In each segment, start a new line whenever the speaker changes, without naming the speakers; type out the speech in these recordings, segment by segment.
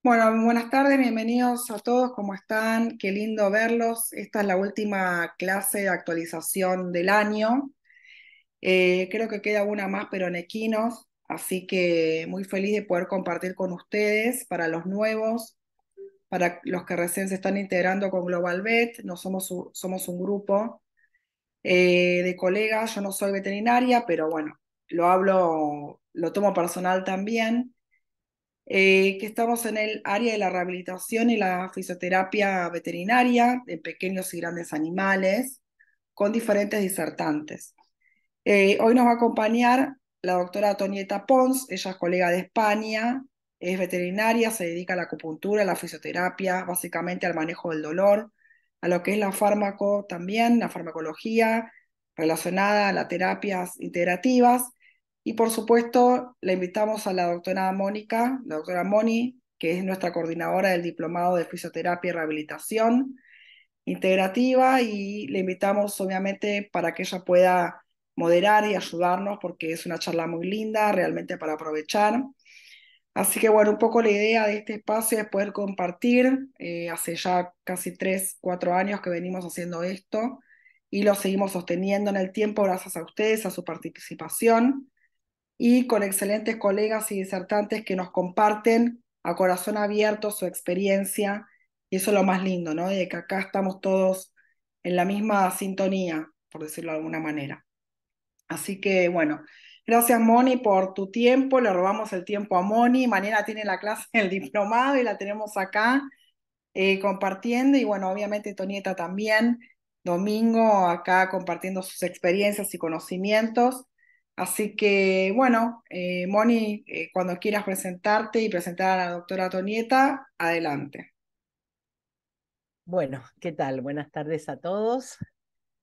Bueno, buenas tardes, bienvenidos a todos, ¿cómo están? Qué lindo verlos. Esta es la última clase de actualización del año. Creo que queda una más, pero en equinos, así que muy feliz de poder compartir con ustedes para los nuevos, para los que recién se están integrando con Global Vet. No somos, somos un grupo de colegas. Yo no soy veterinaria, pero bueno, lo tomo personal también, que estamos en el área de la rehabilitación y la fisioterapia veterinaria de pequeños y grandes animales con diferentes disertantes. Hoy nos va a acompañar la doctora Tonieta Pons. Ella es colega de España, es veterinaria, se dedica a la acupuntura, a la fisioterapia, básicamente al manejo del dolor, a lo que es la fármaco también, la farmacología relacionada a las terapias integrativas. Y por supuesto, le invitamos a la doctora Mónica, la doctora Moni, que es nuestra coordinadora del Diplomado de Fisioterapia y Rehabilitación Integrativa, y le invitamos obviamente para que ella pueda moderar y ayudarnos porque es una charla muy linda, realmente para aprovechar. Así que bueno, un poco la idea de este espacio es poder compartir. Hace ya casi 3, 4 años que venimos haciendo esto y lo seguimos sosteniendo en el tiempo gracias a ustedes, a su participación y con excelentes colegas y disertantes que nos comparten a corazón abierto su experiencia. Y eso es lo más lindo, ¿no? De que acá estamos todos en la misma sintonía, por decirlo de alguna manera. Así que bueno, gracias Moni por tu tiempo. Le robamos el tiempo a Moni. Mañana tiene la clase del diplomado y la tenemos acá compartiendo. Y bueno, obviamente Tonieta también, domingo acá compartiendo sus experiencias y conocimientos. Así que bueno, Moni, cuando quieras presentarte y presentar a la doctora Tonieta, adelante.
Bueno, ¿qué tal? Buenas tardes a todos.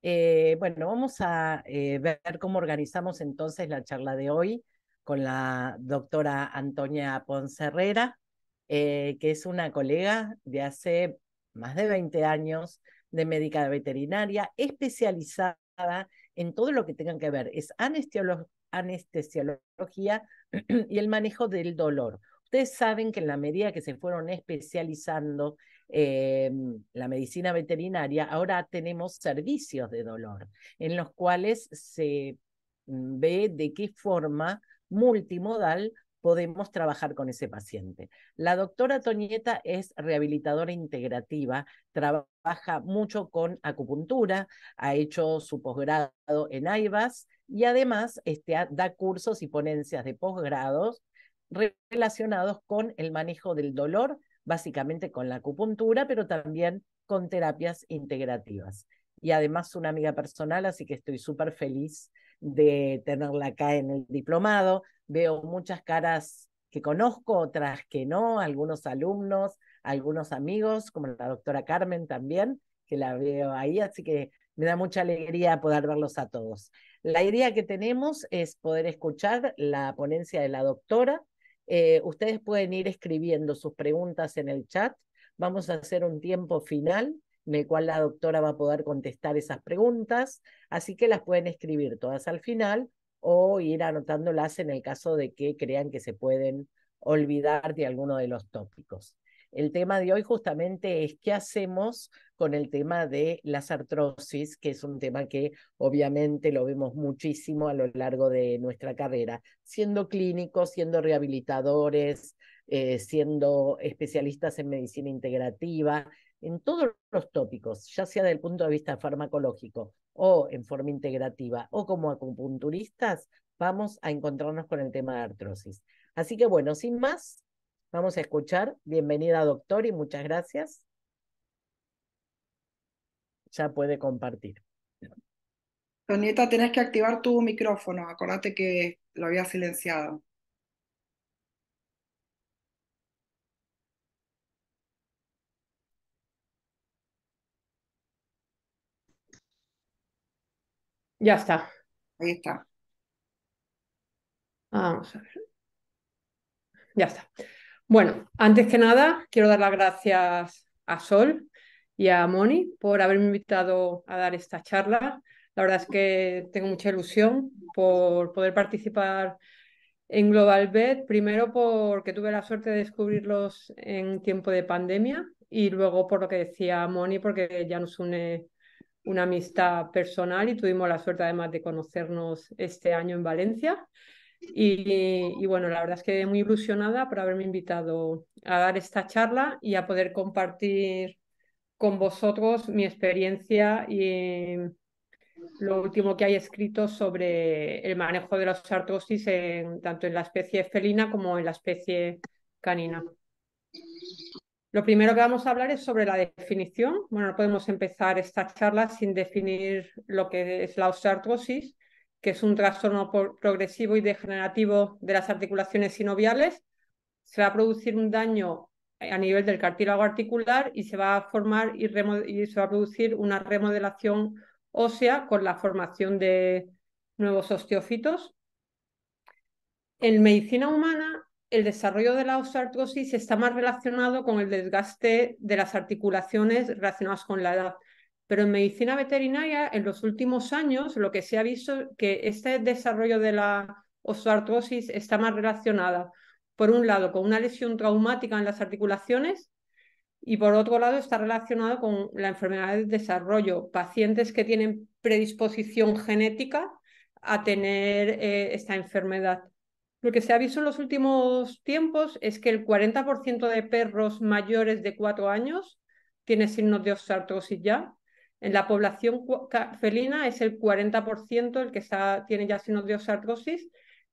Bueno, vamos a ver cómo organizamos entonces la charla de hoy con la doctora Antonia Ponce-Herrera, que es una colega de hace más de 20 años de médica veterinaria, especializada en todo lo que tenga que ver, es anestesiología y el manejo del dolor. Ustedes saben que en la medida que se fueron especializando eh, la medicina veterinaria, ahora tenemos servicios de dolor en los cuales se ve de qué forma multimodal podemos trabajar con ese paciente. La doctora Toñeta es rehabilitadora integrativa, trabaja mucho con acupuntura, ha hecho su posgrado en AIBAS y además da cursos y ponencias de posgrados relacionados con el manejo del dolor, básicamente con la acupuntura, pero también con terapias integrativas. Y además una amiga personal, así que estoy súper feliz de tenerla acá en el diplomado. Veo muchas caras que conozco, otras que no, algunos alumnos, algunos amigos, como la doctora Carmen también, que la veo ahí, así que me da mucha alegría poder verlos a todos. La idea que tenemos es poder escuchar la ponencia de la doctora. Ustedes pueden ir escribiendo sus preguntas en el chat. Vamos a hacer un tiempo final en el cual la doctora va a poder contestar esas preguntas, así que las pueden escribir todas al final o ir anotándolas en el caso de que crean que se pueden olvidar de alguno de los tópicos. El tema de hoy justamente es qué hacemos con el tema de las artrosis, que es un tema que obviamente lo vemos muchísimo a lo largo de nuestra carrera, siendo clínicos, siendo rehabilitadores, siendo especialistas en medicina integrativa, en todos los tópicos, ya sea desde el punto de vista farmacológico o en forma integrativa o como acupunturistas, vamos a encontrarnos con el tema de artrosis. Así que bueno, sin más, vamos a escuchar. Bienvenida, doctor, y muchas gracias. Ya puede compartir.
Tonieta, tenés que activar tu micrófono, acordate que lo había silenciado.
Ya está.
Ahí está.
Vamos a ver. Ya está. Bueno, antes que nada, quiero dar las gracias a Sol y a Moni por haberme invitado a dar esta charla. La verdad es que tengo mucha ilusión por poder participar En GlobalVet, primero porque tuve la suerte de descubrirlos en tiempo de pandemia y luego por lo que decía Moni, porque ya nos une una amistad personal y tuvimos la suerte además de conocernos este año en Valencia. Y bueno, la verdad es que muy ilusionada por haberme invitado a dar esta charla y a poder compartir con vosotros mi experiencia y lo último que hay escrito sobre el manejo de la osteoartrosis tanto en la especie felina como en la especie canina. Lo primero que vamos a hablar es sobre la definición. Bueno, no podemos empezar esta charla sin definir lo que es la osteoartrosis, que es un trastorno progresivo y degenerativo de las articulaciones sinoviales. Se va a producir un daño a nivel del cartílago articular y se va a formar y se va a producir una remodelación ósea con la formación de nuevos osteofitos. En medicina humana, el desarrollo de la osteoartrosis está más relacionado con el desgaste de las articulaciones relacionadas con la edad. Pero en medicina veterinaria, en los últimos años, lo que se ha visto es que este desarrollo de la osteoartrosis está más relacionada, por un lado, con una lesión traumática en las articulaciones y por otro lado está relacionado con la enfermedad del desarrollo, pacientes que tienen predisposición genética a tener esta enfermedad. Lo que se ha visto en los últimos tiempos es que el 40% de perros mayores de 4 años tiene signos de osteoartrosis ya. En la población felina es el 40% el que tiene ya signos de osteoartrosis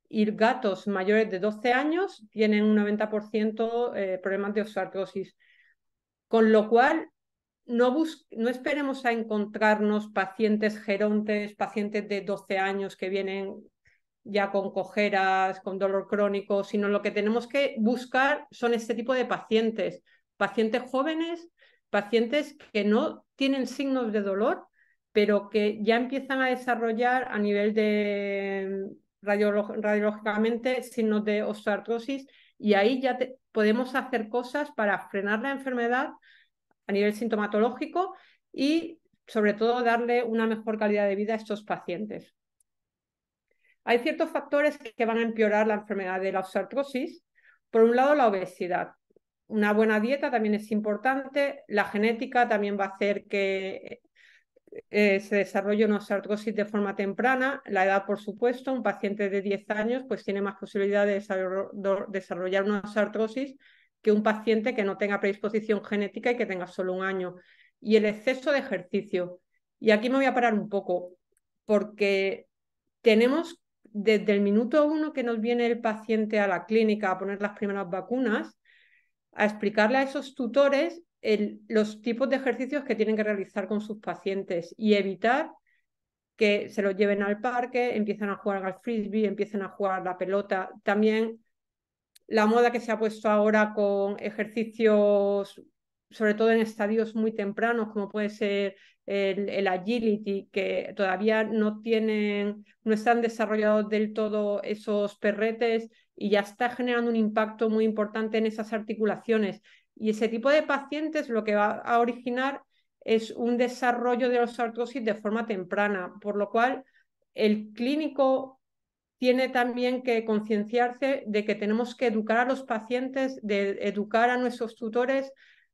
y gatos mayores de 12 años tienen un 90% problemas de osteoartrosis. Con lo cual, no esperemos a encontrarnos pacientes gerontes, pacientes de 12 años que vienen ya con cojeras, con dolor crónico, sino lo que tenemos que buscar son este tipo de pacientes, pacientes jóvenes, pacientes que no tienen signos de dolor, pero que ya empiezan a desarrollar a nivel de radiológicamente signos de osteoartrosis y ahí ya podemos hacer cosas para frenar la enfermedad a nivel sintomatológico y sobre todo darle una mejor calidad de vida a estos pacientes. Hay ciertos factores que van a empeorar la enfermedad de la osteoartrosis. Por un lado, la obesidad. Una buena dieta también es importante. La genética también va a hacer que se desarrolle una osteoartrosis de forma temprana. La edad, por supuesto, un paciente de 10 años pues, tiene más posibilidad de desarrollar una osteoartrosis que un paciente que no tenga predisposición genética y que tenga solo un año. Y el exceso de ejercicio. Y aquí me voy a parar un poco, porque tenemos desde el minuto 1 que nos viene el paciente a la clínica a poner las primeras vacunas, a explicarle a esos tutores los tipos de ejercicios que tienen que realizar con sus pacientes y evitar que se los lleven al parque, empiezan a jugar al frisbee, empiecen a jugar a la pelota. También la moda que se ha puesto ahora con ejercicios, sobre todo en estadios muy tempranos, como puede ser el agility, que todavía no están desarrollados del todo esos perretes y ya está generando un impacto muy importante en esas articulaciones. Y ese tipo de pacientes lo que va a originar es un desarrollo de la osteoartrosis de forma temprana, por lo cual el clínico tiene también que concienciarse de que tenemos que educar a los pacientes, de educar a nuestros tutores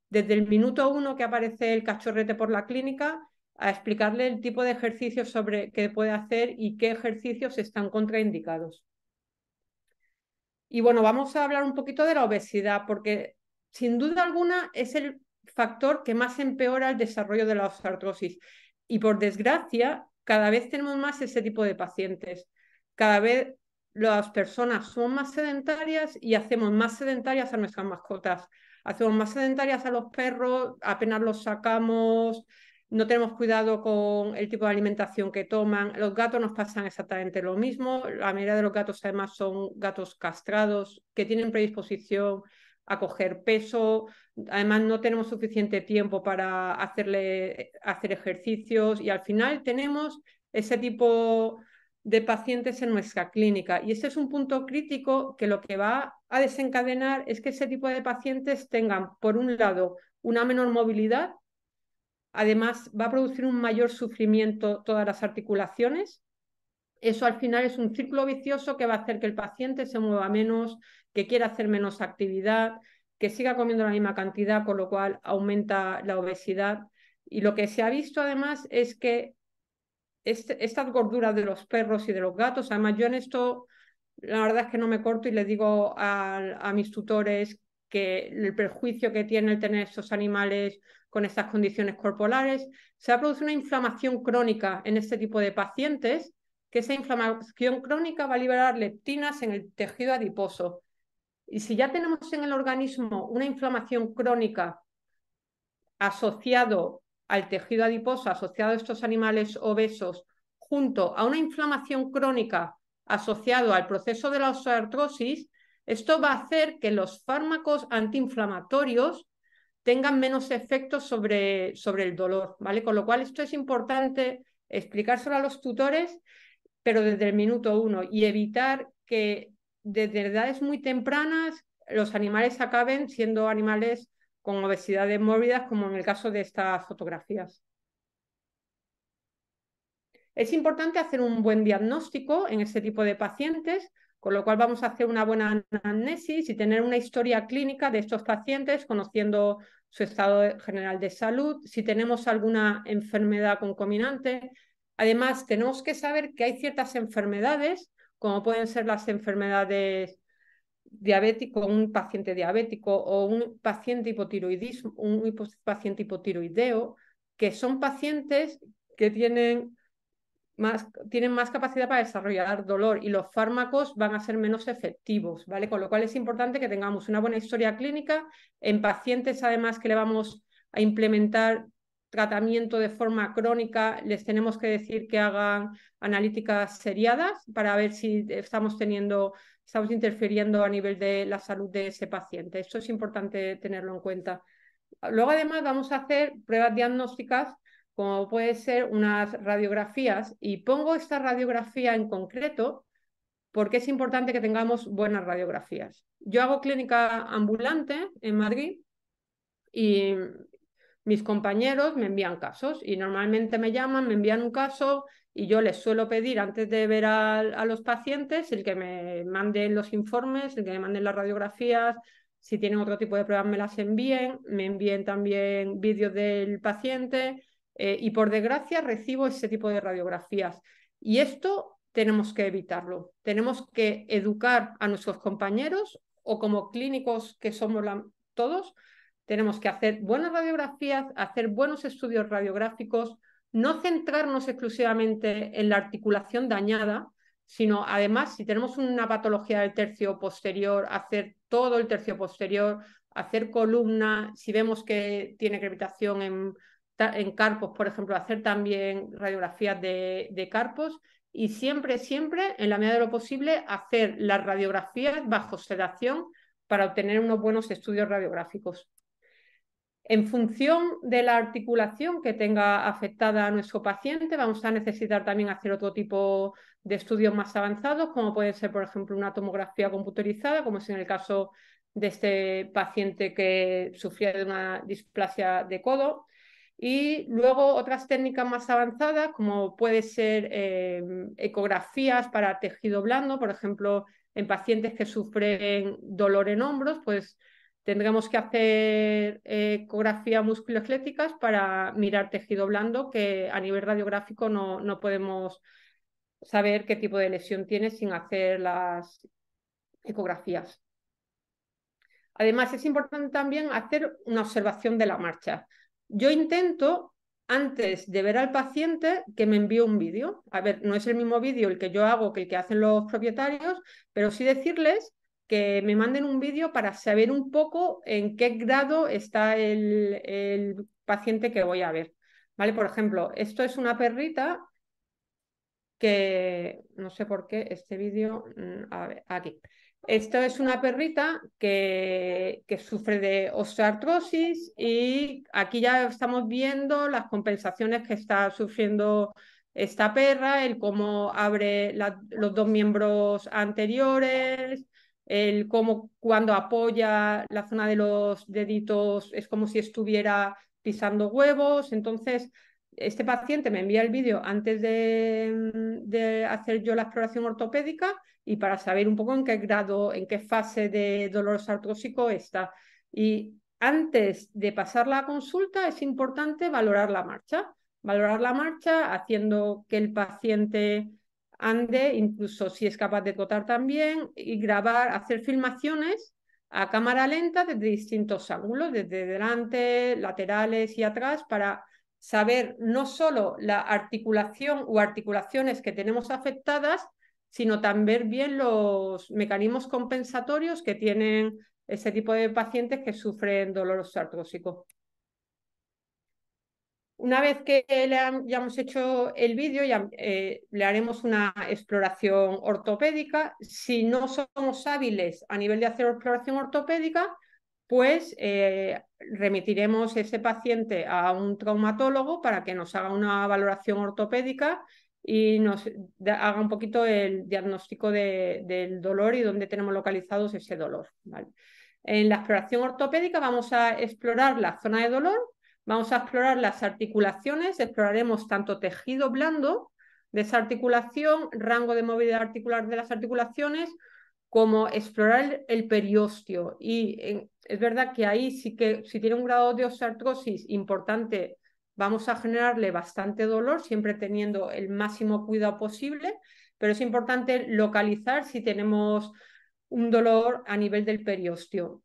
desde el minuto 1 que aparece el cachorrete por la clínica, a explicarle el tipo de ejercicios que puede hacer y qué ejercicios están contraindicados. Y bueno, vamos a hablar un poquito de la obesidad, porque sin duda alguna es el factor que más empeora el desarrollo de la osteoartrosis. Y por desgracia, cada vez tenemos más ese tipo de pacientes. Cada vez las personas son más sedentarias y hacemos más sedentarias a nuestras mascotas. Hacemos más sedentarias a los perros, apenas los sacamos, no tenemos cuidado con el tipo de alimentación que toman. Los gatos nos pasan exactamente lo mismo. La mayoría de los gatos además son gatos castrados que tienen predisposición a coger peso. Además no tenemos suficiente tiempo para hacer ejercicios y al final tenemos ese tipo de pacientes en nuestra clínica. Y ese es un punto crítico que lo que va a desencadenar es que ese tipo de pacientes tengan, por un lado, una menor movilidad. Además, va a producir un mayor sufrimiento todas las articulaciones. eso al final es un círculo vicioso que va a hacer que el paciente se mueva menos, que quiera hacer menos actividad, que siga comiendo la misma cantidad, con lo cual aumenta la obesidad. Y lo que se ha visto además es que estas gorduras de los perros y de los gatos, además yo en esto la verdad es que no me corto y les digo a mis tutores que el perjuicio que tiene el tener estos animales con estas condiciones corporales, se ha producido una inflamación crónica en este tipo de pacientes, que esa inflamación crónica va a liberar leptinas en el tejido adiposo. Y si ya tenemos en el organismo una inflamación crónica asociado al tejido adiposo, asociado a estos animales obesos, junto a una inflamación crónica asociado al proceso de la osteoartrosis, esto va a hacer que los fármacos antiinflamatorios tengan menos efectos sobre el dolor, ¿vale? Con lo cual esto es importante explicárselo a los tutores, pero desde el minuto 1, y evitar que desde edades muy tempranas los animales acaben siendo animales con obesidades mórbidas, como en el caso de estas fotografías. Es importante hacer un buen diagnóstico en este tipo de pacientes, con lo cual vamos a hacer una buena anamnesis y tener una historia clínica de estos pacientes, conociendo su estado general de salud, si tenemos alguna enfermedad concomitante. Además, tenemos que saber que hay ciertas enfermedades, como pueden ser las enfermedades diabético, un paciente diabético o un paciente hipotiroidismo, un paciente hipotiroideo, que son pacientes que tienen más capacidad para desarrollar dolor y los fármacos van a ser menos efectivos, ¿vale? Con lo cual es importante que tengamos una buena historia clínica en pacientes, además, que le vamos a implementar tratamiento de forma crónica, les tenemos que decir que hagan analíticas seriadas para ver si estamos interfiriendo a nivel de la salud de ese paciente. Esto es importante tenerlo en cuenta. Luego, además, vamos a hacer pruebas diagnósticas, como puede ser unas radiografías, y pongo esta radiografía en concreto porque es importante que tengamos buenas radiografías. Yo hago clínica ambulante en Madrid y mis compañeros me envían casos y normalmente me llaman, me envían un caso y yo les suelo pedir antes de ver a los pacientes el que me manden los informes, el que me manden las radiografías. Si tienen otro tipo de pruebas me las envíen, me envíen también vídeos del paciente y por desgracia recibo ese tipo de radiografías. Y esto tenemos que evitarlo. Tenemos que educar a nuestros compañeros o como clínicos que somos todos, tenemos que hacer buenas radiografías, hacer buenos estudios radiográficos, no centrarnos exclusivamente en la articulación dañada, sino además, si tenemos una patología del tercio posterior, hacer todo el tercio posterior, hacer columna, si vemos que tiene crepitación en carpos, por ejemplo, hacer también radiografías de carpos y siempre, siempre, en la medida de lo posible, hacer las radiografías bajo sedación para obtener unos buenos estudios radiográficos. En función de la articulación que tenga afectada a nuestro paciente, vamos a necesitar también hacer otro tipo de estudios más avanzados, como puede ser, por ejemplo, una tomografía computerizada, como es en el caso de este paciente que sufría de una displasia de codo. Y luego otras técnicas más avanzadas, como puede ser ecografías para tejido blando, por ejemplo, en pacientes que sufren dolor en hombros, pues tendremos que hacer ecografías musculoesqueléticas para mirar tejido blando, que a nivel radiográfico no podemos saber qué tipo de lesión tiene sin hacer las ecografías. Además, es importante también hacer una observación de la marcha. Yo intento, antes de ver al paciente, que me envíe un vídeo. A ver, no es el mismo vídeo el que yo hago que el que hacen los propietarios, pero sí decirles que me manden un vídeo para saber un poco en qué grado está el paciente que voy a ver. ¿Vale? Por ejemplo, esto es una perrita que, no sé por qué, este vídeo, a ver, aquí. Esto es una perrita que sufre de osteoartrosis y aquí ya estamos viendo las compensaciones que está sufriendo esta perra, el cómo abre los dos miembros anteriores, el cómo cuando apoya la zona de los deditos es como si estuviera pisando huevos. Entonces, este paciente me envía el vídeo antes de hacer yo la exploración ortopédica y para saber un poco en qué grado, en qué fase de dolor artrósico está. Y antes de pasar la consulta es importante valorar la marcha haciendo que el paciente ande, incluso si es capaz de trotar también, y grabar, hacer filmaciones a cámara lenta desde distintos ángulos, desde delante, laterales y atrás, para saber no solo la articulación o articulaciones que tenemos afectadas, sino también bien los mecanismos compensatorios que tienen ese tipo de pacientes que sufren dolor osteoartrósico. Una vez que ya hemos hecho el vídeo, le haremos una exploración ortopédica. Si no somos hábiles a nivel de hacer exploración ortopédica, pues remitiremos ese paciente a un traumatólogo para que nos haga una valoración ortopédica y nos haga un poquito el diagnóstico del dolor y dónde tenemos localizados ese dolor, ¿vale? En la exploración ortopédica vamos a explorar la zona de dolor. Vamos a explorar las articulaciones, exploraremos tanto tejido blando de esa articulación, rango de movilidad articular de las articulaciones, como explorar el periósteo. Y es verdad que ahí sí que si tiene un grado de osteoartrosis importante, vamos a generarle bastante dolor, siempre teniendo el máximo cuidado posible, pero es importante localizar si tenemos un dolor a nivel del periósteo.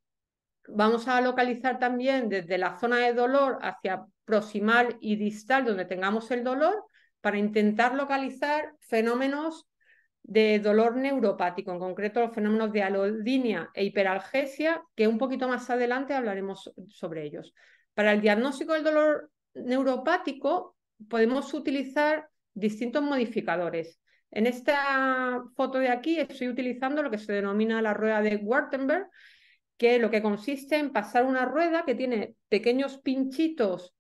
Vamos a localizar también desde la zona de dolor hacia proximal y distal, donde tengamos el dolor, para intentar localizar fenómenos de dolor neuropático, en concreto los fenómenos de alodinia e hiperalgesia, que un poquito más adelante hablaremos sobre ellos. Para el diagnóstico del dolor neuropático podemos utilizar distintos modificadores. En esta foto de aquí estoy utilizando lo que se denomina la rueda de Wartenberg, que lo que consiste en pasar una rueda que tiene pequeños pinchitos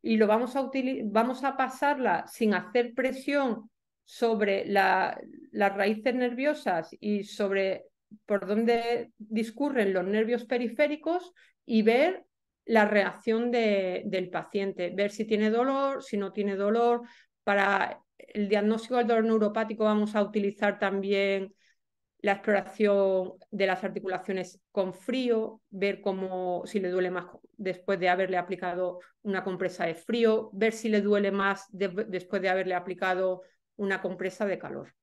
y vamos a pasarla sin hacer presión sobre las raíces nerviosas y sobre por dónde discurren los nervios periféricos y ver la reacción del paciente, ver si tiene dolor, si no tiene dolor. Para el diagnóstico del dolor neuropático vamos a utilizar también la exploración de las articulaciones con frío, ver si le duele más después de haberle aplicado una compresa de frío, ver si le duele más después de haberle aplicado una compresa de calor.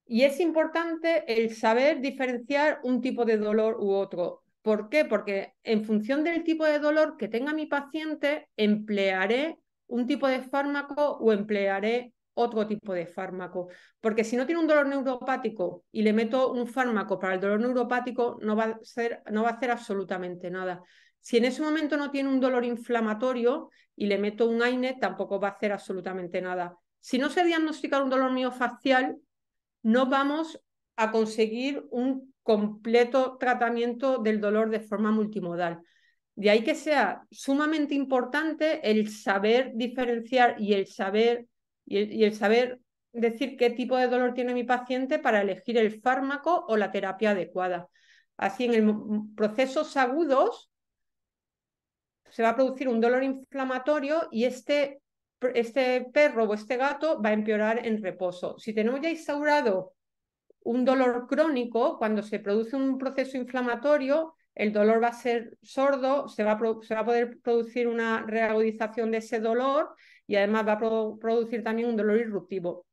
Y es importante el saber diferenciar un tipo de dolor u otro. ¿Por qué? Porque en función del tipo de dolor que tenga mi paciente, emplearé un tipo de fármaco o emplearé otro tipo de fármaco. Porque si no tiene un dolor neuropático y le meto un fármaco para el dolor neuropático, no va a hacer absolutamente nada. Si en ese momento no tiene un dolor inflamatorio y le meto un AINE, tampoco va a hacer absolutamente nada. Si no se diagnostica un dolor miofacial, no vamos a conseguir un completo tratamiento del dolor de forma multimodal. De ahí que sea sumamente importante el saber diferenciar y el saber decir qué tipo de dolor tiene mi paciente para elegir el fármaco o la terapia adecuada. Así, en procesos agudos se va a producir un dolor inflamatorio y este perro o este gato va a empeorar en reposo. Si tenemos ya instaurado un dolor crónico, cuando se produce un proceso inflamatorio, el dolor va a ser sordo, se va a poder producir una reagudización de ese dolor y además va a producir también un dolor irruptivo.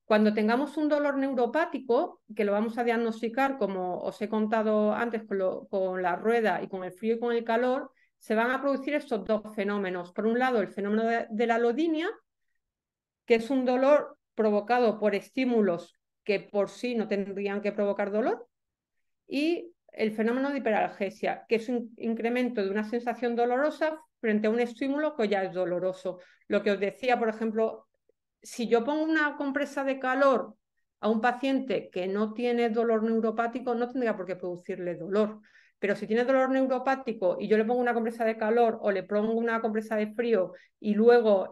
Cuando tengamos un dolor neuropático, que lo vamos a diagnosticar, como os he contado antes, con la rueda y con el frío y con el calor, se van a producir estos dos fenómenos. Por un lado, el fenómeno de la alodinia, que es un dolor provocado por estímulos que por sí no tendrían que provocar dolor, y el fenómeno de hiperalgesia, que es un incremento de una sensación dolorosa frente a un estímulo que ya es doloroso. Lo que os decía, por ejemplo, si yo pongo una compresa de calor a un paciente que no tiene dolor neuropático, no tendría por qué producirle dolor. Pero si tiene dolor neuropático y yo le pongo una compresa de calor o le pongo una compresa de frío y luego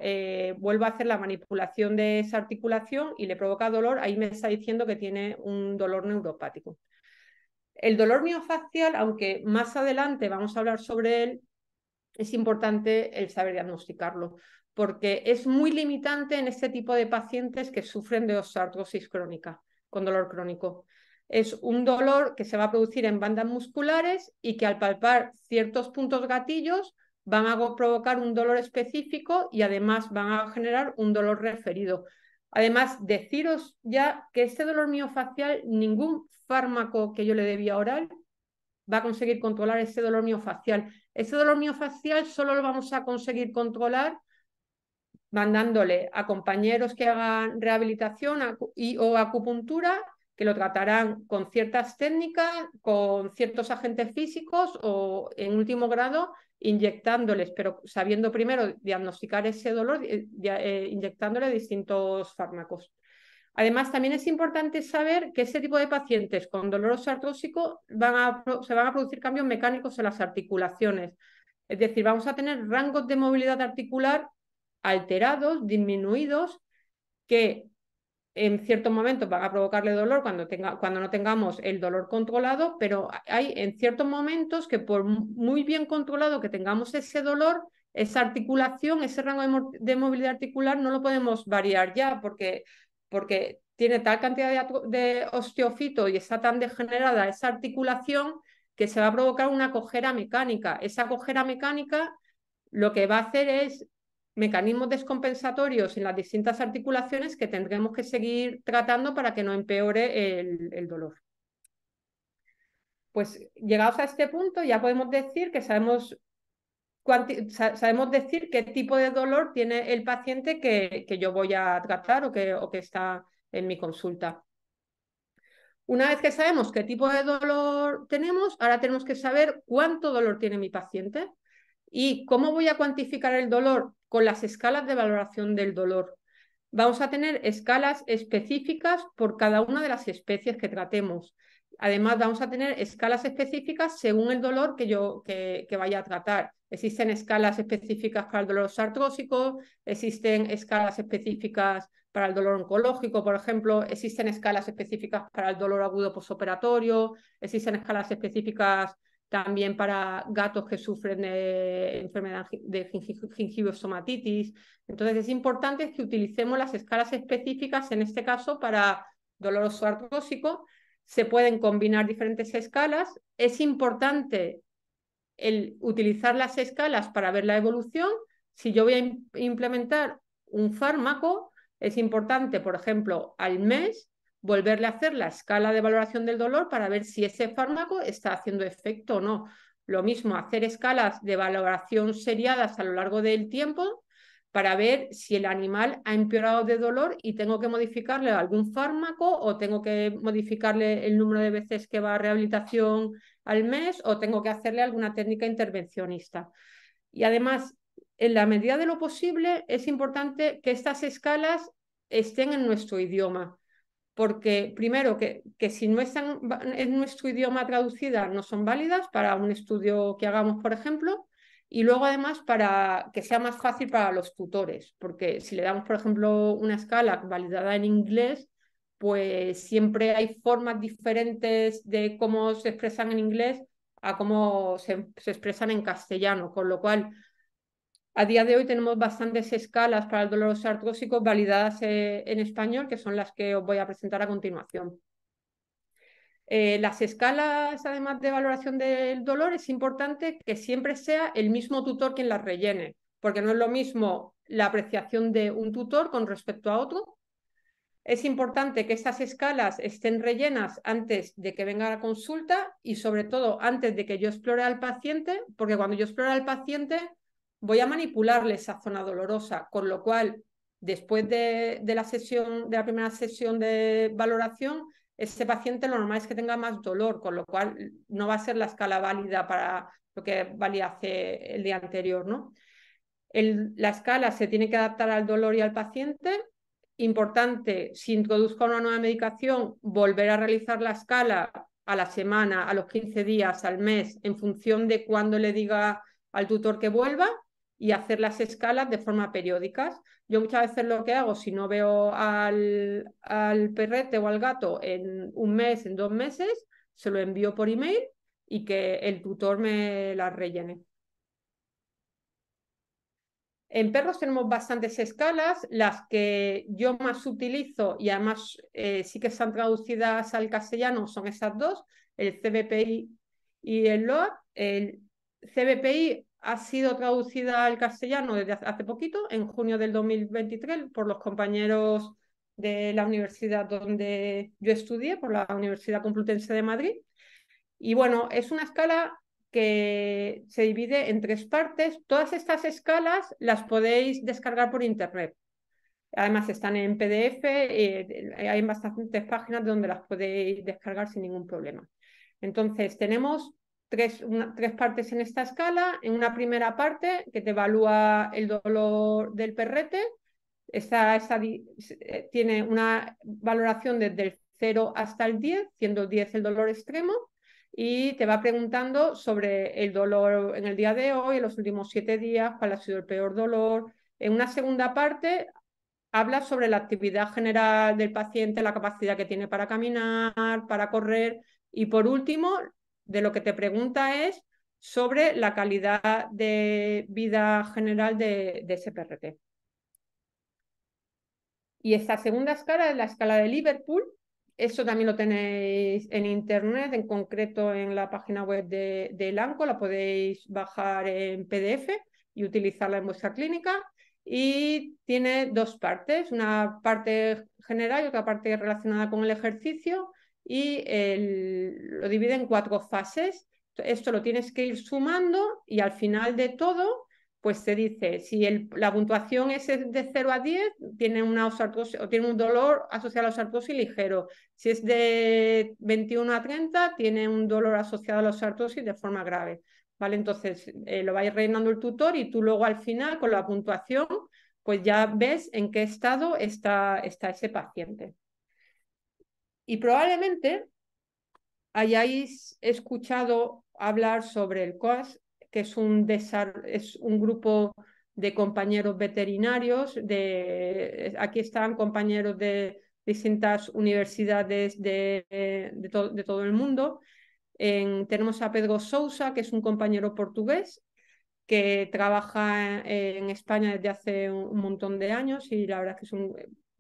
vuelvo a hacer la manipulación de esa articulación y le provoca dolor, ahí me está diciendo que tiene un dolor neuropático. El dolor miofacial, aunque más adelante vamos a hablar sobre él, es importante el saber diagnosticarlo, porque es muy limitante en este tipo de pacientes que sufren de osteoartrosis crónica, con dolor crónico. Es un dolor que se va a producir en bandas musculares y que al palpar ciertos puntos gatillos van a provocar un dolor específico y además van a generar un dolor referido. Además, deciros ya que este dolor miofacial, ningún fármaco que yo le dé vía oral va a conseguir controlar ese dolor miofacial. Ese dolor miofacial solo lo vamos a conseguir controlar mandándole a compañeros que hagan rehabilitación o acupuntura, que lo tratarán con ciertas técnicas, con ciertos agentes físicos o, en último grado, inyectándoles, pero sabiendo primero diagnosticar ese dolor, inyectándole distintos fármacos. Además, también es importante saber que este tipo de pacientes con dolor osteoartrósico se van a producir cambios mecánicos en las articulaciones. Es decir, vamos a tener rangos de movilidad articular alterados, disminuidos, que en ciertos momentos van a provocarle dolor cuando no tengamos el dolor controlado, pero hay en ciertos momentos que por muy bien controlado que tengamos ese dolor, esa articulación, ese rango de movilidad articular no lo podemos variar ya porque tiene tal cantidad de osteofito y está tan degenerada esa articulación que se va a provocar una cojera mecánica. Esa cojera mecánica lo que va a hacer es mecanismos descompensatorios en las distintas articulaciones que tendremos que seguir tratando para que no empeore el dolor. Pues llegados a este punto ya podemos decir que sabemos decir qué tipo de dolor tiene el paciente que yo voy a tratar o que está en mi consulta. Una vez que sabemos qué tipo de dolor tenemos, ahora tenemos que saber cuánto dolor tiene mi paciente. ¿Y cómo voy a cuantificar el dolor? Con las escalas de valoración del dolor. Vamos a tener escalas específicas por cada una de las especies que tratemos. Además, vamos a tener escalas específicas según el dolor que vaya a tratar. Existen escalas específicas para el dolor artrósico, existen escalas específicas para el dolor oncológico, por ejemplo, existen escalas específicas para el dolor agudo postoperatorio, existen escalas específicas también para gatos que sufren de enfermedad de gingiviostomatitis. Entonces es importante que utilicemos las escalas específicas, en este caso para dolor osteoartrósico. Se pueden combinar diferentes escalas. Es importante utilizar las escalas para ver la evolución. Si yo voy a implementar un fármaco, es importante, por ejemplo, al mes, volverle a hacer la escala de valoración del dolor para ver si ese fármaco está haciendo efecto o no. Lo mismo, hacer escalas de valoración seriadas a lo largo del tiempo para ver si el animal ha empeorado de dolor y tengo que modificarle algún fármaco o tengo que modificarle el número de veces que va a rehabilitación al mes o tengo que hacerle alguna técnica intervencionista. Y además, en la medida de lo posible, es importante que estas escalas estén en nuestro idioma, porque primero que si no están en nuestro idioma traducidas no son válidas para un estudio que hagamos, por ejemplo, y luego además para que sea más fácil para los tutores, porque si le damos, por ejemplo, una escala validada en inglés, pues siempre hay formas diferentes de cómo se expresan en inglés a cómo se expresan en castellano, con lo cual a día de hoy tenemos bastantes escalas para el dolor osteoartrósico validadas en español, que son las que os voy a presentar a continuación. Las escalas, además de valoración del dolor, es importante que siempre sea el mismo tutor quien las rellene, porque no es lo mismo la apreciación de un tutor con respecto a otro. Es importante que estas escalas estén rellenas antes de que venga la consulta y sobre todo antes de que yo explore al paciente, porque cuando yo explore al paciente voy a manipularle esa zona dolorosa, con lo cual después de la primera sesión de valoración, ese paciente lo normal es que tenga más dolor, con lo cual no va a ser la escala válida para lo que valía hace el día anterior, ¿no? La escala se tiene que adaptar al dolor y al paciente. Importante, si introduzco una nueva medicación, volver a realizar la escala a la semana, a los 15 días, al mes, en función de cuándo le diga al tutor que vuelva y hacer las escalas de forma periódicas. Yo muchas veces lo que hago, si no veo al perrete o al gato en un mes, en 2 meses, se lo envío por email y que el tutor me las rellene. En perros tenemos bastantes escalas, las que yo más utilizo y además sí que están traducidas al castellano son esas dos, el CBPI y el LOAP. El CBPI ha sido traducida al castellano desde hace poquito, en junio del 2023, por los compañeros de la universidad donde yo estudié, por la Universidad Complutense de Madrid. Y bueno, es una escala que se divide en 3 partes. Todas estas escalas las podéis descargar por internet. Además están en PDF, hay bastantes páginas donde las podéis descargar sin ningún problema. Entonces tenemos tres partes en esta escala. En una primera parte que te evalúa el dolor del perrete. Tiene una valoración desde el 0 hasta el 10, siendo el 10 el dolor extremo, y te va preguntando sobre el dolor en el día de hoy, en los últimos 7 días, cuál ha sido el peor dolor. En una segunda parte habla sobre la actividad general del paciente, la capacidad que tiene para caminar, para correr, y por último, de lo que te pregunta es sobre la calidad de vida general de ese PRT. Y esta segunda escala es la escala de Liverpool. Eso también lo tenéis en internet, en concreto en la página web de Elanco. La podéis bajar en PDF y utilizarla en vuestra clínica. Y tiene 2 partes, una parte general y otra parte relacionada con el ejercicio. Y lo divide en 4 fases. Esto lo tienes que ir sumando y al final de todo pues te dice, si la puntuación es de 0 a 10, tiene una osteoartrosis o tiene un dolor asociado a la osteoartrosis ligero. Si es de 21 a 30, tiene un dolor asociado a la osteoartrosis de forma grave. ¿Vale? Entonces, lo va a ir rellenando el tutor y tú luego al final, con la puntuación, pues ya ves en qué estado está ese paciente. Y probablemente hayáis escuchado hablar sobre el COAS, que es un grupo de compañeros veterinarios. Aquí están compañeros de distintas universidades de todo el mundo. Tenemos a Pedro Sousa, que es un compañero portugués que trabaja en España desde hace un montón de años y la verdad es que es un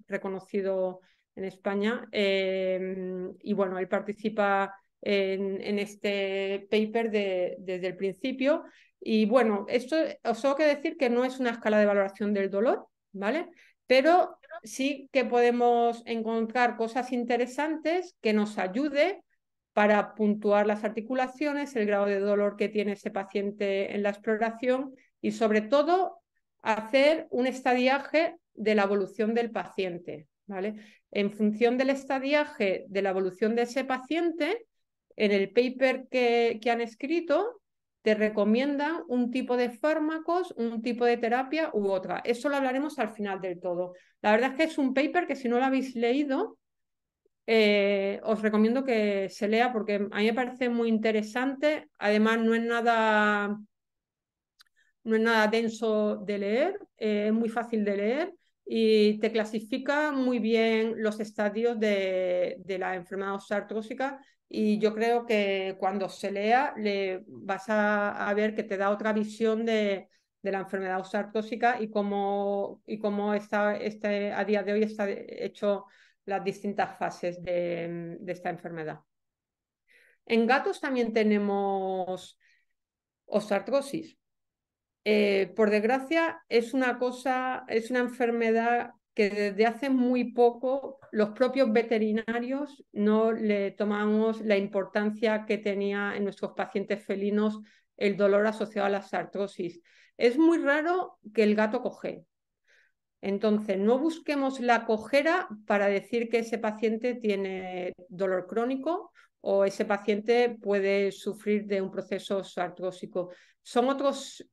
reconocido en España. Y bueno, él participa en este paper desde el principio. Y bueno, esto os tengo que decir que no es una escala de valoración del dolor, ¿vale? Pero sí que podemos encontrar cosas interesantes que nos ayude para puntuar las articulaciones, el grado de dolor que tiene ese paciente en la exploración y sobre todo hacer un estadiaje de la evolución del paciente, ¿vale? En función del estadiaje de la evolución de ese paciente, en el paper que han escrito, te recomiendan un tipo de fármacos, un tipo de terapia u otra. Eso lo hablaremos al final del todo. La verdad es que es un paper que si no lo habéis leído, os recomiendo que se lea porque a mí me parece muy interesante. Además, no es nada denso de leer, es muy fácil de leer y te clasifica muy bien los estadios de la enfermedad osteoartrósica. Y yo creo que cuando se lea vas a ver que te da otra visión de la enfermedad osteoartrósica y cómo a día de hoy está hecho las distintas fases de esta enfermedad. En gatos también tenemos osteoartrosis. Por desgracia, es una enfermedad que desde hace muy poco los propios veterinarios no le tomamos la importancia que tenía en nuestros pacientes felinos el dolor asociado a la artrosis. Es muy raro que el gato cojee. Entonces, no busquemos la cojera para decir que ese paciente tiene dolor crónico o ese paciente puede sufrir de un proceso artrósico. Son otros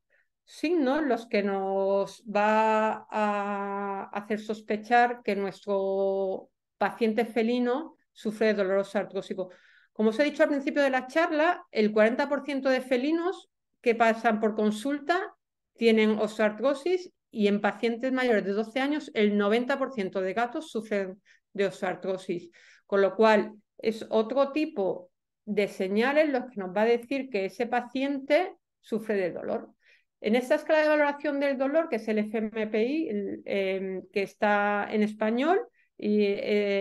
signos los que nos va a hacer sospechar que nuestro paciente felino sufre de dolor artrósico. Como os he dicho al principio de la charla, el 40% de felinos que pasan por consulta tienen osteoartrosis y en pacientes mayores de 12 años el 90% de gatos sufren de osteoartrosis, con lo cual es otro tipo de señales los que nos va a decir que ese paciente sufre de dolor. En esta escala de valoración del dolor, que es el FMPI, que está en español, y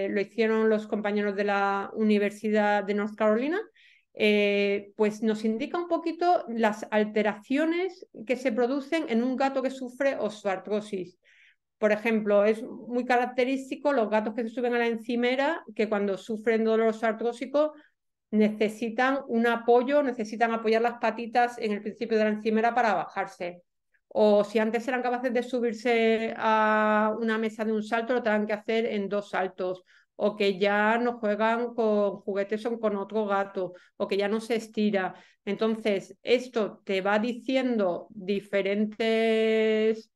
lo hicieron los compañeros de la Universidad de North Carolina, pues nos indica un poquito las alteraciones que se producen en un gato que sufre osteoartrosis. Por ejemplo, es muy característico los gatos que se suben a la encimera, que cuando sufren dolor osteoartrósico necesitan un apoyo, necesitan apoyar las patitas en el principio de la encimera para bajarse. O si antes eran capaces de subirse a una mesa de un salto, lo tendrán que hacer en 2 saltos. O que ya no juegan con juguetes o con otro gato, o que ya no se estira. Entonces, esto te va diciendo diferentes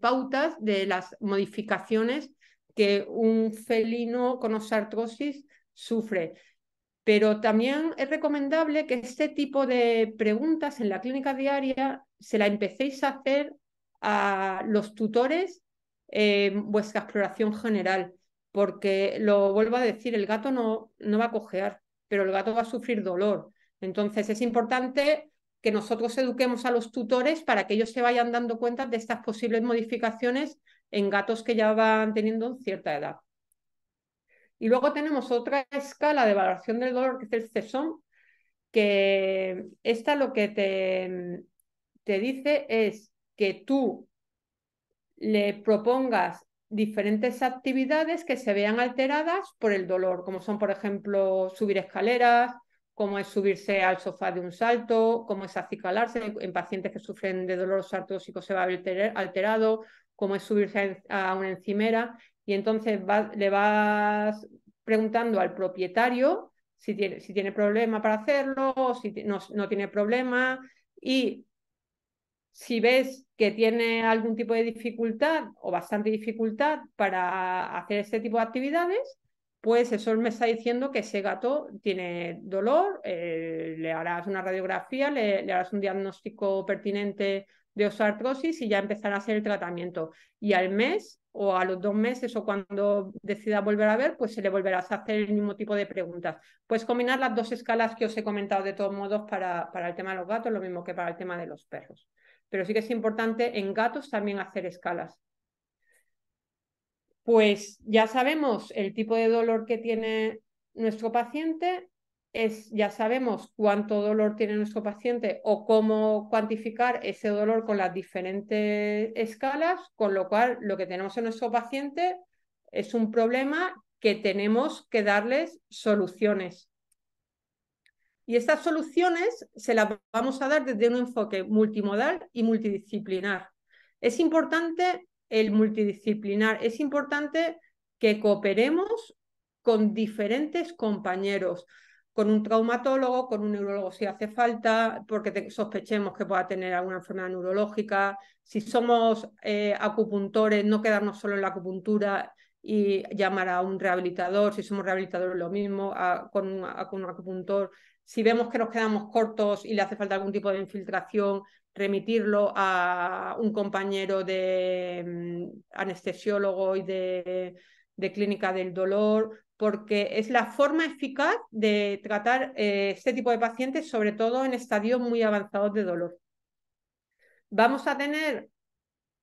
pautas de las modificaciones que un felino con osteoartrosis sufre. Pero también es recomendable que este tipo de preguntas en la clínica diaria se la empecéis a hacer a los tutores en vuestra exploración general, porque lo vuelvo a decir, el gato no va a cojear, pero el gato va a sufrir dolor. Entonces es importante que nosotros eduquemos a los tutores para que ellos se vayan dando cuenta de estas posibles modificaciones en gatos que ya van teniendo cierta edad. Y luego tenemos otra escala de valoración del dolor, que es el CESOM, que esta lo que te dice es que tú le propongas diferentes actividades que se vean alteradas por el dolor, como son, por ejemplo, subir escaleras, como es subirse al sofá de un salto, como es acicalarse, en pacientes que sufren de dolor artrósico se va a ver alterado, como es subirse a una encimera, y entonces le vas preguntando al propietario si tiene problema para hacerlo, o si no tiene problema, y si ves que tiene algún tipo de dificultad o bastante dificultad para hacer este tipo de actividades, pues eso me está diciendo que ese gato tiene dolor, le harás una radiografía, le harás un diagnóstico pertinente de osteoartrosis y ya empezará a hacer el tratamiento. Y al mes o a los 2 meses o cuando decida volver a ver, pues se le volverás a hacer el mismo tipo de preguntas. Puedes combinar las 2 escalas que os he comentado de todos modos para el tema de los gatos, lo mismo que para el tema de los perros. Pero sí que es importante en gatos también hacer escalas. Pues ya sabemos el tipo de dolor que tiene nuestro paciente, ya sabemos cuánto dolor tiene nuestro paciente o cómo cuantificar ese dolor con las diferentes escalas, con lo cual lo que tenemos en nuestro paciente es un problema que tenemos que darles soluciones. Y estas soluciones se las vamos a dar desde un enfoque multimodal y multidisciplinar. Es importante el multidisciplinar, es importante que cooperemos con diferentes compañeros, con un traumatólogo, con un neurólogo si hace falta, porque sospechemos que pueda tener alguna enfermedad neurológica. Si somos acupuntores, no quedarnos solo en la acupuntura y llamar a un rehabilitador. Si somos rehabilitadores, lo mismo, con un acupuntor. Si vemos que nos quedamos cortos y le hace falta algún tipo de infiltración, remitirlo a un compañero de anestesiólogo y de clínica del dolor, porque es la forma eficaz de tratar este tipo de pacientes, sobre todo en estadios muy avanzados de dolor. Vamos a tener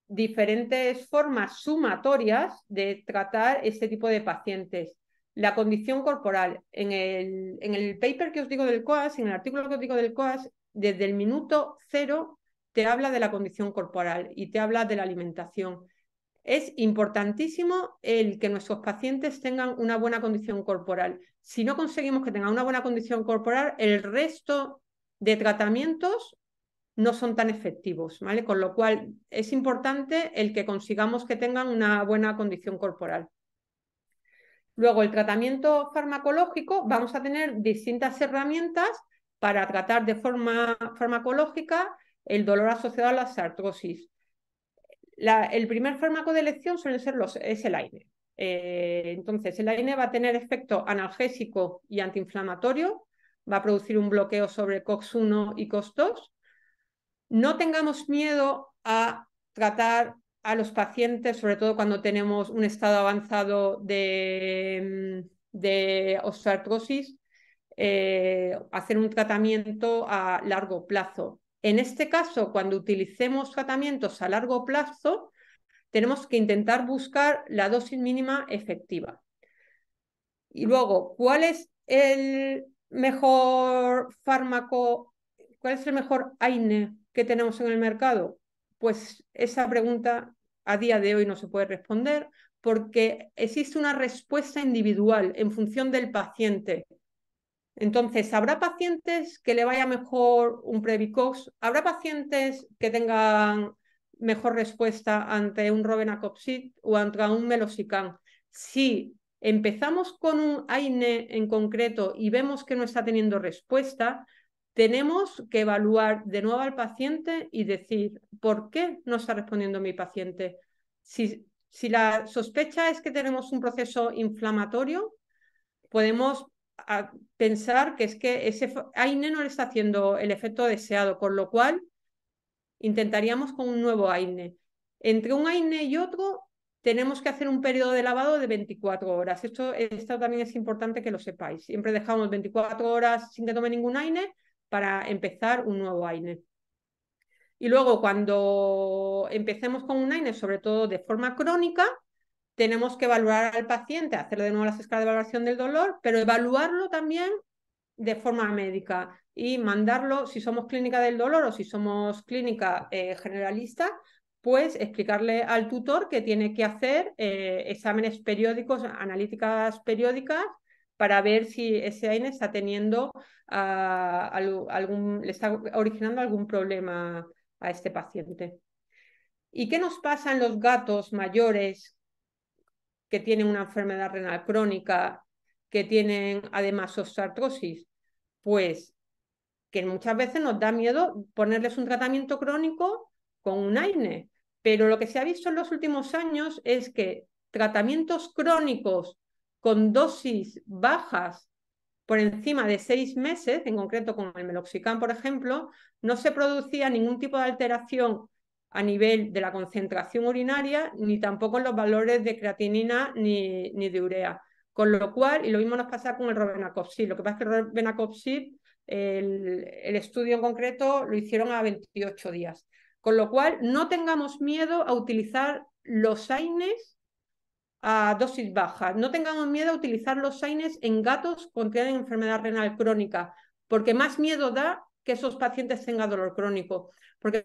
diferentes formas sumatorias de tratar este tipo de pacientes. La condición corporal. En el paper que os digo del COAS, en el artículo que os digo del COAS, desde el minuto 0 te habla de la condición corporal y te habla de la alimentación. Es importantísimo el que nuestros pacientes tengan una buena condición corporal. Si no conseguimos que tengan una buena condición corporal, el resto de tratamientos no son tan efectivos, ¿vale? Con lo cual es importante el que consigamos que tengan una buena condición corporal. Luego, el tratamiento farmacológico, vamos a tener distintas herramientas para tratar de forma farmacológica el dolor asociado a la artrosis. El primer fármaco de elección es el AINE. Entonces, el AINE va a tener efecto analgésico y antiinflamatorio, va a producir un bloqueo sobre COX-1 y COX-2. No tengamos miedo a tratar a los pacientes, sobre todo cuando tenemos un estado avanzado de osteoartrosis, hacer un tratamiento a largo plazo. En este caso, cuando utilicemos tratamientos a largo plazo, tenemos que intentar buscar la dosis mínima efectiva. Y luego, ¿cuál es el mejor fármaco, cuál es el mejor AINE que tenemos en el mercado? Pues esa pregunta a día de hoy no se puede responder porque existe una respuesta individual en función del paciente. Entonces, ¿habrá pacientes que le vaya mejor un Previcox? ¿Habrá pacientes que tengan mejor respuesta ante un Robenacoxib o ante un Meloxicam? Si empezamos con un AINE en concreto y vemos que no está teniendo respuesta, tenemos que evaluar de nuevo al paciente y decir, ¿por qué no está respondiendo mi paciente? Si la sospecha es que tenemos un proceso inflamatorio, podemos pensar que es que ese AINE no le está haciendo el efecto deseado, con lo cual intentaríamos con un nuevo AINE. Entre un AINE y otro tenemos que hacer un periodo de lavado de 24 horas. Esto también es importante que lo sepáis. Siempre dejamos 24 horas sin que tome ningún AINE para empezar un nuevo AINE. Y luego cuando empecemos con un AINE, sobre todo de forma crónica, tenemos que evaluar al paciente, hacer de nuevo las escalas de valoración del dolor, pero evaluarlo también de forma médica y mandarlo, si somos clínica del dolor o si somos clínica generalista, pues explicarle al tutor que tiene que hacer exámenes periódicos, analíticas periódicas, para ver si ese AINE está teniendo le está originando algún problema a este paciente. ¿Y qué nos pasa en los gatos mayores que tienen una enfermedad renal crónica, que tienen además osteoartrosis? Pues que muchas veces nos da miedo ponerles un tratamiento crónico con un AINE, pero lo que se ha visto en los últimos años es que tratamientos crónicos con dosis bajas por encima de 6 meses, en concreto con el Meloxicam, por ejemplo, no se producía ningún tipo de alteración a nivel de la concentración urinaria, ni tampoco en los valores de creatinina ni de urea. Con lo cual, y lo mismo nos pasa con el Robenacoxib. Lo que pasa es que el Robenacoxib, el estudio en concreto, lo hicieron a 28 días. Con lo cual, no tengamos miedo a utilizar los AINES a dosis bajas. No tengamos miedo a utilizar los AINES en gatos que tienen enfermedad renal crónica, porque más miedo da que esos pacientes tengan dolor crónico, porque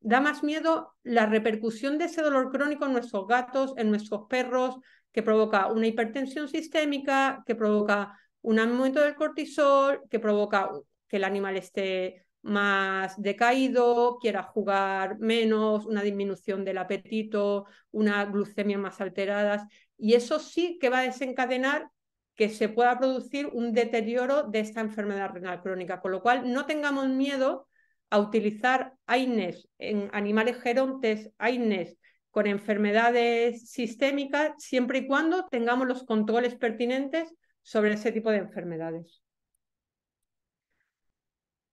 da más miedo la repercusión de ese dolor crónico en nuestros gatos, en nuestros perros, que provoca una hipertensión sistémica, que provoca un aumento del cortisol, que provoca que el animal esté más decaído, quiera jugar menos, una disminución del apetito, una glucemia más alteradas, y eso sí que va a desencadenar que se pueda producir un deterioro de esta enfermedad renal crónica, con lo cual no tengamos miedo a utilizar AINES en animales gerontes, AINES con enfermedades sistémicas, siempre y cuando tengamos los controles pertinentes sobre ese tipo de enfermedades.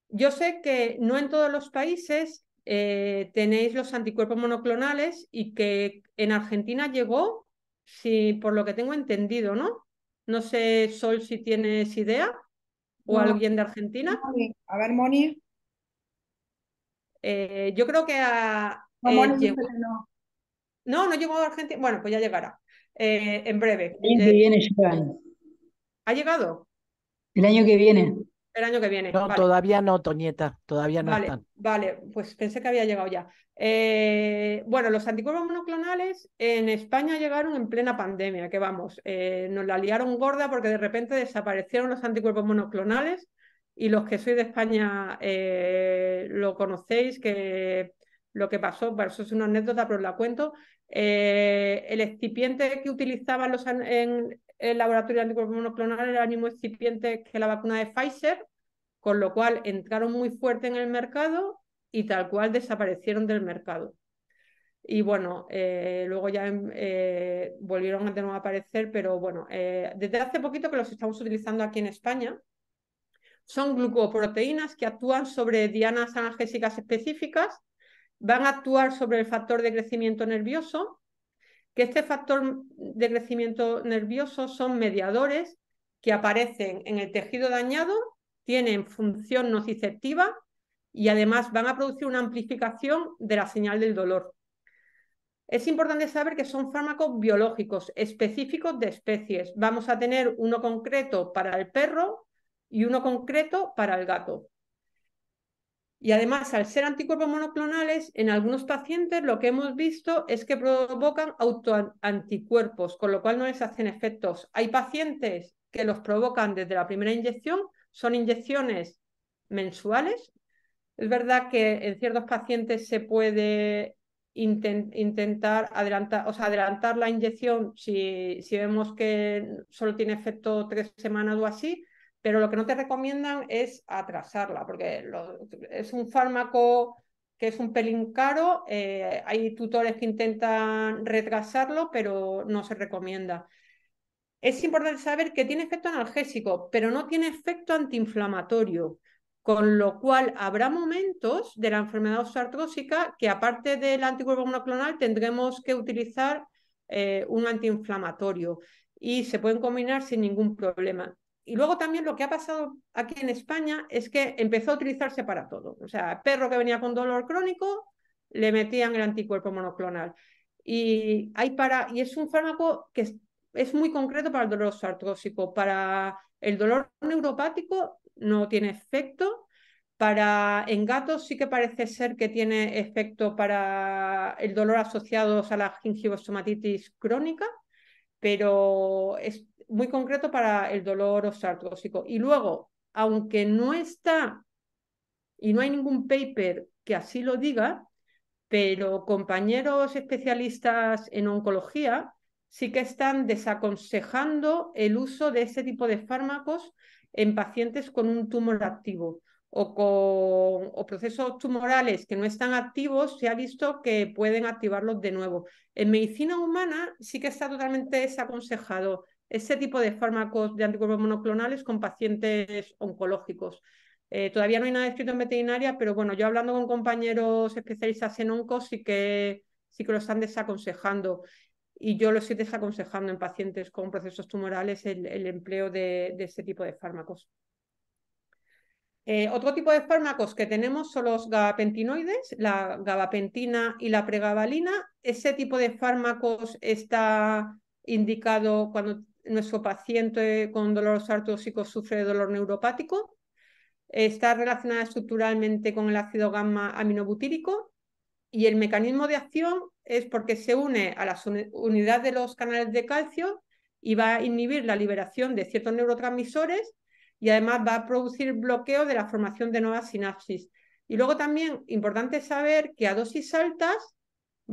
Yo sé que no en todos los países tenéis los anticuerpos monoclonales y que en Argentina llegó, sí, por lo que tengo entendido, ¿no? No sé, Sol, si tienes idea o
No,
alguien de Argentina.
Moni. A ver, Moni.
Yo creo que
No, Moni dice
llegó.
que no.
No, no llegó a Argentina. Bueno, pues ya llegará. En breve.
El año que viene llegan.
¿Ha llegado?
El año que viene.
El año que viene.
No,
Vale.
todavía no, Toñeta, todavía no
Vale,
están.
vale, pues pensé que había llegado ya. Bueno, los anticuerpos monoclonales en España llegaron en plena pandemia, que vamos, nos la liaron gorda porque de repente desaparecieron los anticuerpos monoclonales y los que sois de España lo conocéis, que lo que pasó, bueno, eso es una anécdota, pero os la cuento. El excipiente que utilizaban en el laboratorio de anticuerpos monoclonales era el mismo excipiente que la vacuna de Pfizer, con lo cual entraron muy fuerte en el mercado y tal cual desaparecieron del mercado. Y bueno, luego ya volvieron de nuevo a aparecer, pero bueno, desde hace poquito que los estamos utilizando aquí en España. Son glucoproteínas que actúan sobre dianas analgésicas específicas, van a actuar sobre el factor de crecimiento nervioso, que este factor de crecimiento nervioso son mediadores que aparecen en el tejido dañado, tienen función nociceptiva y además van a producir una amplificación de la señal del dolor. Es importante saber que son fármacos biológicos específicos de especies. Vamos a tener uno concreto para el perro y uno concreto para el gato. Y además, al ser anticuerpos monoclonales, en algunos pacientes lo que hemos visto es que provocan autoanticuerpos, con lo cual no les hacen efectos. Hay pacientes que los provocan desde la primera inyección, son inyecciones mensuales. Es verdad que en ciertos pacientes se puede intentar adelantar la inyección si vemos que solo tiene efecto 3 semanas o así, pero lo que no te recomiendan es atrasarla, porque es un fármaco que es un pelín caro, hay tutores que intentan retrasarlo, pero no se recomienda. Es importante saber que tiene efecto analgésico, pero no tiene efecto antiinflamatorio, con lo cual habrá momentos de la enfermedad osteoartrósica que aparte del anticuerpo monoclonal tendremos que utilizar un antiinflamatorio y se pueden combinar sin ningún problema. Y luego también lo que ha pasado aquí en España es que empezó a utilizarse para todo. O sea, perro que venía con dolor crónico, le metían el anticuerpo monoclonal. Y es un fármaco que es muy concreto para el dolor osteoartrósico. Para el dolor neuropático no tiene efecto. En gatos sí que parece ser que tiene efecto para el dolor asociado a la gingivostomatitis crónica, pero es muy concreto para el dolor osteoartrósico. Y luego, aunque no está y no hay ningún paper que así lo diga, pero compañeros especialistas en oncología sí que están desaconsejando el uso de ese tipo de fármacos en pacientes con un tumor activo o procesos tumorales que no están activos. Se ha visto que pueden activarlos de nuevo. En medicina humana sí que está totalmente desaconsejado ese tipo de fármacos de anticuerpos monoclonales con pacientes oncológicos. Todavía no hay nada escrito en veterinaria, pero bueno, yo hablando con compañeros especialistas en onco sí que lo están desaconsejando. Y yo lo estoy desaconsejando en pacientes con procesos tumorales el empleo de este tipo de fármacos. Otro tipo de fármacos que tenemos son los gabapentinoides, la gabapentina y la pregabalina. Ese tipo de fármacos está indicado cuando nuestro paciente con dolor osteoartrósico sufre de dolor neuropático. Está relacionada estructuralmente con el ácido gamma aminobutírico y el mecanismo de acción es porque se une a la unidad de los canales de calcio y va a inhibir la liberación de ciertos neurotransmisores y además va a producir bloqueo de la formación de nuevas sinapsis. Y luego también importante saber que a dosis altas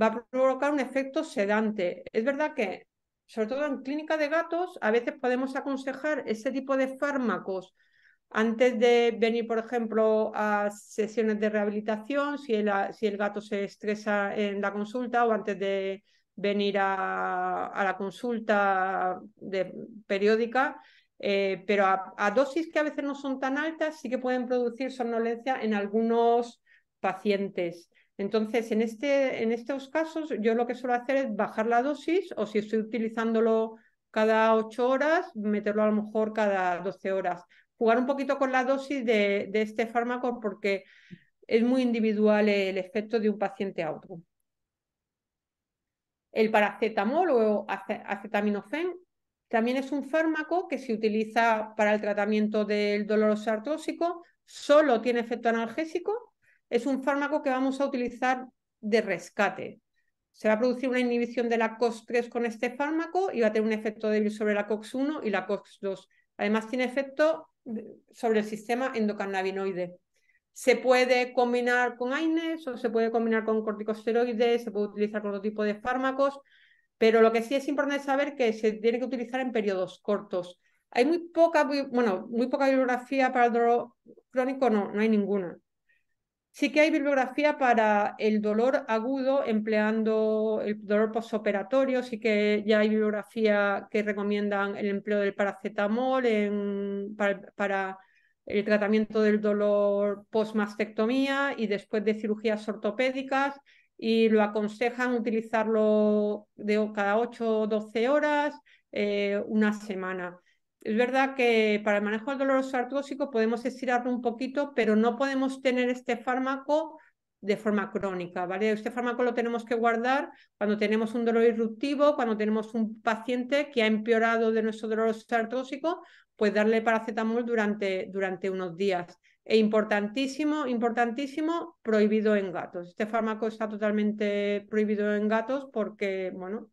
va a provocar un efecto sedante. Es verdad que, sobre todo en clínica de gatos, a veces podemos aconsejar ese tipo de fármacos antes de venir, por ejemplo, a sesiones de rehabilitación, si el gato se estresa en la consulta o antes de venir a la consulta periódica, pero a dosis que a veces no son tan altas sí que pueden producir somnolencia en algunos pacientes. Entonces, en estos casos, yo lo que suelo hacer es bajar la dosis o si estoy utilizándolo cada 8 horas, meterlo a lo mejor cada 12 horas. Jugar un poquito con la dosis de este fármaco porque es muy individual el efecto de un paciente a otro. El paracetamol o acetaminofén también es un fármaco que se utiliza para el tratamiento del dolor osteoartrósico, solo tiene efecto analgésico, es un fármaco que vamos a utilizar de rescate. Se va a producir una inhibición de la COX-3 con este fármaco y va a tener un efecto débil sobre la COX-1 y la COX-2. Además tiene efecto sobre el sistema endocannabinoide. Se puede combinar con AINES o se puede combinar con corticosteroides, se puede utilizar con otro tipo de fármacos, pero lo que sí es importante saber que se tiene que utilizar en periodos cortos. Hay muy poca bibliografía para el dolor crónico, no hay ninguna. Sí que hay bibliografía para el dolor agudo empleando el dolor postoperatorio, sí que ya hay bibliografía que recomiendan el empleo del paracetamol para el tratamiento del dolor postmastectomía y después de cirugías ortopédicas y lo aconsejan utilizarlo cada 8 o 12 horas, una semana. es verdad que para el manejo del dolor osteoartrósico podemos estirarlo un poquito, pero no podemos tener este fármaco de forma crónica, ¿vale? Este fármaco lo tenemos que guardar cuando tenemos un dolor irruptivo, cuando tenemos un paciente que ha empeorado de nuestro dolor osteoartrósico, pues darle paracetamol durante unos días. E importantísimo, importantísimo, prohibido en gatos. Este fármaco está totalmente prohibido en gatos porque, bueno,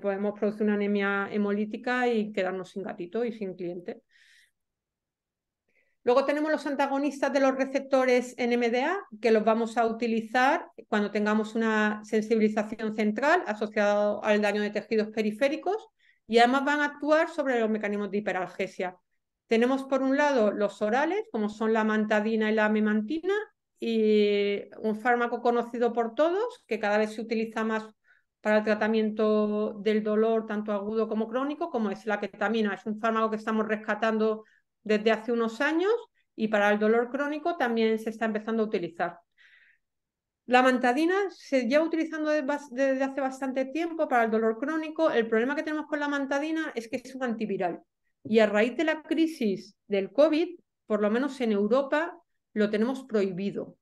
podemos producir una anemia hemolítica y quedarnos sin gatito y sin cliente. Luego tenemos los antagonistas de los receptores NMDA, que los vamos a utilizar cuando tengamos una sensibilización central asociada al daño de tejidos periféricos y además van a actuar sobre los mecanismos de hiperalgesia. Tenemos por un lado los orales, como son la amantadina y la memantina, y un fármaco conocido por todos, que cada vez se utiliza más para el tratamiento del dolor, tanto agudo como crónico, como es la ketamina. Es un fármaco que estamos rescatando desde hace unos años y para el dolor crónico también se está empezando a utilizar. La amantadina se lleva utilizando desde hace bastante tiempo para el dolor crónico. El problema que tenemos con la amantadina es que es un antiviral. Y a raíz de la crisis del COVID, por lo menos en Europa, lo tenemos prohibido.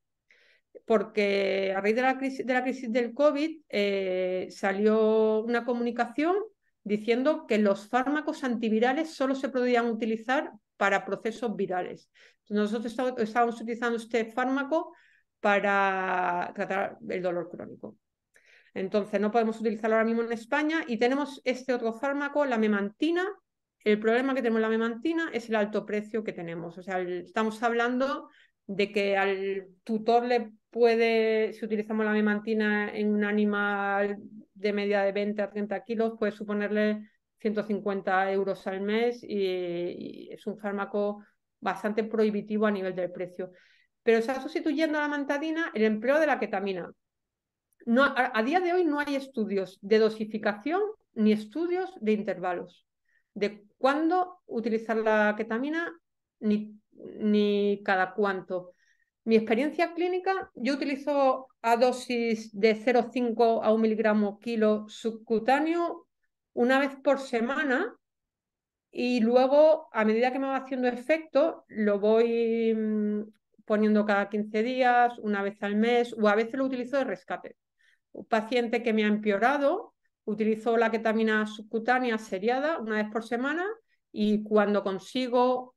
Porque a raíz de la crisis del COVID salió una comunicación diciendo que los fármacos antivirales solo se podían utilizar para procesos virales. Entonces, nosotros estábamos utilizando este fármaco para tratar el dolor crónico. Entonces, no podemos utilizarlo ahora mismo en España y tenemos este otro fármaco, la memantina. El problema que tenemos en la memantina es el alto precio que tenemos. O sea, estamos hablando de que al tutor le puede, si utilizamos la memantina en un animal de media de 20 a 30 kilos, puede suponerle 150 euros al mes y es un fármaco bastante prohibitivo a nivel del precio. Pero está sustituyendo a la amantadina el empleo de la ketamina. No, a día de hoy no hay estudios de dosificación ni estudios de intervalos de cuándo utilizar la ketamina ni cada cuánto. Mi experiencia clínica, yo utilizo a dosis de 0,5 a 1 miligramo kilo subcutáneo una vez por semana y luego, a medida que me va haciendo efecto, lo voy poniendo cada 15 días, una vez al mes o a veces lo utilizo de rescate. Un paciente que me ha empeorado, utilizo la ketamina subcutánea seriada una vez por semana y cuando consigo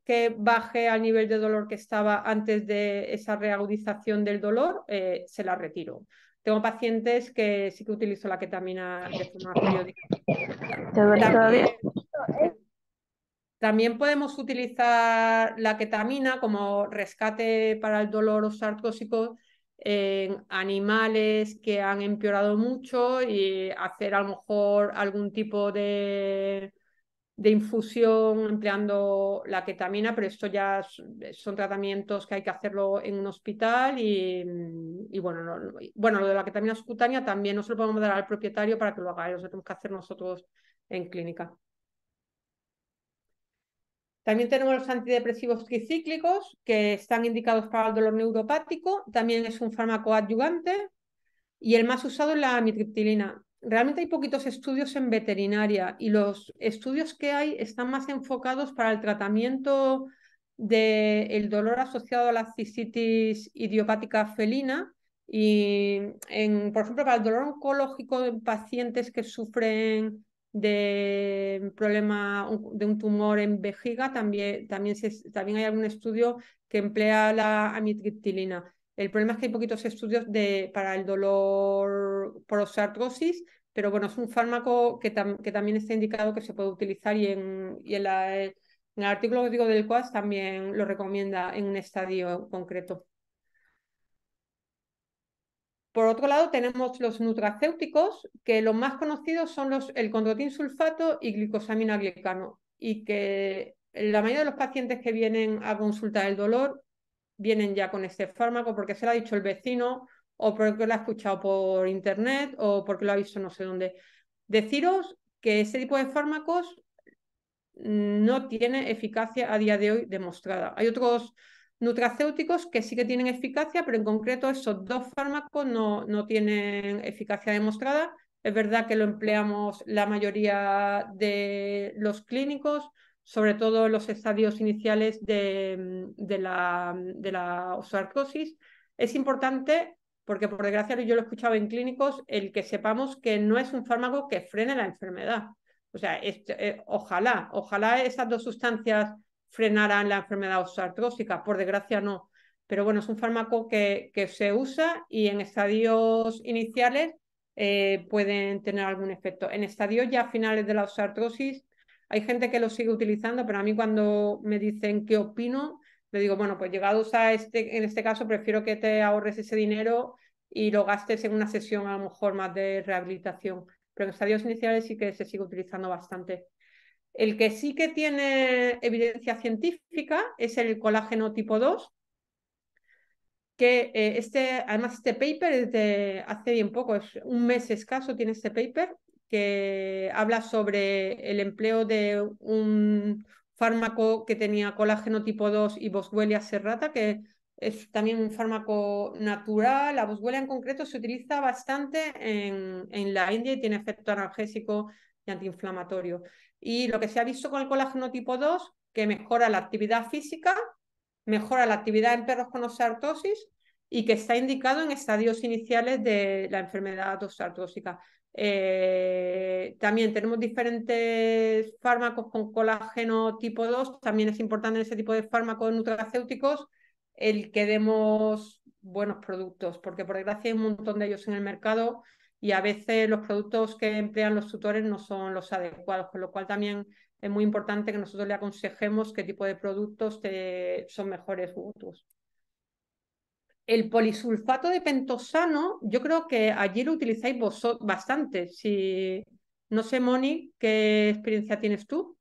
que baje al nivel de dolor que estaba antes de esa reagudización del dolor, se la retiro. Tengo pacientes que sí que utilizo la ketamina de forma periódica.
¿Te duele todavía?
También podemos utilizar la ketamina como rescate para el dolor osteoartrósico en animales que han empeorado mucho y hacer a lo mejor algún tipo de infusión empleando la ketamina, pero esto ya son tratamientos que hay que hacerlo en un hospital y bueno, bueno, lo de la ketamina subcutánea también no se lo podemos dar al propietario para que lo haga, lo tenemos que hacer nosotros en clínica. También tenemos los antidepresivos tricíclicos que están indicados para el dolor neuropático. También es un fármaco adyuvante y el más usado es la amitriptilina. Realmente hay poquitos estudios en veterinaria y los estudios que hay están más enfocados para el tratamiento del dolor asociado a la cistitis idiopática felina y, por ejemplo, para el dolor oncológico en pacientes que sufren de problema de un tumor en vejiga, también hay algún estudio que emplea la amitriptilina. El problema es que hay poquitos estudios para el dolor por osteoartrosis, pero bueno, es un fármaco que también está indicado que se puede utilizar y en el artículo que digo del COAS también lo recomienda en un estadio concreto. Por otro lado, tenemos los nutracéuticos, que los más conocidos son el condroitin sulfato y glicosamina glicano, y que la mayoría de los pacientes que vienen a consultar el dolor vienen ya con este fármaco porque se lo ha dicho el vecino o porque lo ha escuchado por internet o porque lo ha visto no sé dónde. Deciros que este tipo de fármacos no tiene eficacia a día de hoy demostrada. Hay otros nutracéuticos que sí que tienen eficacia, pero en concreto esos dos fármacos no tienen eficacia demostrada Es verdad que lo empleamos la mayoría de los clínicos, sobre todo en los estadios iniciales de la osteoartrosis. Es importante, porque por desgracia yo lo he escuchado en clínicos, el que sepamos que no es un fármaco que frene la enfermedad. O sea, ojalá esas dos sustancias frenaran la enfermedad osteoartrósica, por desgracia no. Pero bueno, es un fármaco que se usa y en estadios iniciales pueden tener algún efecto. En estadios ya finales de la osteoartrosis hay gente que lo sigue utilizando, pero a mí cuando me dicen qué opino, le digo, bueno, pues llegados a en este caso prefiero que te ahorres ese dinero y lo gastes en una sesión a lo mejor más de rehabilitación. Pero en estadios iniciales sí que se sigue utilizando bastante. El que sí que tiene evidencia científica es el colágeno tipo 2, que además este paper es de hace bien poco, es un mes escaso tiene este paper, que habla sobre el empleo de un fármaco que tenía colágeno tipo 2 y Boswellia serrata, que es también un fármaco natural. La Boswellia en concreto se utiliza bastante en la India y tiene efecto analgésico y antiinflamatorio. Y lo que se ha visto con el colágeno tipo 2, que mejora la actividad física, mejora la actividad en perros con osteoartrosis y que está indicado en estadios iniciales de la enfermedad osteoartrósica. También tenemos diferentes fármacos con colágeno tipo 2. También es importante en ese tipo de fármacos nutracéuticos el que demos buenos productos, porque por desgracia hay un montón de ellos en el mercado y a veces los productos que emplean los tutores no son los adecuados, con lo cual también es muy importante que nosotros le aconsejemos qué tipo de productos son mejores u otros. El polisulfato de pentosano, yo creo que allí lo utilizáis bastante. No sé, Moni, ¿qué experiencia tienes tú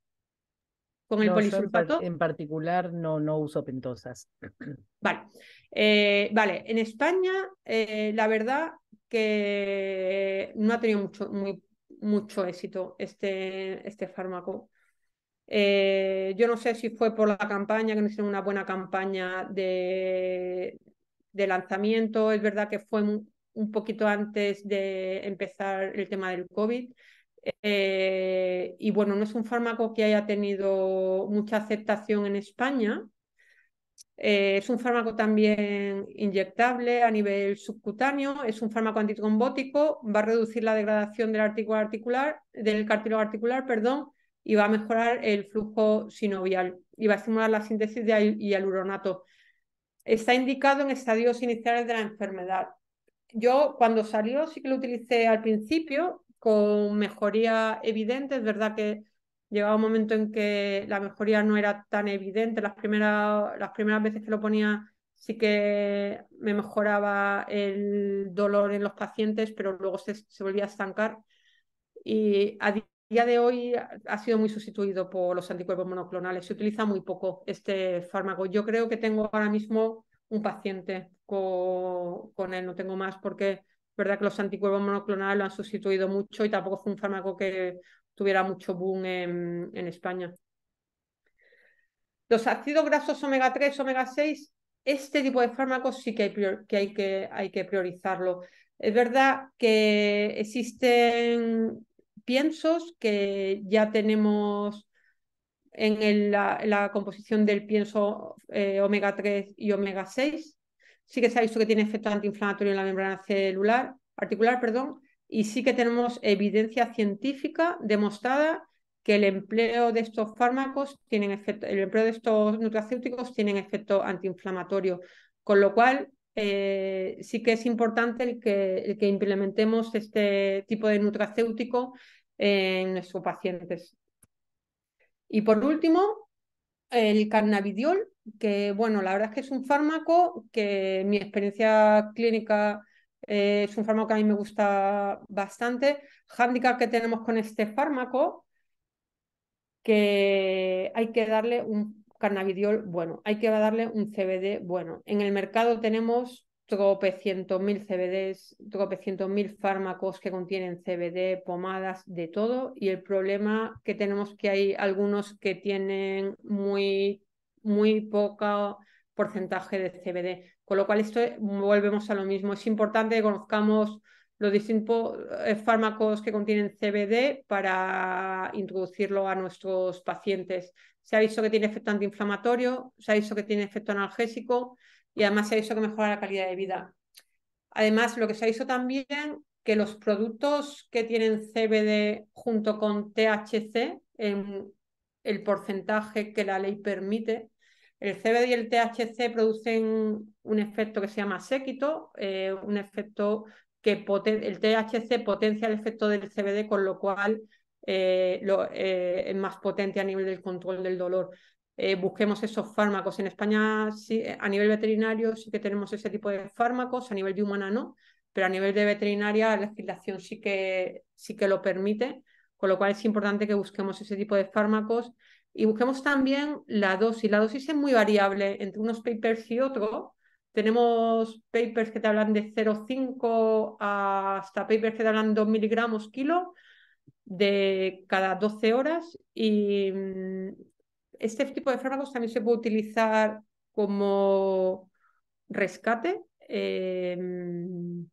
con el
No, yo
polisulfato?
en particular no uso pentosas.
Vale. Vale, en España la verdad que no ha tenido mucho éxito este fármaco. Yo no sé si fue por la campaña, que no hicieron una buena campaña de lanzamiento. Es verdad que fue un poquito antes de empezar el tema del COVID. Y bueno, no es un fármaco que haya tenido mucha aceptación en España. Es un fármaco también inyectable a nivel subcutáneo, es un fármaco antitrombótico, va a reducir la degradación del cartílago articular, perdón, y va a mejorar el flujo sinovial y va a estimular la síntesis de hialuronato. Está indicado en estadios iniciales de la enfermedad. Yo cuando salió sí que lo utilicé al principio con mejoría evidente. Es verdad que llegaba un momento en que la mejoría no era tan evidente. Las primeras veces que lo ponía sí que me mejoraba el dolor en los pacientes, pero luego se volvía a estancar. Y a día de hoy ha sido muy sustituido por los anticuerpos monoclonales. Se utiliza muy poco este fármaco. Yo creo que tengo ahora mismo un paciente con él, no tengo más, porque es verdad que los anticuerpos monoclonales lo han sustituido mucho y tampoco fue un fármaco que tuviera mucho boom en España. Los ácidos grasos omega 3, omega 6, este tipo de fármacos sí que hay que priorizarlo. Es verdad que existen piensos que ya tenemos en la composición del pienso omega 3 y omega 6. Sí que se ha visto que tiene efecto antiinflamatorio en la membrana articular, perdón, y sí que tenemos evidencia científica demostrada que el empleo de estos fármacos el empleo de estos nutracéuticos tienen efecto antiinflamatorio, con lo cual sí que es importante el que implementemos este tipo de nutracéutico en nuestros pacientes. Y por último, el cannabidiol, que bueno, la verdad es que es un fármaco que en mi experiencia clínica es un fármaco que a mí me gusta bastante. Hándicap que tenemos con este fármaco, que hay que darle un cannabidiol bueno, hay que darle un CBD bueno. En el mercado tenemos tropecientos mil CBDs, tropecientos mil fármacos que contienen CBD, pomadas, de todo, y el problema que tenemos que hay algunos que tienen muy poco porcentaje de CBD, con lo cual volvemos a lo mismo. Es importante que conozcamos los distintos fármacos que contienen CBD para introducirlo a nuestros pacientes. Se ha visto que tiene efecto antiinflamatorio, se ha visto que tiene efecto analgésico y además se ha visto que mejora la calidad de vida. Además, lo que se ha visto también, que los productos que tienen CBD junto con THC, en el porcentaje que la ley permite, el CBD y el THC producen un efecto que se llama séquito, un efecto que el THC potencia el efecto del CBD, con lo cual es más potente a nivel del control del dolor. Busquemos esos fármacos. En España, sí, a nivel veterinario sí que tenemos ese tipo de fármacos, a nivel de humana no, pero a nivel de veterinaria la legislación sí que lo permite, con lo cual es importante que busquemos ese tipo de fármacos y busquemos también la dosis. La dosis es muy variable entre unos papers y otros. Tenemos papers que te hablan de 0,5 hasta papers que te hablan 2 miligramos kilo de cada 12 horas y este tipo de fármacos también se puede utilizar como rescate en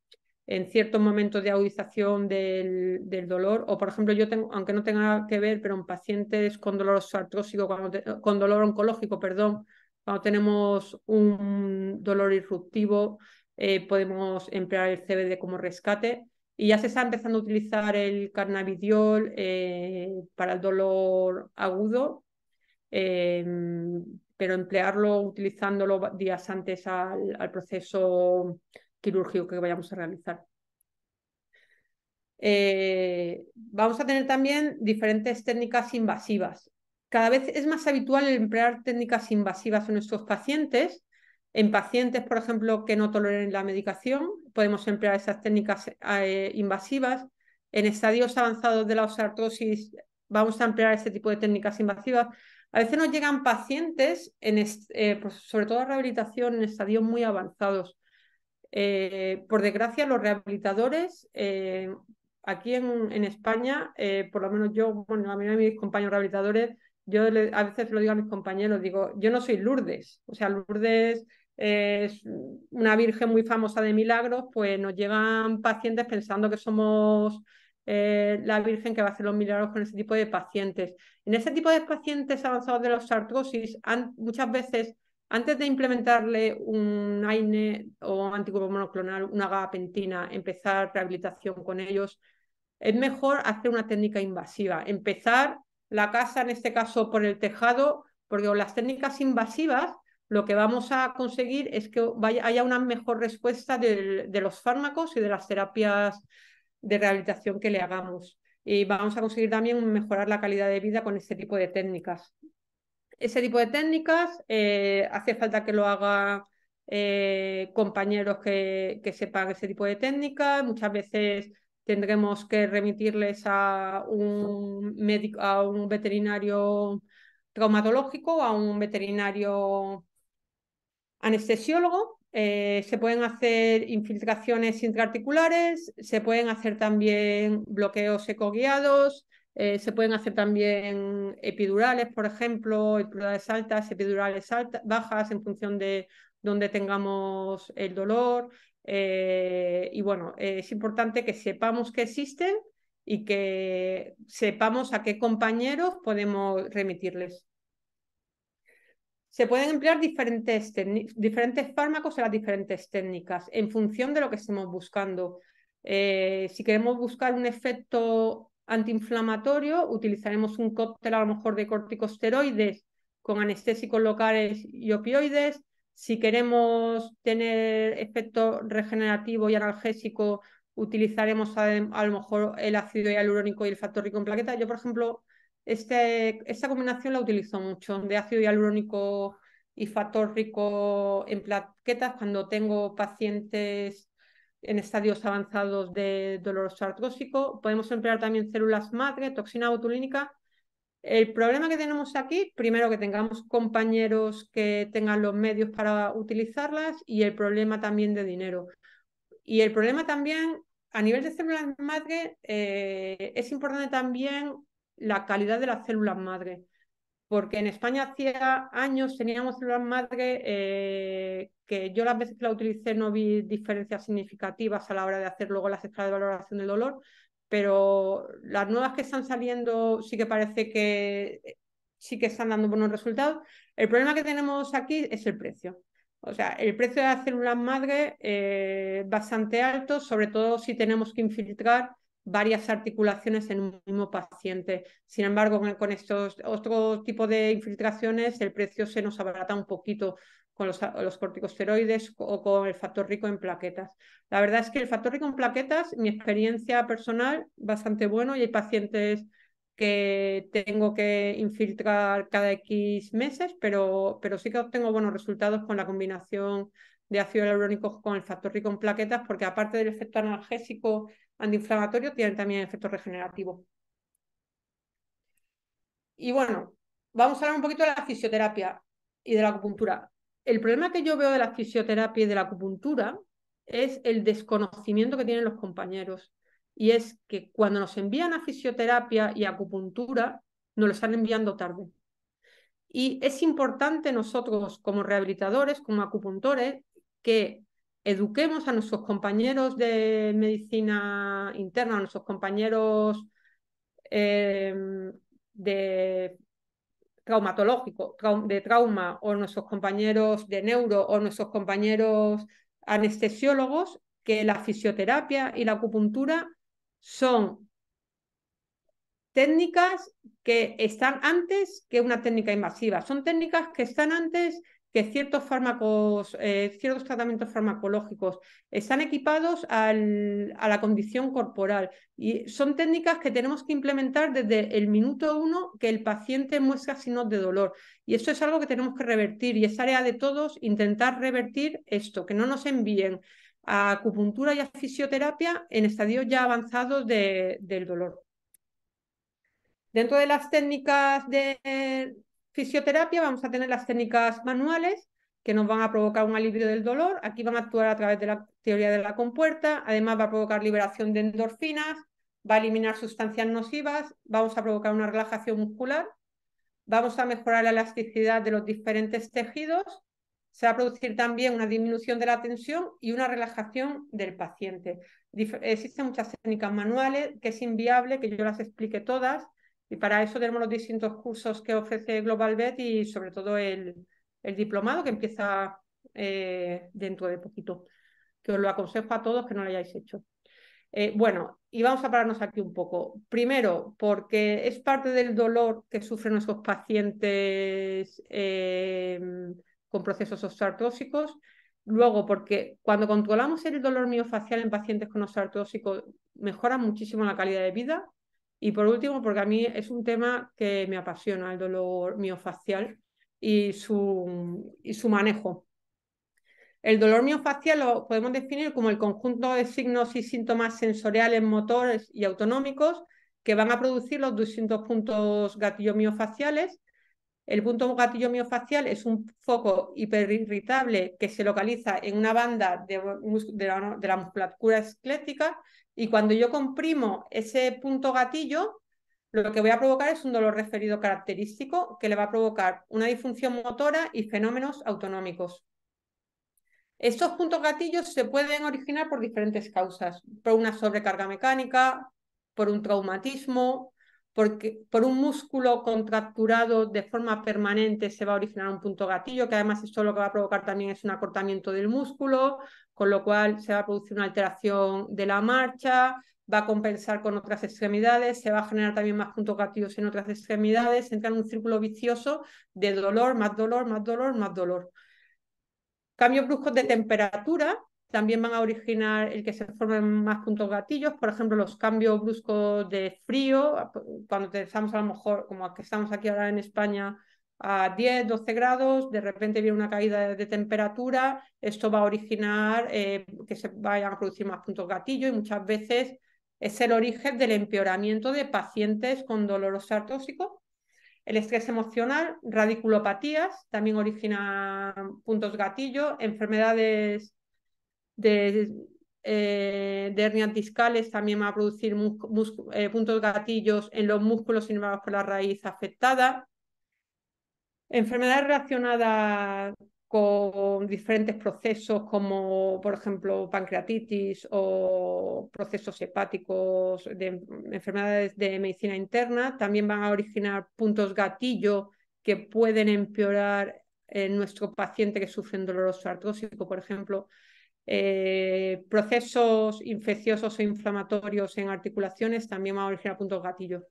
ciertos momentos de agudización del dolor, o por ejemplo yo tengo, aunque no tenga que ver, pero en pacientes con dolor artrósico, con dolor oncológico, perdón, cuando tenemos un dolor irruptivo, podemos emplear el CBD como rescate. Y ya se está empezando a utilizar el cannabidiol para el dolor agudo, pero emplearlo utilizándolo días antes al proceso quirúrgico que vayamos a realizar. Vamos a tener también diferentes técnicas invasivas. Cada vez es más habitual emplear técnicas invasivas en nuestros pacientes. En pacientes, por ejemplo, que no toleren la medicación, podemos emplear esas técnicas invasivas. En estadios avanzados de la osteoartrosis vamos a emplear ese tipo de técnicas invasivas. A veces nos llegan pacientes, pues sobre todo a rehabilitación, en estadios muy avanzados. Por desgracia, los rehabilitadores, aquí en España, por lo menos yo, bueno, a mí y a mis compañeros rehabilitadores, yo a veces lo digo a mis compañeros, digo, yo no soy Lourdes, o sea, Lourdes es una virgen muy famosa de milagros, pues nos llegan pacientes pensando que somos la virgen que va a hacer los milagros con ese tipo de pacientes. En ese tipo de pacientes avanzados de la osteoartrosis, muchas veces, antes de implementarle un AINE o anticuerpo monoclonal, una gabapentina, empezar rehabilitación con ellos, es mejor hacer una técnica invasiva. Empezar la casa, en este caso, por el tejado, porque con las técnicas invasivas lo que vamos a conseguir es que haya una mejor respuesta de los fármacos y de las terapias de rehabilitación que le hagamos. Y vamos a conseguir también mejorar la calidad de vida con este tipo de técnicas. Ese tipo de técnicas hace falta que lo hagan compañeros que sepan ese tipo de técnicas. Muchas veces tendremos que remitirles a un médico, a un veterinario traumatológico, a un veterinario anestesiólogo. Se pueden hacer infiltraciones intraarticulares, se pueden hacer también bloqueos ecoguiados, se pueden hacer también epidurales, por ejemplo, epidurales altas, bajas, en función de donde tengamos el dolor. Y bueno, es importante que sepamos que existen y que sepamos a qué compañeros podemos remitirles. Se pueden emplear diferentes fármacos en las diferentes técnicas en función de lo que estemos buscando. Si queremos buscar un efecto antiinflamatorio, utilizaremos un cóctel a lo mejor de corticosteroides con anestésicos locales y opioides. Si queremos tener efecto regenerativo y analgésico, utilizaremos a lo mejor el ácido hialurónico y el factor rico en plaquetas. Yo, por ejemplo, esta combinación la utilizo mucho, de ácido hialurónico y factor rico en plaquetas, cuando tengo pacientes en estadios avanzados de dolor osteoartrósico. Podemos emplear también células madre, toxina botulínica. El problema que tenemos aquí, primero, que tengamos compañeros que tengan los medios para utilizarlas, y el problema también de dinero. Y el problema también, a nivel de células madre, es importante también la calidad de las células madre. porque en España hacía años teníamos células madre que yo las veces que la utilicé no vi diferencias significativas a la hora de hacer luego las escalas de valoración del dolor, pero las nuevas que están saliendo sí que parece que sí que están dando buenos resultados. El problema que tenemos aquí es el precio. O sea, el precio de las células madre es bastante alto, sobre todo si tenemos que infiltrar varias articulaciones en un mismo paciente. Sin embargo, con estos otro tipo de infiltraciones, el precio se nos abarata un poquito con los corticosteroides o con el factor rico en plaquetas. La verdad es que el factor rico en plaquetas, mi experiencia personal, bastante bueno, y hay pacientes que tengo que infiltrar cada X meses, pero sí que obtengo buenos resultados con la combinación de ácido hialurónico con el factor rico en plaquetas, porque aparte del efecto analgésico antiinflamatorio, tiene también efecto regenerativo. Y bueno, vamos a hablar un poquito de la fisioterapia y de la acupuntura. El problema que yo veo de la fisioterapia y de la acupuntura es el desconocimiento que tienen los compañeros. Y es que cuando nos envían a fisioterapia y acupuntura, nos lo están enviando tarde. Y es importante nosotros como rehabilitadores, como acupuntores, que eduquemos a nuestros compañeros de medicina interna, a nuestros compañeros de traumatológico, de trauma, o nuestros compañeros de neuro, o nuestros compañeros anestesiólogos, que la fisioterapia y la acupuntura son técnicas que están antes que una técnica invasiva. Son técnicas que están antes que ciertos fármacos, ciertos tratamientos farmacológicos. Están equipados a la condición corporal. Y son técnicas que tenemos que implementar desde el minuto 1 que el paciente muestra signos de dolor. Y esto es algo que tenemos que revertir. Y es tarea de todos intentar revertir esto, que no nos envíen a acupuntura y a fisioterapia en estadios ya avanzados del dolor. Dentro de las técnicas de fisioterapia vamos a tener las técnicas manuales, que nos van a provocar un alivio del dolor. Aquí van a actuar a través de la teoría de la compuerta. Además va a provocar liberación de endorfinas, va a eliminar sustancias nocivas, vamos a provocar una relajación muscular, vamos a mejorar la elasticidad de los diferentes tejidos, se va a producir también una disminución de la tensión y una relajación del paciente. Existen muchas técnicas manuales que es inviable que yo las explique todas, y para eso tenemos los distintos cursos que ofrece GlobalVet y sobre todo el diplomado que empieza dentro de poquito, que os lo aconsejo a todos que no lo hayáis hecho. Bueno, y vamos a pararnos aquí un poco. Primero, porque es parte del dolor que sufren nuestros pacientes con procesos osteoartrósicos. Luego, porque cuando controlamos el dolor miofacial en pacientes con osteoartrósicos, mejora muchísimo la calidad de vida. Y por último, porque a mí es un tema que me apasiona, el dolor miofacial y su manejo. El dolor miofacial lo podemos definir como el conjunto de signos y síntomas sensoriales, motores y autonómicos que van a producir los distintos puntos gatillo miofaciales. El punto gatillo miofacial es un foco hiperirritable que se localiza en una banda de la musculatura esquelética, y cuando yo comprimo ese punto gatillo, lo que voy a provocar es un dolor referido característico que le va a provocar una disfunción motora y fenómenos autonómicos. Estos puntos gatillos se pueden originar por diferentes causas, por una sobrecarga mecánica, por un traumatismo, por un músculo contracturado de forma permanente se va a originar un punto gatillo, que además esto lo que va a provocar también es un acortamiento del músculo, con lo cual se va a producir una alteración de la marcha, va a compensar con otras extremidades, se va a generar también más puntos gatillos en otras extremidades, entra en un círculo vicioso de dolor, más dolor, más dolor, más dolor. Cambios bruscos de temperatura también van a originar el que se formen más puntos gatillos. Por ejemplo, los cambios bruscos de frío, cuando estamos a lo mejor, como que estamos aquí ahora en España, a 10, 12 grados, de repente viene una caída de temperatura, esto va a originar que se vayan a producir más puntos gatillos, y muchas veces es el origen del empeoramiento de pacientes con dolor osteoartrósico. El estrés emocional, radiculopatías, también origina puntos gatillo, enfermedades de hernias discales también van a producir puntos gatillos en los músculos inervados por la raíz afectada. Enfermedades relacionadas con diferentes procesos como, por ejemplo, pancreatitis o procesos hepáticos, de enfermedades de medicina interna, también van a originar puntos gatillo que pueden empeorar en nuestro paciente que sufre un dolor osteoartrósico, por ejemplo. Procesos infecciosos e inflamatorios en articulaciones también van a originar puntos gatillo.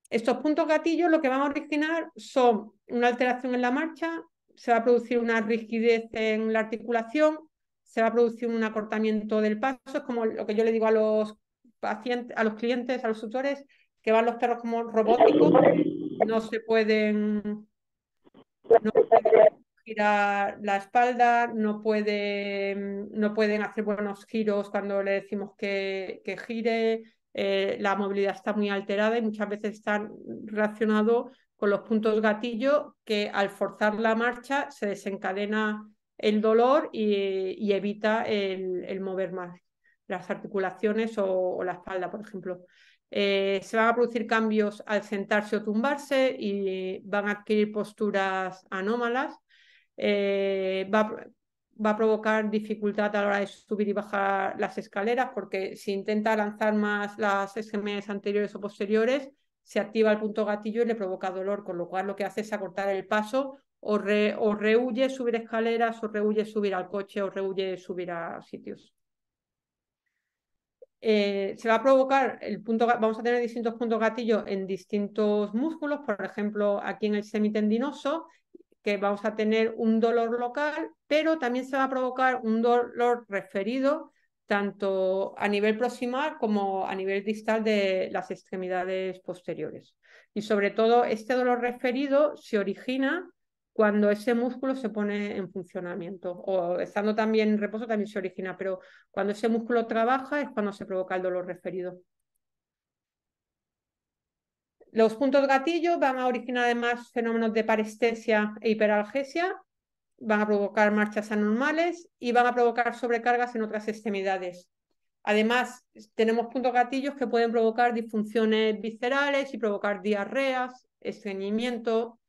Estos puntos gatillos lo que van a originar son una alteración en la marcha, se va a producir una rigidez en la articulación, se va a producir un acortamiento del paso. Es como lo que yo le digo a los pacientes, a los clientes, a los tutores, que van los perros como robóticos, no pueden girar la espalda, no pueden hacer buenos giros cuando le decimos que gire. La movilidad está muy alterada y muchas veces está relacionado con los puntos gatillo, que al forzar la marcha se desencadena el dolor y evita el mover más las articulaciones o la espalda, por ejemplo. Se van a producir cambios al sentarse o tumbarse y van a adquirir posturas anómalas. Va a provocar dificultad a la hora de subir y bajar las escaleras, porque si intenta lanzar más las extremidades anteriores o posteriores, se activa el punto gatillo y le provoca dolor, con lo cual lo que hace es acortar el paso o rehuye subir escaleras, o rehuye subir al coche, o rehuye subir a sitios. Se va a provocar vamos a tener distintos puntos gatillo en distintos músculos, por ejemplo, aquí en el semitendinoso, que vamos a tener un dolor local, pero también se va a provocar un dolor referido tanto a nivel proximal como a nivel distal de las extremidades posteriores. Y sobre todo, este dolor referido se origina cuando ese músculo se pone en funcionamiento, o estando también en reposo también se origina, pero cuando ese músculo trabaja es cuando se provoca el dolor referido. Los puntos gatillo van a originar además fenómenos de parestesia e hiperalgesia, van a provocar marchas anormales y van a provocar sobrecargas en otras extremidades. Además, tenemos puntos gatillos que pueden provocar disfunciones viscerales y provocar diarreas, estreñimiento.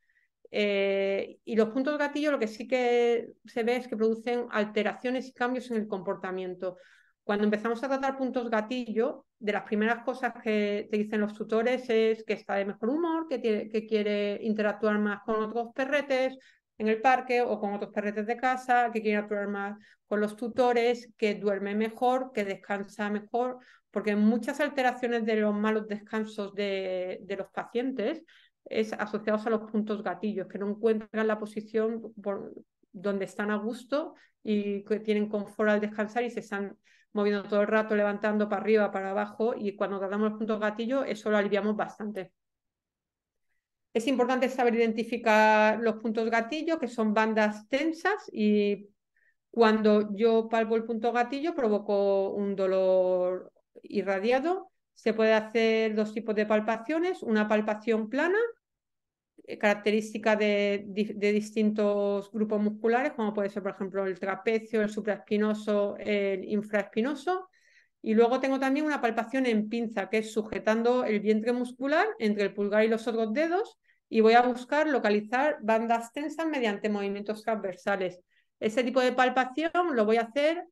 Y los puntos gatillo lo que sí que se ve es que producen alteraciones y cambios en el comportamiento. Cuando empezamos a tratar puntos gatillo, de las primeras cosas que te dicen los tutores es que está de mejor humor, que quiere interactuar más con otros perretes en el parque o con otros perretes de casa, que quiere interactuar más con los tutores, que duerme mejor, que descansa mejor, porque muchas alteraciones de los malos descansos de los pacientes es asociados a los puntos gatillos, que no encuentran la posición donde están a gusto y que tienen confort al descansar y se están moviendo todo el rato, levantando para arriba, para abajo, y cuando tratamos los puntos gatillo eso lo aliviamos bastante. Es importante saber identificar los puntos gatillo, que son bandas tensas, y cuando yo palpo el punto gatillo provoco un dolor irradiado. Se puede hacer dos tipos de palpaciones, una palpación plana, característica de distintos grupos musculares, como puede ser, por ejemplo, el trapecio, el supraespinoso, el infraespinoso. Y luego tengo también una palpación en pinza, que es sujetando el vientre muscular entre el pulgar y los otros dedos, y voy a buscar localizar bandas tensas mediante movimientos transversales. Ese tipo de palpación lo voy a hacer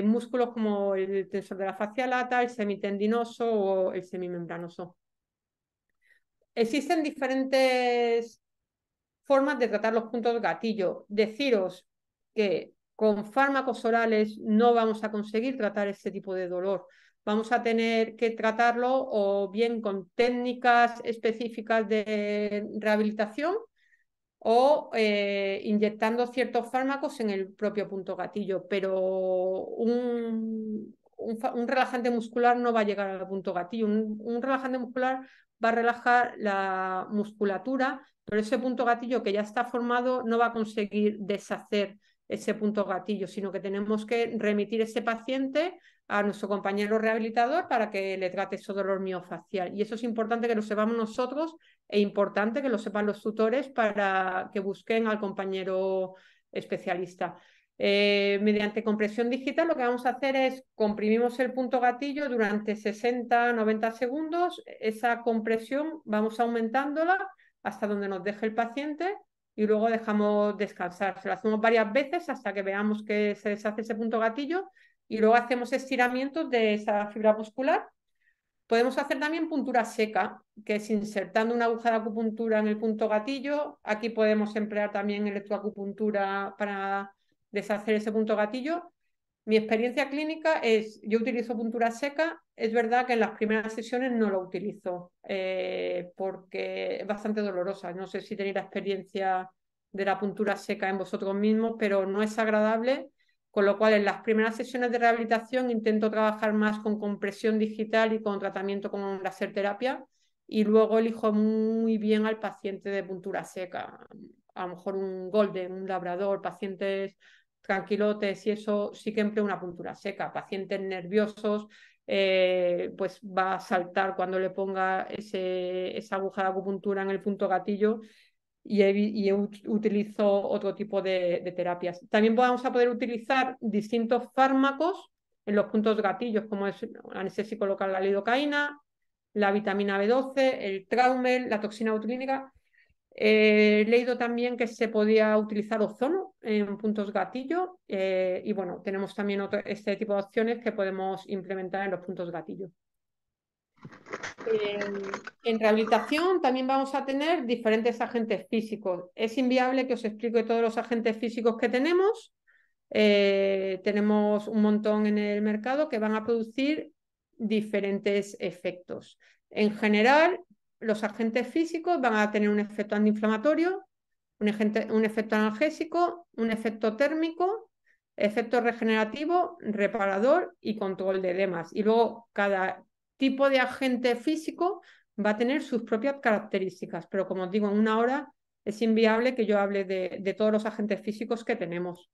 músculos como el tensor de la fascia lata, el semitendinoso o el semimembranoso. Existen diferentes formas de tratar los puntos gatillo. Deciros que con fármacos orales no vamos a conseguir tratar este tipo de dolor. Vamos a tener que tratarlo o bien con técnicas específicas de rehabilitación o inyectando ciertos fármacos en el propio punto gatillo, pero un relajante muscular no va a llegar al punto gatillo. Un relajante muscular va a relajar la musculatura, pero ese punto gatillo que ya está formado no va a conseguir deshacer ese punto gatillo, sino que tenemos que remitir ese paciente a nuestro compañero rehabilitador para que le trate ese dolor miofacial. Y eso es importante que lo sepamos nosotros e importante que lo sepan los tutores para que busquen al compañero especialista. Mediante compresión digital lo que vamos a hacer es comprimimos el punto gatillo durante 60-90 segundos. Esa compresión vamos aumentándola hasta donde nos deje el paciente y luego dejamos descansar. Se lo hacemos varias veces hasta que veamos que se deshace ese punto gatillo y luego hacemos estiramientos de esa fibra muscular. Podemos hacer también puntura seca, que es insertando una aguja de acupuntura en el punto gatillo. Aquí podemos emplear también electroacupuntura para deshacer ese punto gatillo. Mi experiencia clínica es, yo utilizo puntura seca, es verdad que en las primeras sesiones no lo utilizo porque es bastante dolorosa. No sé si tenéis la experiencia de la puntura seca en vosotros mismos, pero no es agradable, con lo cual en las primeras sesiones de rehabilitación intento trabajar más con compresión digital y con tratamiento con láser terapia y luego elijo muy bien al paciente de puntura seca, a lo mejor un golden, un labrador, pacientes tranquilotes y eso sí que empleo una puntura seca. Pacientes nerviosos, pues va a saltar cuando le ponga esa aguja de acupuntura en el punto gatillo y utilizo otro tipo de terapias. También vamos a poder utilizar distintos fármacos en los puntos gatillos, como es anestésico local, la lidocaína, la vitamina B12, el Traumel, la toxina botulínica. He leído también que se podía utilizar ozono en puntos gatillo y bueno, tenemos también este tipo de opciones que podemos implementar en los puntos gatillo. En rehabilitación también vamos a tener diferentes agentes físicos. Es inviable que os explique todos los agentes físicos que tenemos. Tenemos un montón en el mercado que van a producir diferentes efectos. En general, los agentes físicos van a tener un efecto antiinflamatorio, un efecto analgésico, un efecto térmico, efecto regenerativo, reparador y control de edemas. Y luego cada tipo de agente físico va a tener sus propias características, pero como os digo, en una hora es inviable que yo hable de todos los agentes físicos que tenemos.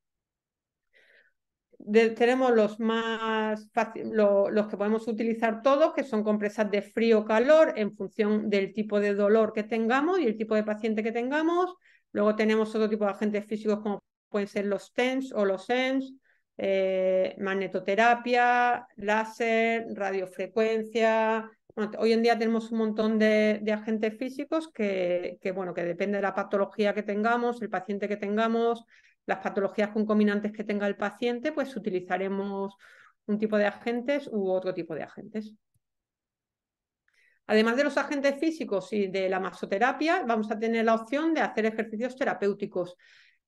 Tenemos los más fáciles, los que podemos utilizar todos, que son compresas de frío o calor en función del tipo de dolor que tengamos y el tipo de paciente que tengamos. Luego tenemos otro tipo de agentes físicos como pueden ser los TENS o los ENS, magnetoterapia, láser, radiofrecuencia. Bueno, hoy en día tenemos un montón de agentes físicos bueno, que depende de la patología que tengamos, el paciente que tengamos, las patologías concomitantes que tenga el paciente, pues utilizaremos un tipo de agentes u otro tipo de agentes. Además de los agentes físicos y de la masoterapia, vamos a tener la opción de hacer ejercicios terapéuticos.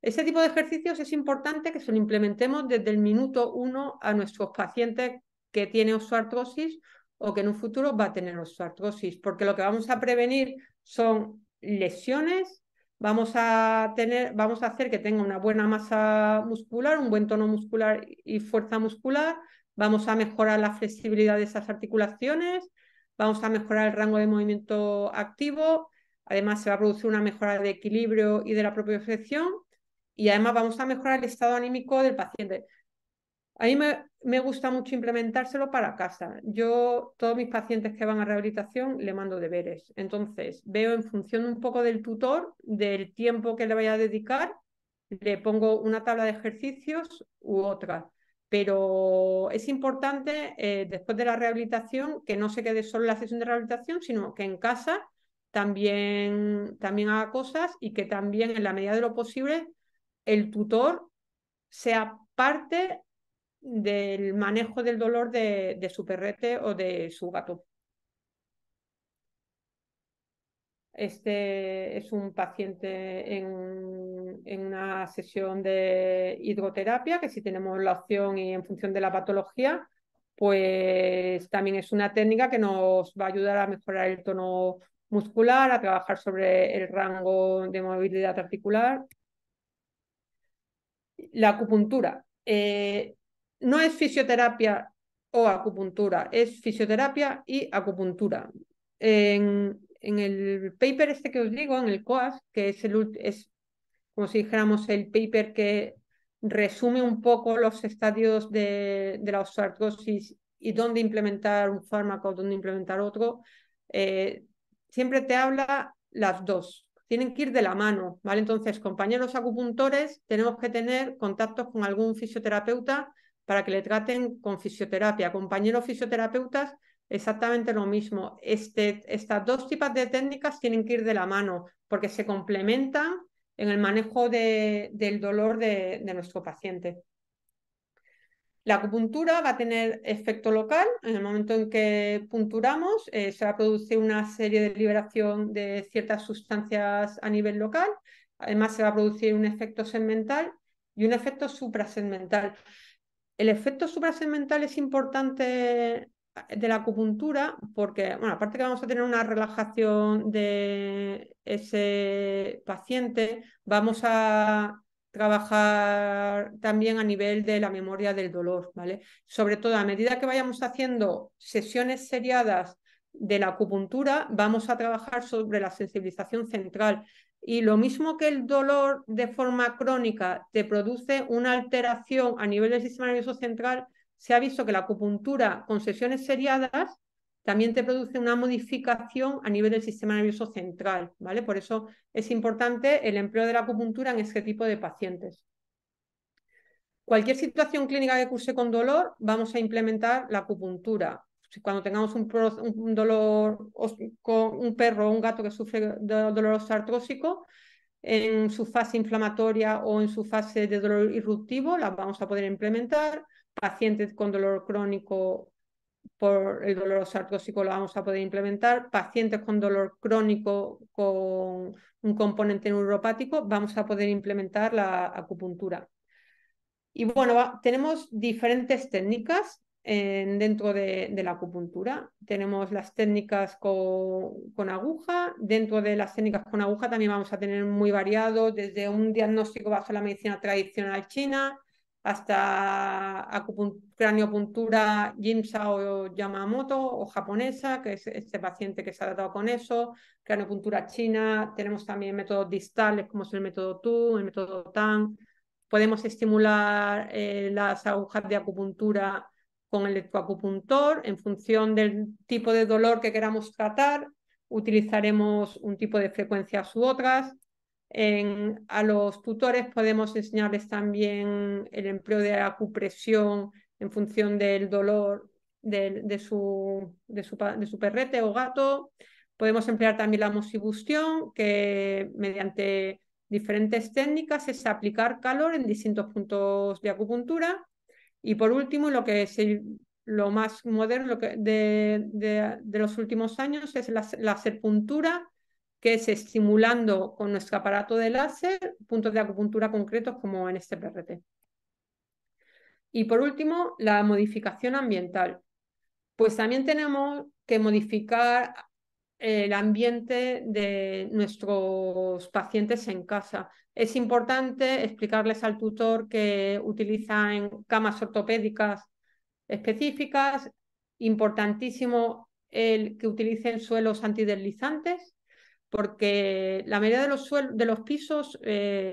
Ese tipo de ejercicios es importante que se lo implementemos desde el minuto 1 a nuestros pacientes que tienen osteoartrosis o que en un futuro va a tener osteoartrosis, porque lo que vamos a prevenir son lesiones. Vamos a hacer que tenga una buena masa muscular, un buen tono muscular y fuerza muscular. Vamos a mejorar la flexibilidad de esas articulaciones. Vamos a mejorar el rango de movimiento activo. Además, se va a producir una mejora de equilibrio y de la propiocepción. Y además vamos a mejorar el estado anímico del paciente. A mí me gusta mucho implementárselo para casa. Yo, todos mis pacientes que van a rehabilitación, le mando deberes. Entonces, veo en función un poco del tutor, del tiempo que le vaya a dedicar, le pongo una tabla de ejercicios u otra. Pero es importante, después de la rehabilitación, que no se quede solo en la sesión de rehabilitación, sino que en casa también haga cosas y que también, en la medida de lo posible, el tutor sea parte del manejo del dolor de su perrete o de su gato. Este es un paciente en una sesión de hidroterapia, que si tenemos la opción y en función de la patología, pues también es una técnica que nos va a ayudar a mejorar el tono muscular, a trabajar sobre el rango de movilidad articular. La acupuntura. No es fisioterapia o acupuntura, es fisioterapia y acupuntura. En el paper este que os digo, en el COAS, que es como si dijéramos el paper que resume un poco los estadios de la osteoartrosis y dónde implementar un fármaco, dónde implementar otro, siempre te habla las dos. Tienen que ir de la mano, ¿vale? Entonces, compañeros acupuntores, tenemos que tener contactos con algún fisioterapeuta para que le traten con fisioterapia. Compañeros fisioterapeutas, exactamente lo mismo. Estas dos tipos de técnicas tienen que ir de la mano porque se complementan en el manejo del dolor de nuestro paciente. La acupuntura va a tener efecto local. En el momento en que punturamos, se va a producir una serie de liberación de ciertas sustancias a nivel local. Además, se va a producir un efecto segmental y un efecto suprasegmental. El efecto suprasegmental es importante de la acupuntura porque, bueno, aparte que vamos a tener una relajación de ese paciente, vamos a trabajar también a nivel de la memoria del dolor, ¿vale? Sobre todo a medida que vayamos haciendo sesiones seriadas de la acupuntura, vamos a trabajar sobre la sensibilización central. Y lo mismo que el dolor de forma crónica te produce una alteración a nivel del sistema nervioso central, se ha visto que la acupuntura con sesiones seriadas también te produce una modificación a nivel del sistema nervioso central, ¿vale? Por eso es importante el empleo de la acupuntura en este tipo de pacientes. Cualquier situación clínica que curse con dolor, vamos a implementar la acupuntura. Cuando tengamos un dolor con un perro o un gato que sufre de dolor osteoartrósico, en su fase inflamatoria o en su fase de dolor irruptivo, las vamos a poder implementar. Pacientes con dolor crónico por el dolor osteoartrósico lo vamos a poder implementar. Pacientes con dolor crónico con un componente neuropático, vamos a poder implementar la acupuntura. Y bueno, tenemos diferentes técnicas dentro de la acupuntura. Tenemos las técnicas con aguja. Dentro de las técnicas con aguja también vamos a tener muy variado, desde un diagnóstico bajo la medicina tradicional china hasta craniopuntura Jimsa o Yamamoto o japonesa, que es este paciente que se ha tratado con eso, craniopuntura china. Tenemos también métodos distales como es el método Tu, el método Tang. Podemos estimular las agujas de acupuntura con el electroacupuntor. En función del tipo de dolor que queramos tratar, utilizaremos un tipo de frecuencias u otras. A los tutores podemos enseñarles también el empleo de acupresión en función del dolor de su perrete o gato. Podemos emplear también la mosibustión, que mediante diferentes técnicas es aplicar calor en distintos puntos de acupuntura. Y por último, lo que es lo más moderno de los últimos años es la acupuntura, que es estimulando con nuestro aparato de láser puntos de acupuntura concretos como en este PRT. Y por último, la modificación ambiental. Pues también tenemos que modificar el ambiente de nuestros pacientes en casa. Es importante explicarles al tutor que utilizan camas ortopédicas específicas. Importantísimo el que utilicen suelos antideslizantes, porque la mayoría de los pisos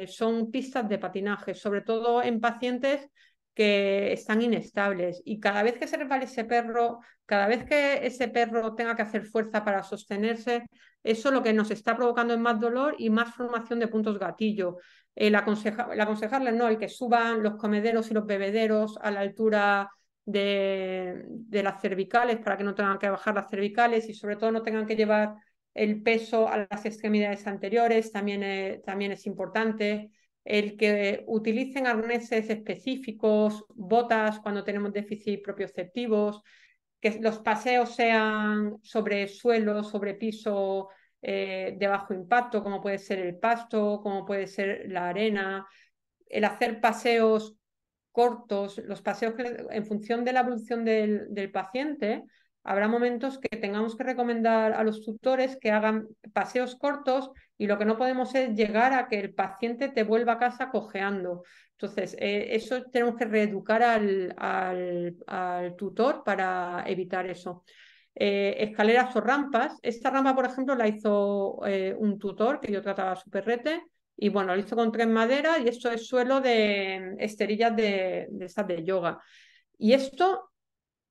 son pistas de patinaje, sobre todo en pacientes que están inestables, y cada vez que se resbale ese perro, cada vez que ese perro tenga que hacer fuerza para sostenerse, eso lo que nos está provocando es más dolor y más formación de puntos gatillo. El aconsejarles, no, el que suban los comederos y los bebederos a la altura de las cervicales para que no tengan que bajar las cervicales y sobre todo no tengan que llevar el peso a las extremidades anteriores, también es importante. El que utilicen arneses específicos, botas cuando tenemos déficit propioceptivos, que los paseos sean sobre suelo, sobre piso de bajo impacto, como puede ser el pasto, como puede ser la arena. El hacer paseos cortos, los paseos que en función de la evolución del paciente, habrá momentos que tengamos que recomendar a los tutores que hagan paseos cortos, y lo que no podemos es llegar a que el paciente te vuelva a casa cojeando. Entonces, eso tenemos que reeducar al tutor para evitar eso. Escaleras o rampas. Esta rampa, por ejemplo, la hizo un tutor que yo trataba su perrete. Y bueno, lo hizo con 3 maderas y esto es suelo de esterillas de estas de yoga. Y esto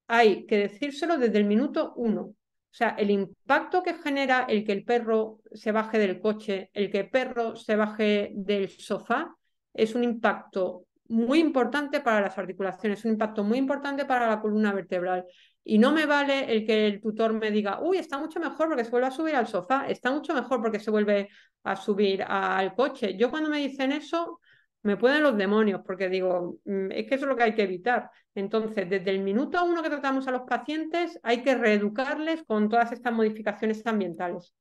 hay que decírselo desde el minuto 1. O sea, el impacto que genera el que el perro se baje del coche, el que el perro se baje del sofá, es un impacto muy importante para las articulaciones, un impacto muy importante para la columna vertebral. Y no me vale el que el tutor me diga, uy, está mucho mejor porque se vuelve a subir al sofá, está mucho mejor porque se vuelve a subir al coche. Yo cuando me dicen eso, me pueden los demonios, porque digo, es que eso es lo que hay que evitar. Entonces, desde el minuto 1 que tratamos a los pacientes, hay que reeducarles con todas estas modificaciones ambientales.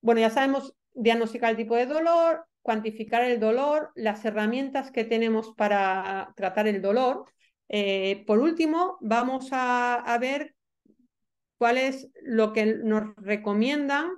Bueno, ya sabemos diagnosticar el tipo de dolor, cuantificar el dolor, las herramientas que tenemos para tratar el dolor. Por último, vamos a ver cuál es lo que nos recomiendan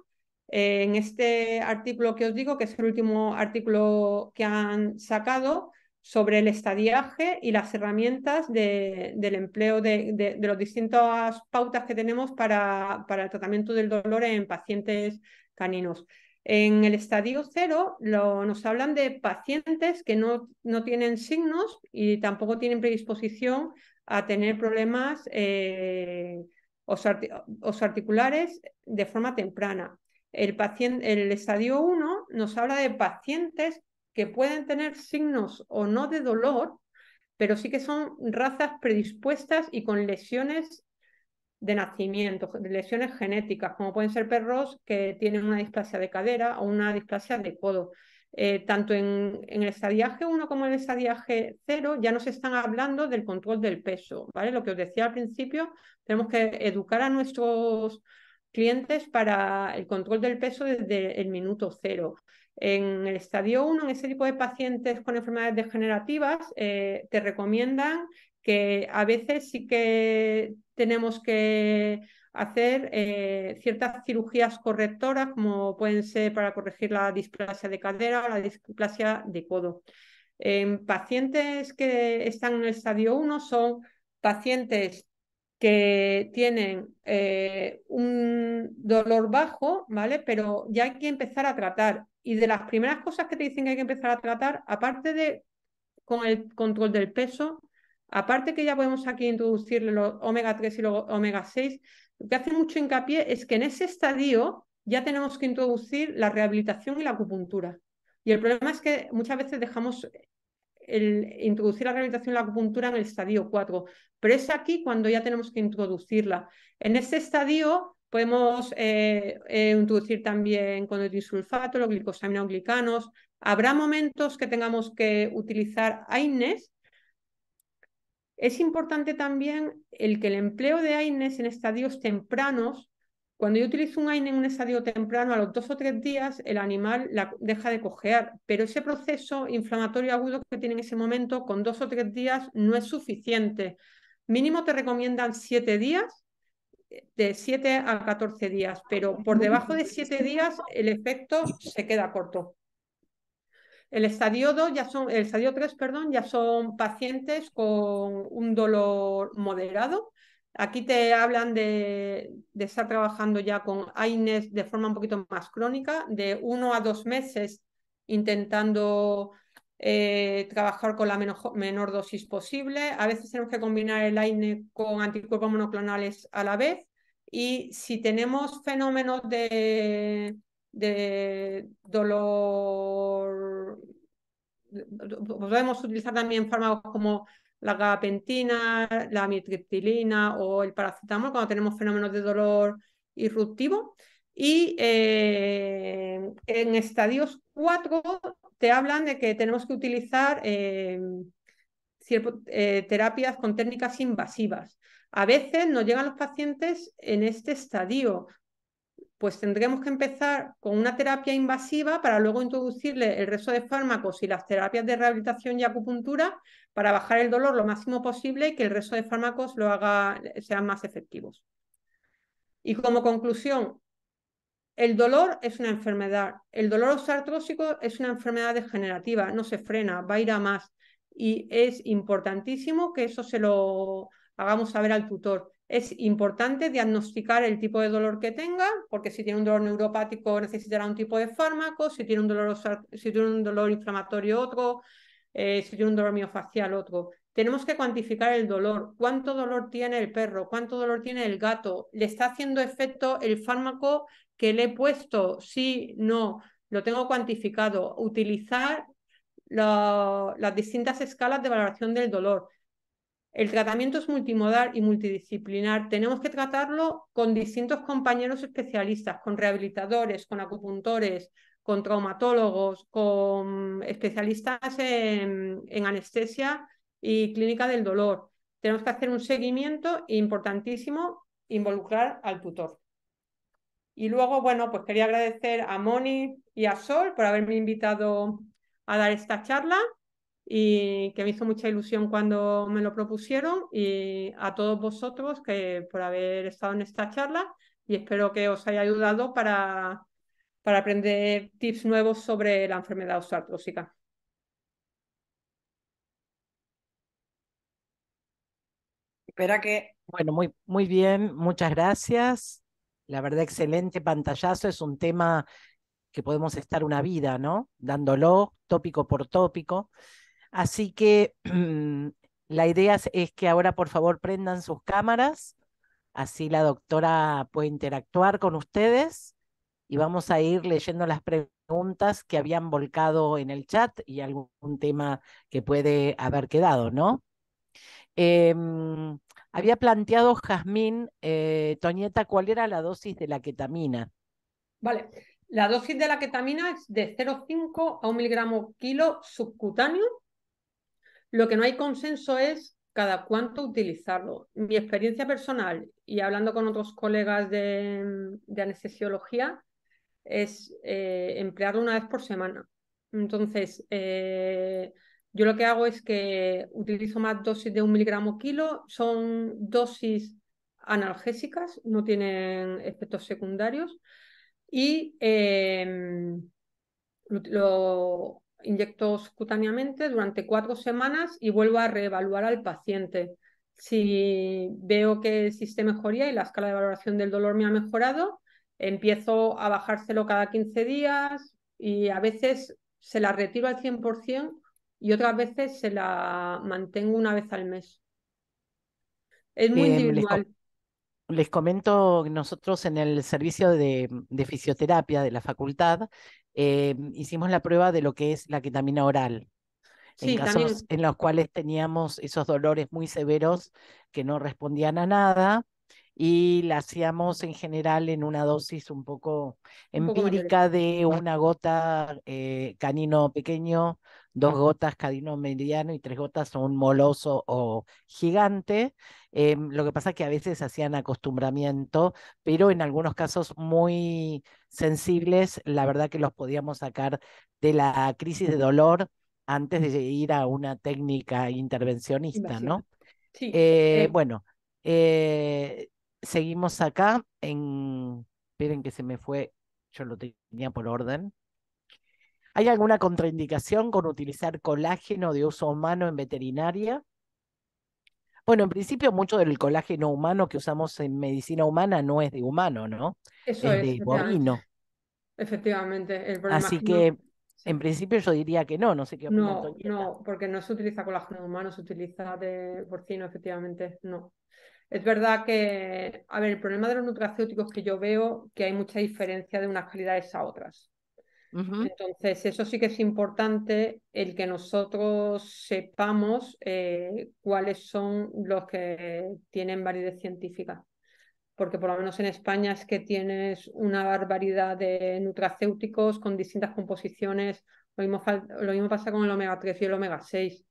en este artículo que os digo, que es el último artículo que han sacado sobre el estadiaje y las herramientas del empleo de las distintas pautas que tenemos para el tratamiento del dolor en pacientes caninos. En el estadio 0 nos hablan de pacientes que no tienen signos y tampoco tienen predisposición a tener problemas osteoarticulares de forma temprana. El estadio 1 nos habla de pacientes que pueden tener signos o no de dolor, pero sí que son razas predispuestas y con lesiones de nacimiento, lesiones genéticas, como pueden ser perros que tienen una displasia de cadera o una displasia de codo. Tanto en el estadiaje 1 como en el estadiaje 0 ya nos están hablando del control del peso, ¿vale? Lo que os decía al principio, tenemos que educar a nuestros clientes para el control del peso desde el minuto 0. En el estadio 1, en ese tipo de pacientes con enfermedades degenerativas, te recomiendan que a veces sí que tenemos que hacer ciertas cirugías correctoras, como pueden ser para corregir la displasia de cadera o la displasia de codo. En pacientes que están en el estadio 1 son pacientes que tienen un dolor bajo, ¿vale? Pero ya hay que empezar a tratar. Y de las primeras cosas que te dicen que hay que empezar a tratar, aparte de con el control del peso, aparte que ya podemos aquí introducirle los omega 3 y los omega 6, lo que hace mucho hincapié es que en ese estadio ya tenemos que introducir la rehabilitación y la acupuntura. Y el problema es que muchas veces dejamos introducir la rehabilitación y la acupuntura en el estadio 4, pero es aquí cuando ya tenemos que introducirla. En este estadio podemos introducir también condroitinsulfato, los glicosaminoglicanos. Habrá momentos que tengamos que utilizar AINES. Es importante también el que el empleo de AINES en estadios tempranos, cuando yo utilizo un AINE en un estadio temprano, a los 2 o 3 días el animal deja de cojear, pero ese proceso inflamatorio agudo que tiene en ese momento, con 2 o 3 días no es suficiente. Mínimo te recomiendan 7 días, de 7 a 14 días, pero por debajo de 7 días el efecto se queda corto. El estadio 3, perdón, ya son pacientes con un dolor moderado. Aquí te hablan de estar trabajando ya con AINES de forma un poquito más crónica, de 1 a 2 meses intentando trabajar con la menor dosis posible. A veces tenemos que combinar el AINE con anticuerpos monoclonales a la vez. Y si tenemos fenómenos de dolor, podemos utilizar también fármacos como la gabapentina, la amitriptilina o el paracetamol cuando tenemos fenómenos de dolor irruptivo. Y en estadios 4 te hablan de que tenemos que utilizar terapias con técnicas invasivas. A veces nos llegan los pacientes en este estadio, pues tendremos que empezar con una terapia invasiva para luego introducirle el resto de fármacos y las terapias de rehabilitación y acupuntura para bajar el dolor lo máximo posible y que el resto de fármacos sean más efectivos. Y como conclusión, el dolor es una enfermedad. El dolor osteoartrósico es una enfermedad degenerativa, no se frena, va a ir a más. Y es importantísimo que eso se lo hagamos saber al tutor. Es importante diagnosticar el tipo de dolor que tenga, porque si tiene un dolor neuropático necesitará un tipo de fármaco, si tiene un dolor inflamatorio otro, si tiene un dolor miofacial otro. Tenemos que cuantificar el dolor. ¿Cuánto dolor tiene el perro? ¿Cuánto dolor tiene el gato? ¿Le está haciendo efecto el fármaco que le he puesto? Sí, no, lo tengo cuantificado. Utilizar las distintas escalas de valoración del dolor. El tratamiento es multimodal y multidisciplinar. Tenemos que tratarlo con distintos compañeros especialistas, con rehabilitadores, con acupuntores, con traumatólogos, con especialistas en anestesia y clínica del dolor. Tenemos que hacer un seguimiento e, importantísimo, involucrar al tutor. Y luego, bueno, pues quería agradecer a Moni y a Sol por haberme invitado a dar esta charla y que me hizo mucha ilusión cuando me lo propusieron, y a todos vosotros que por haber estado en esta charla, y espero que os haya ayudado para aprender tips nuevos sobre la enfermedad osteoartrósica.
Espera que
Bueno, muy bien, muchas gracias. La verdad, excelente pantallazo. Es un tema que podemos estar una vida, ¿no? Dándolo tópico por tópico. Así que la idea es que ahora, por favor, prendan sus cámaras, así la doctora puede interactuar con ustedes y vamos a ir leyendo las preguntas que habían volcado en el chat y algún tema que puede haber quedado, ¿no? Había planteado Jazmín, Toñeta, ¿cuál era la dosis de la ketamina?
Vale, la dosis de la ketamina es de 0,5 a 1 miligramo kilo subcutáneo. Lo que no hay consenso es cada cuánto utilizarlo. Mi experiencia personal y hablando con otros colegas de anestesiología es emplearlo una vez por semana. Entonces, yo lo que hago es que utilizo más dosis de 1 miligramo kilo. Son dosis analgésicas, no tienen efectos secundarios. Y lo inyecto subcutáneamente durante 4 semanas y vuelvo a reevaluar al paciente. Si veo que existe mejoría y la escala de valoración del dolor me ha mejorado, empiezo a bajárselo cada 15 días y a veces se la retiro al 100% y otras veces se la mantengo una vez al mes. Es muy
Les,
individual.
les comento que nosotros en el servicio de fisioterapia de la facultad hicimos la prueba de lo que es la ketamina oral. En
Sí,
casos
también
en los cuales teníamos esos dolores muy severos que no respondían a nada y la hacíamos en general en una dosis un poco
un poco mayores.
empírica de una gota canino pequeño, 2 gotas canino mediano y 3 gotas un moloso o gigante. Lo que pasa es que a veces hacían acostumbramiento, pero en algunos casos muy sensibles, la verdad que los podíamos sacar de la crisis de dolor antes de ir a una técnica intervencionista,
Invasiva.
¿no?
Sí,
Bueno, eh, seguimos acá esperen que se me fue, yo lo tenía por orden. ¿Hay alguna contraindicación con utilizar colágeno de uso humano en veterinaria? Bueno, en principio mucho del colágeno humano que usamos en medicina humana no es de humano, ¿no?
eso
Es
es,
de
efectivamente.
bovino.
Efectivamente, el problema es
Así
que no.
que
Sí.
en principio yo diría que no sé qué opina
No,
Antonieta.
no, porque no se utiliza colágeno humano, se utiliza de porcino, efectivamente, no. Es verdad que, a ver, el problema de los nutracéuticos que yo veo que hay mucha diferencia de unas calidades a otras.
Ujú.
Entonces, eso sí que es importante el que nosotros sepamos cuáles son los que tienen validez científica. Porque por lo menos en España es que tienes una barbaridad de nutracéuticos con distintas composiciones. Lo mismo pasa con el omega 3 y el omega 6.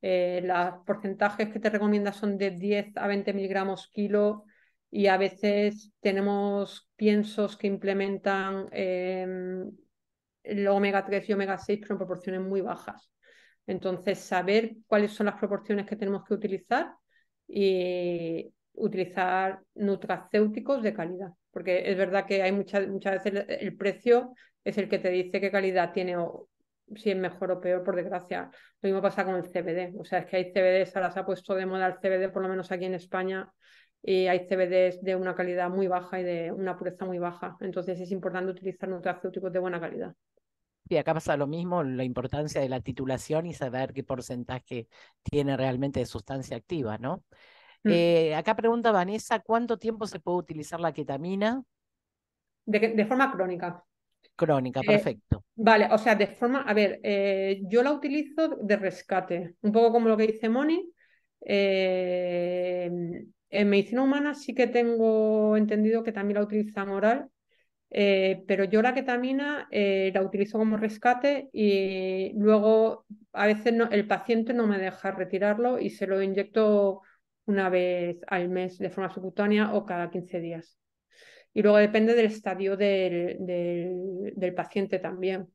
Los porcentajes que te recomienda son de 10 a 20 miligramos kilo y a veces tenemos piensos que implementan el omega 3 y omega 6 pero en proporciones muy bajas. Entonces, saber cuáles son las proporciones que tenemos que utilizar y utilizar nutracéuticos de calidad. Porque es verdad que hay muchas veces el precio es el que te dice qué calidad tiene o si es mejor o peor, por desgracia. Lo mismo pasa con el CBD. O sea, es que hay CBDs, ahora se ha puesto de moda el CBD, por lo menos aquí en España, y hay CBDs de una calidad muy baja y de una pureza muy baja. Entonces es importante utilizar nutracéuticos de buena calidad.
Y acá pasa lo mismo, la importancia de la titulación y saber qué porcentaje tiene realmente de sustancia activa, ¿no?
Mm.
Acá pregunta Vanessa, ¿cuánto tiempo se puede utilizar la ketamina?
De forma crónica.
Crónica,
Eh,
perfecto.
vale, o sea, de forma, a ver, yo la utilizo de rescate, un poco como lo que dice Moni. En medicina humana sí que tengo entendido que también la utilizan oral, pero yo la ketamina la utilizo como rescate y luego a veces el paciente no me deja retirarlo y se lo inyecto una vez al mes de forma subcutánea o cada 15 días. Y luego depende del estadio del paciente también.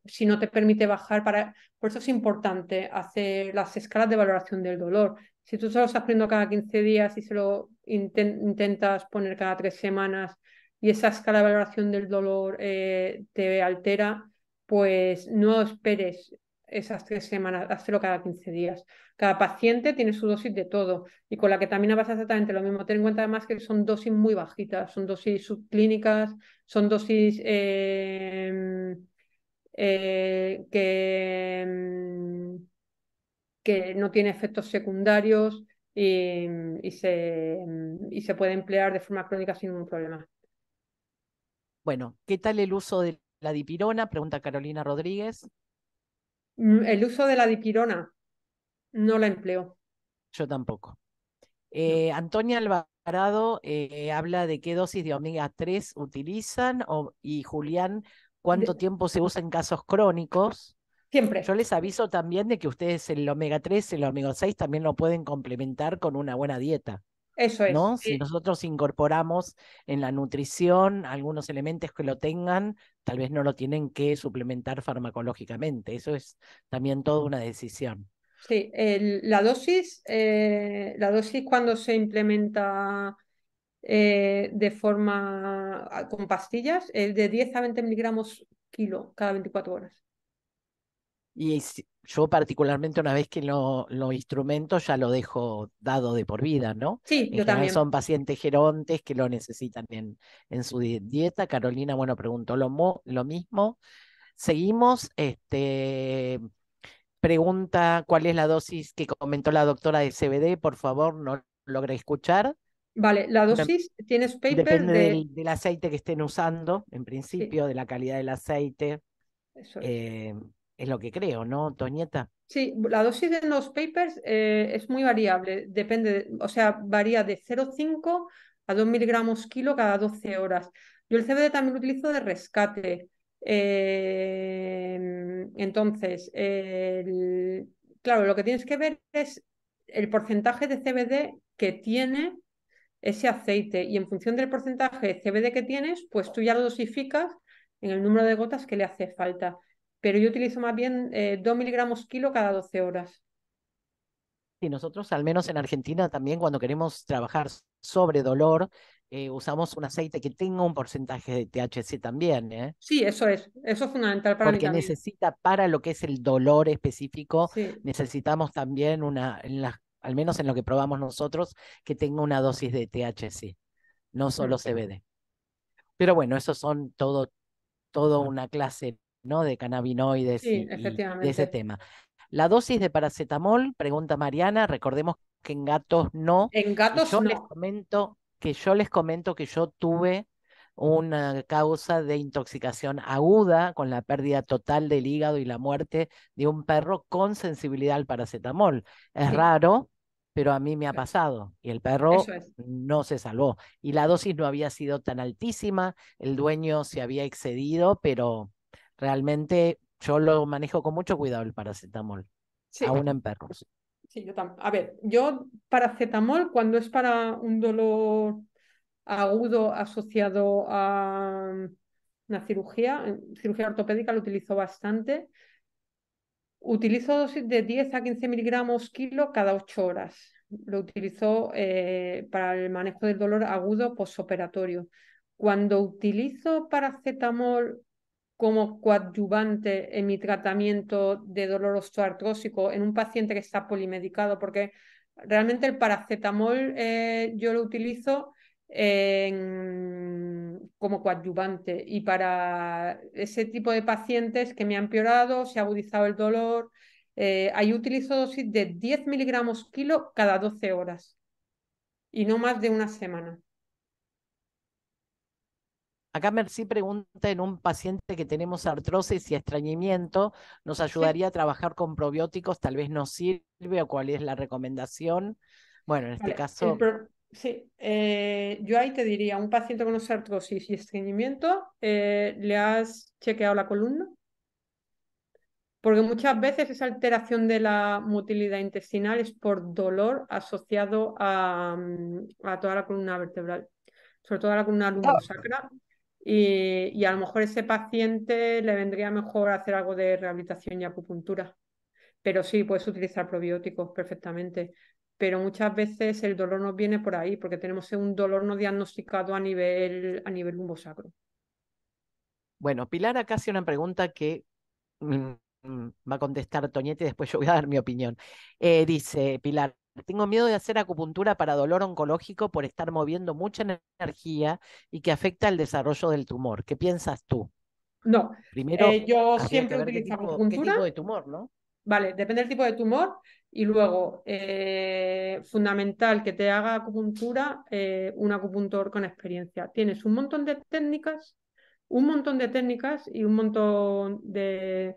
Si no te permite bajar, por eso es importante hacer las escalas de valoración del dolor. Si tú solo estás poniendo cada 15 días y se lo intentas poner cada 3 semanas y esa escala de valoración del dolor te altera, pues no esperes esas 3 semanas, hazlo cada 15 días. Cada paciente tiene su dosis de todo y con la ketamina pasa exactamente lo mismo. Ten en cuenta además que son dosis muy bajitas, son dosis subclínicas, son dosis que no tiene efectos secundarios y se puede emplear de forma crónica sin ningún problema.
Bueno, ¿qué tal el uso de la dipirona? Pregunta Carolina Rodríguez.
El uso de la dipirona no la empleo.
Yo tampoco.
No.
Antonia Alvarado habla de qué dosis de omega 3 utilizan y Julián, cuánto tiempo se usa en casos crónicos.
Siempre.
Yo les aviso también de que ustedes el omega 3, el omega 6 también lo pueden complementar con una buena dieta,
Eso es.
¿no? Si nosotros incorporamos en la nutrición algunos elementos que lo tengan, tal vez no lo tienen que suplementar farmacológicamente. Eso es también toda una decisión.
Sí, la dosis cuando se implementa de forma con pastillas es de 10 a 20 miligramos kilo cada 24 horas.
Y yo particularmente una vez que lo instrumento ya lo dejo dado de por vida, ¿no?
Sí,
En
yo
general
también.
son pacientes gerontes que lo necesitan en su dieta. Carolina, bueno, preguntó lo mismo. Seguimos, pregunta cuál es la dosis que comentó la doctora de CBD, por favor, no logré escuchar.
Vale, la
Bueno,
dosis tienes paper
depende
de...
del aceite que estén usando, en
Sí,
principio, de la calidad del aceite.
eso es.
eh, es lo que creo, ¿no, Toñeta?
Sí, la dosis de los papers es muy variable, depende, o sea, varía de 0,5 a 2 miligramos kilo cada 12 horas. Yo el CBD también lo utilizo de rescate. Entonces, claro, lo que tienes que ver es el porcentaje de CBD que tiene ese aceite y en función del porcentaje de CBD que tienes, pues tú ya lo dosificas en el número de gotas que le hace falta. Pero yo utilizo más bien 2 miligramos kilo cada 12 horas.
Y nosotros, al menos en Argentina, también cuando queremos trabajar sobre dolor, usamos un aceite que tenga un porcentaje de THC también, ¿eh?
Sí, eso es fundamental para mí
Porque
también.
necesita para lo que es el dolor específico,
Sí,
necesitamos también al menos en lo que probamos nosotros, que tenga una dosis de THC, no
mm,
solo CBD. Pero bueno, esos son todo una clase, ¿no? De cannabinoides
sí,
y de ese
efectivamente.
tema. La dosis de paracetamol, pregunta Mariana, recordemos que en gatos no,
En
y
gatos no.
yo les comento que yo tuve una causa de intoxicación aguda con la pérdida total del hígado y la muerte de un perro con sensibilidad al paracetamol. Es
Sí,
raro, pero a mí me ha pasado y el perro
eso es.
no se salvó. Y la dosis no había sido tan altísima, el dueño se había excedido, pero realmente yo lo manejo con mucho cuidado el paracetamol,
Sí,
aún en perros.
sí, yo también. A ver, yo paracetamol cuando es para un dolor agudo asociado a una cirugía, cirugía ortopédica lo utilizo bastante. Utilizo dosis de 10 a 15 miligramos kilo cada 8 horas. Lo utilizo para el manejo del dolor agudo posoperatorio. Cuando utilizo paracetamol como coadyuvante en mi tratamiento de dolor osteoartrósico en un paciente que está polimedicado, porque realmente el paracetamol yo lo utilizo como coadyuvante y para ese tipo de pacientes que me han empeorado, se ha agudizado el dolor, ahí utilizo dosis de 10 miligramos kilo cada 12 horas y no más de una semana.
Acá Mercy pregunta, en un paciente que tenemos artrosis y estreñimiento, ¿nos
Sí,
ayudaría a trabajar con probióticos? Tal vez nos sirve o cuál es la recomendación. Bueno, en este
vale.
caso,
Sí, yo ahí te diría, un paciente con artrosis y estreñimiento, ¿le has chequeado la columna? Porque muchas veces esa alteración de la motilidad intestinal es por dolor asociado a toda la columna vertebral, sobre todo a la columna lumbosacra. Y a lo mejor ese paciente le vendría mejor hacer algo de rehabilitación y acupuntura. Pero sí, puedes utilizar probióticos perfectamente. Pero muchas veces el dolor nos viene por ahí, porque tenemos un dolor no diagnosticado a nivel lumbosacro.
bueno, Pilar acá hace una pregunta que mm, va a contestar Toñete y después yo voy a dar mi opinión. Dice Pilar, tengo miedo de hacer acupuntura para dolor oncológico por estar moviendo mucha energía y que afecta el desarrollo del tumor. ¿Qué piensas tú?
No,
Primero,
yo
habría que
siempre
ver
utilizo
qué
acupuntura.
tipo de tumor, ¿no?
Vale, depende del tipo de tumor y luego, fundamental que te haga acupuntura un acupuntor con experiencia. Tienes un montón de técnicas y un montón de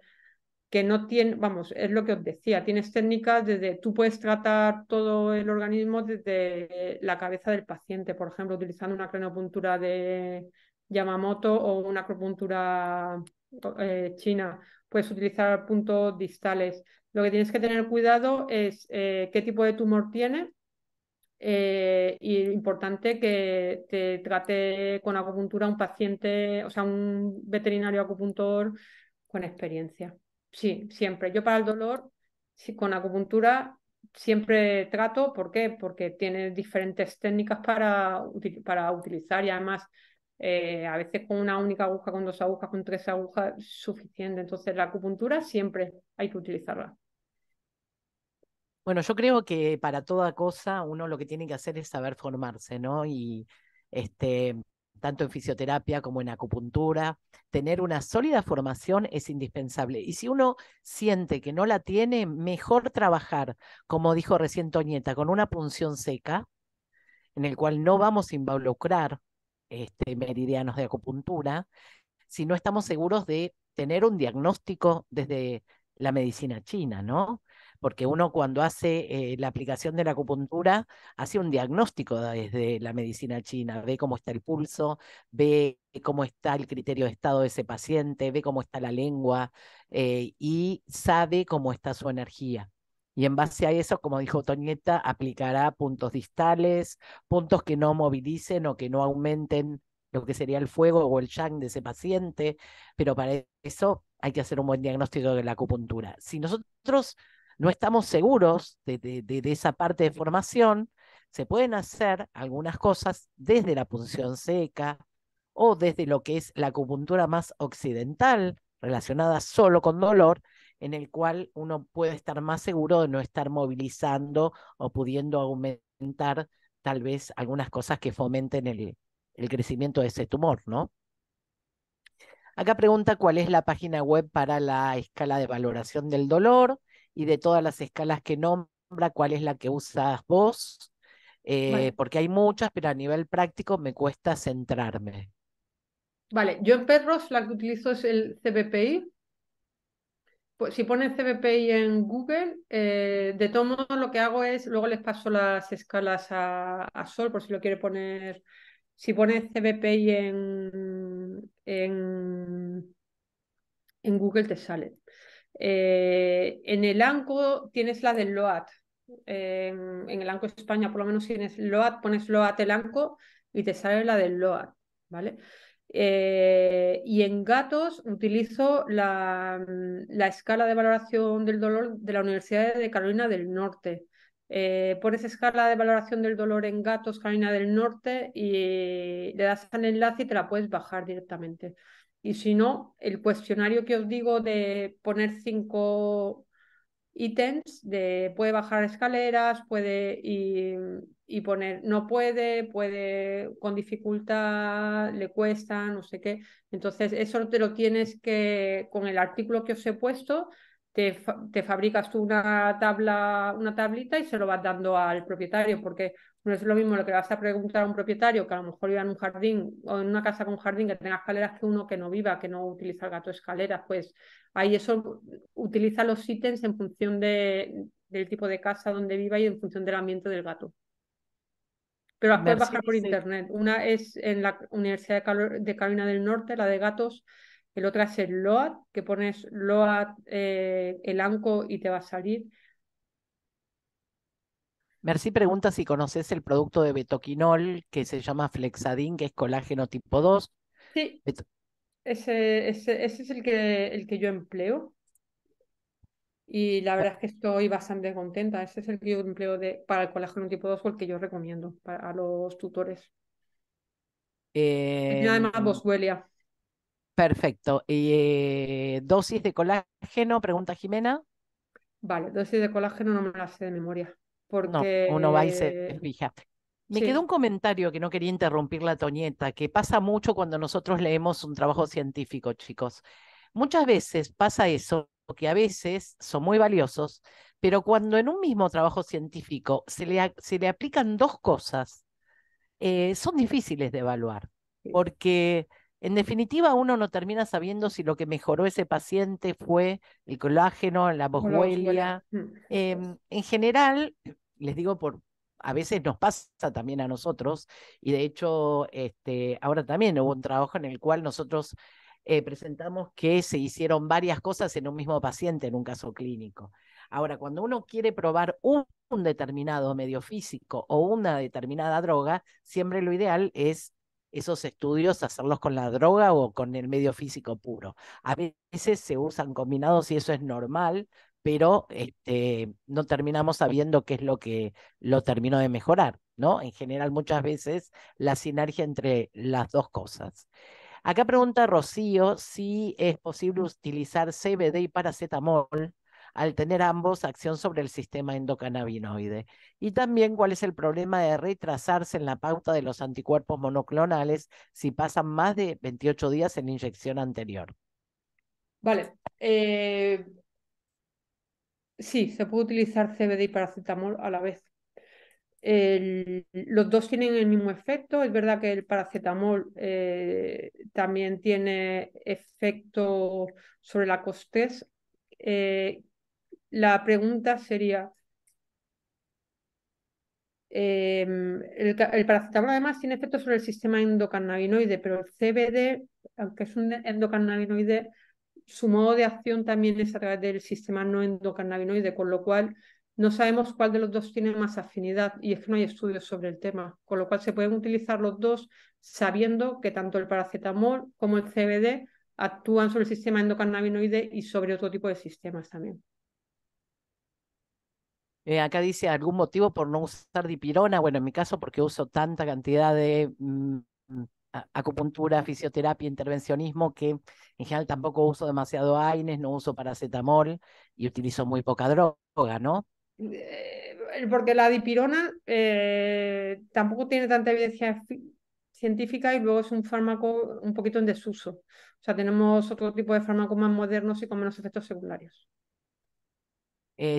que no tiene, vamos, es lo que os decía, tienes técnicas desde, tú puedes tratar todo el organismo desde la cabeza del paciente, por ejemplo, utilizando una craniopунtura de Yamamoto o una acupuntura china, puedes utilizar puntos distales. Lo que tienes que tener cuidado es qué tipo de tumor tiene y importante que te trate con acupuntura un paciente, o sea, un veterinario acupuntor con experiencia. Sí, siempre. Yo para el dolor, sí, con acupuntura siempre trato. ¿Por qué? Porque tiene diferentes técnicas para utilizar y además a veces con una única aguja, con dos agujas, con tres agujas es suficiente. Entonces la acupuntura siempre hay que utilizarla.
Bueno, yo creo que para toda cosa uno lo que tiene que hacer es saber formarse, ¿no? Y este, tanto en fisioterapia como en acupuntura, tener una sólida formación es indispensable. Y si uno siente que no la tiene, mejor trabajar, como dijo recién Toñeta, con una punción seca, en el cual no vamos a involucrar meridianos de acupuntura, si no estamos seguros de tener un diagnóstico desde la medicina china, ¿no? Porque uno cuando hace la aplicación de la acupuntura hace un diagnóstico desde la medicina china, ve cómo está el pulso, ve cómo está el criterio de estado de ese paciente, ve cómo está la lengua y sabe cómo está su energía. Y en base a eso, como dijo Toñeta, aplicará puntos distales, puntos que no movilicen o que no aumenten lo que sería el fuego o el yang de ese paciente, pero para eso hay que hacer un buen diagnóstico de la acupuntura. Si nosotros no estamos seguros de esa parte de formación, se pueden hacer algunas cosas desde la punción seca o desde lo que es la acupuntura más occidental, relacionada solo con dolor, en el cual uno puede estar más seguro de no estar movilizando o pudiendo aumentar tal vez algunas cosas que fomenten el crecimiento de ese tumor, ¿no? Acá pregunta cuál es la página web para la escala de valoración del dolor y de todas las escalas que nombra, cuál es la que usas vos,
Vale.
porque hay muchas, pero a nivel práctico me cuesta centrarme.
Vale, yo en perros la que utilizo es el CBPI. Pues si pones CBPI en Google, de todo modo lo que hago es, luego les paso las escalas a Sol, por si lo quiere poner. Si pones CBPI en Google te sale. En el ANCO tienes la del LOAT. En el ANCO España, por lo menos, tienes LOAT, pones LOAT el ANCO y te sale la del LOAT, ¿vale? Y en gatos utilizo la escala de valoración del dolor de la Universidad de Carolina del Norte. Pones escala de valoración del dolor en gatos Carolina del Norte y le das al enlace y te la puedes bajar directamente. Y si no, el cuestionario que os digo de poner 5 ítems, de puede bajar escaleras, puede y poner no puede, puede con dificultad, le cuesta, no sé qué. Entonces, eso te lo tienes que, con el artículo que os he puesto, te fabricas tú una tablita y se lo vas dando al propietario, porque No es lo mismo lo que vas a preguntar a un propietario que a lo mejor viva en un jardín o en una casa con jardín que tenga escaleras que uno que no viva, que no utiliza el gato escaleras. Pues ahí eso utiliza los ítems en función del tipo de casa donde viva y en función del ambiente del gato. Pero las puedes
Merci
bajar por
dice,
internet. Una es en la Universidad de Carolina del Norte, la de gatos. El otra es el LOAD, que pones LOAD el ANCO y te va a salir.
Merci pregunta si conoces el producto de betoquinol que se llama Flexadin, que es colágeno tipo 2.
Sí,
Bet-
ese es el que yo empleo. Y la verdad es que estoy bastante contenta. Ese es el que yo empleo para el colágeno tipo 2 o el que yo recomiendo a los tutores. Tiene
em,
además Boswellia.
Perfecto. ¿Dosis de colágeno? Pregunta Jimena.
Vale, dosis de colágeno no me la sé de memoria.
No, uno va y se
Porque
fija. Me quedó
sí,
un comentario que no quería interrumpir la Toñeta, que pasa mucho cuando nosotros leemos un trabajo científico, chicos. Muchas veces pasa eso, que a veces son muy valiosos, pero cuando en un mismo trabajo científico se le aplican dos cosas, son difíciles de evaluar,
sí,
porque en definitiva uno no termina sabiendo si lo que mejoró ese paciente fue el colágeno, la
o la Boswellia.
boswellia.
Eso es.
En general, les digo, a veces nos pasa también a nosotros, y de hecho ahora también hubo un trabajo en el cual nosotros presentamos que se hicieron varias cosas en un mismo paciente en un caso clínico. Ahora, cuando uno quiere probar un determinado medio físico o una determinada droga, siempre lo ideal es esos estudios hacerlos con la droga o con el medio físico puro. A veces se usan combinados y eso es normal, pero no terminamos sabiendo qué es lo que lo terminó de mejorar, ¿no? En general, muchas veces la sinergia entre las dos cosas. Acá pregunta Rocío si es posible utilizar CBD y paracetamol al tener ambos acción sobre el sistema endocannabinoide. Y también cuál es el problema de retrasarse en la pauta de los anticuerpos monoclonales si pasan más de 28 días en la inyección anterior.
Vale. Sí, se puede utilizar CBD y paracetamol a la vez. Los dos tienen el mismo efecto. Es verdad que el paracetamol también tiene efecto sobre la costés. La pregunta sería, el paracetamol además tiene efecto sobre el sistema endocannabinoide, pero el CBD, aunque es un endocannabinoide, su modo de acción también es a través del sistema no endocannabinoide, con lo cual no sabemos cuál de los dos tiene más afinidad y es que no hay estudios sobre el tema, con lo cual se pueden utilizar los dos sabiendo que tanto el paracetamol como el CBD actúan sobre el sistema endocannabinoide y sobre otro tipo de sistemas también.
Acá dice algún motivo por no usar dipirona. Bueno, en mi caso porque uso tanta cantidad de acupuntura, fisioterapia, intervencionismo, que en general tampoco uso demasiado AINES, no uso paracetamol y utilizo muy poca droga, ¿no?
Porque la dipirona tampoco tiene tanta evidencia científica y luego es un fármaco un poquito en desuso. O sea, tenemos otro tipo de fármacos más modernos y con menos efectos secundarios.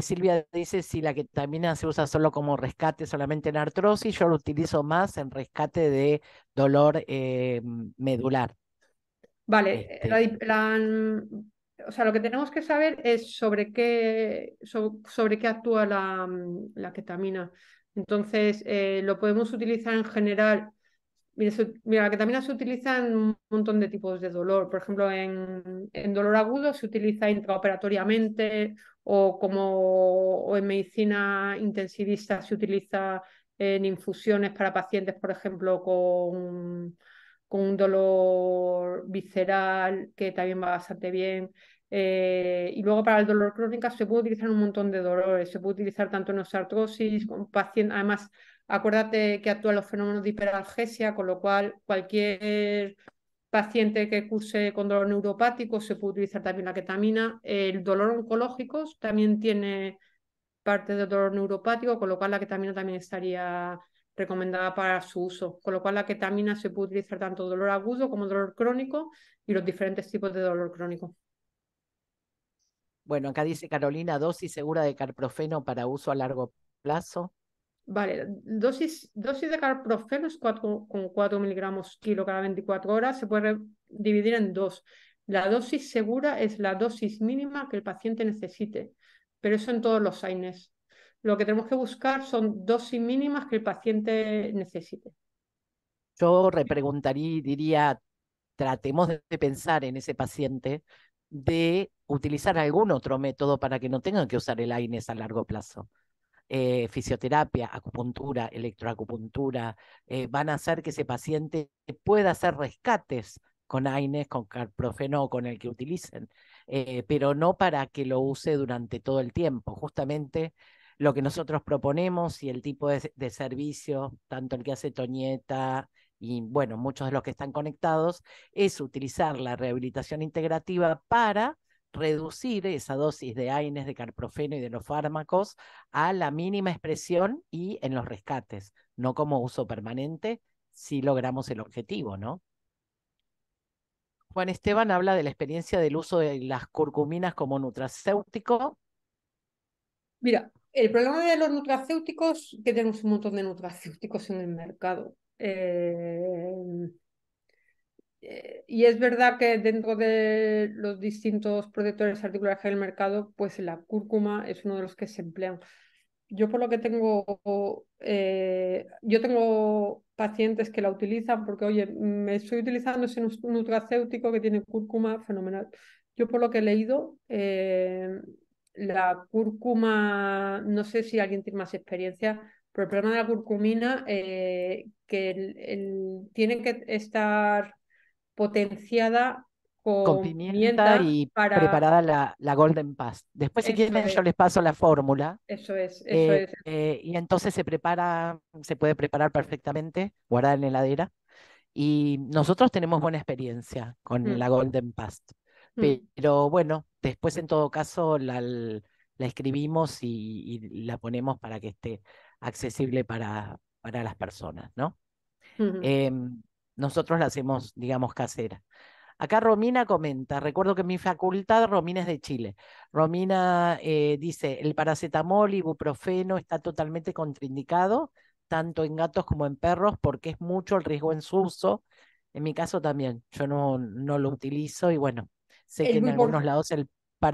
Silvia dice si la ketamina se usa solo como rescate solamente en artrosis, yo lo utilizo más en rescate de dolor medular.
Vale,
Este,
o sea, lo que tenemos que saber es sobre qué actúa la ketamina. Entonces, lo podemos utilizar en general. Mira, la ketamina se utiliza en un montón de tipos de dolor. Por ejemplo, en dolor agudo se utiliza intraoperatoriamente o en medicina intensivista se utiliza en infusiones para pacientes, por ejemplo, con un dolor visceral que también va bastante bien. Y luego para el dolor crónico se puede utilizar un montón de dolores. Se puede utilizar tanto en osteoartrosis, con pacientes, además. Acuérdate que actúan los fenómenos de hiperalgesia, con lo cual cualquier paciente que curse con dolor neuropático se puede utilizar también la ketamina. El dolor oncológico también tiene parte del dolor neuropático, con lo cual la ketamina también estaría recomendada para su uso. Con lo cual la ketamina se puede utilizar tanto dolor agudo como dolor crónico y los diferentes tipos de dolor crónico.
bueno, acá dice Carolina, dosis segura de carprofeno para uso a largo plazo.
Vale, dosis de carprofeno es 4,4 miligramos kilo cada 24 horas. Se puede dividir en dos. La dosis segura es la dosis mínima que el paciente necesite, pero eso en todos los AINES. Lo que tenemos que buscar son dosis mínimas que el paciente necesite.
Yo repreguntaría y diría, tratemos de pensar en ese paciente de utilizar algún otro método para que no tengan que usar el AINES a largo plazo. Fisioterapia, acupuntura, electroacupuntura, van a hacer que ese paciente pueda hacer rescates con AINES, con carprofeno o con el que utilicen, pero no para que lo use durante todo el tiempo. Justamente lo que nosotros proponemos y el tipo de servicio, tanto el que hace Toñeta y bueno, muchos de los que están conectados, es utilizar la rehabilitación integrativa para reducir esa dosis de AINES, de carprofeno y de los fármacos a la mínima expresión y en los rescates, no como uso permanente, si logramos el objetivo, ¿no? Juan Esteban habla de la experiencia del uso de las curcuminas como nutracéutico.
Mira, el problema de los nutracéuticos, que tenemos un montón de nutracéuticos en el mercado. Y es verdad que dentro de los distintos protectores articulares que hay en el mercado, pues la cúrcuma es uno de los que se emplean. Yo por lo que yo tengo pacientes que la utilizan porque, oye, me estoy utilizando ese nutracéutico que tiene cúrcuma, fenomenal. Yo por lo que he leído, la cúrcuma, no sé si alguien tiene más experiencia, pero el problema de la curcumina, que tiene que estar potenciada
Con
con
pimienta
pimienta
y
para...
preparada la Golden Past. Después, si
Eso
quieren, yo
es,
les paso la fórmula.
eso es, eso es.
Y entonces se puede preparar perfectamente, guardar en la heladera. Y nosotros tenemos buena experiencia con
Mm,
la Golden Past.
mm,
Pero bueno, después en todo caso la escribimos y la ponemos para que esté accesible para las personas, ¿no?
mm.
Em, Nosotros la hacemos, digamos, casera. Acá Romina comenta, recuerdo que en mi facultad, Romina es de Chile. Romina dice, el paracetamol, ibuprofeno está totalmente contraindicado, tanto en gatos como en perros, porque es mucho el riesgo en su uso. En mi caso también, yo no lo utilizo y bueno, sé que
El
en algunos
ibupro-
lados el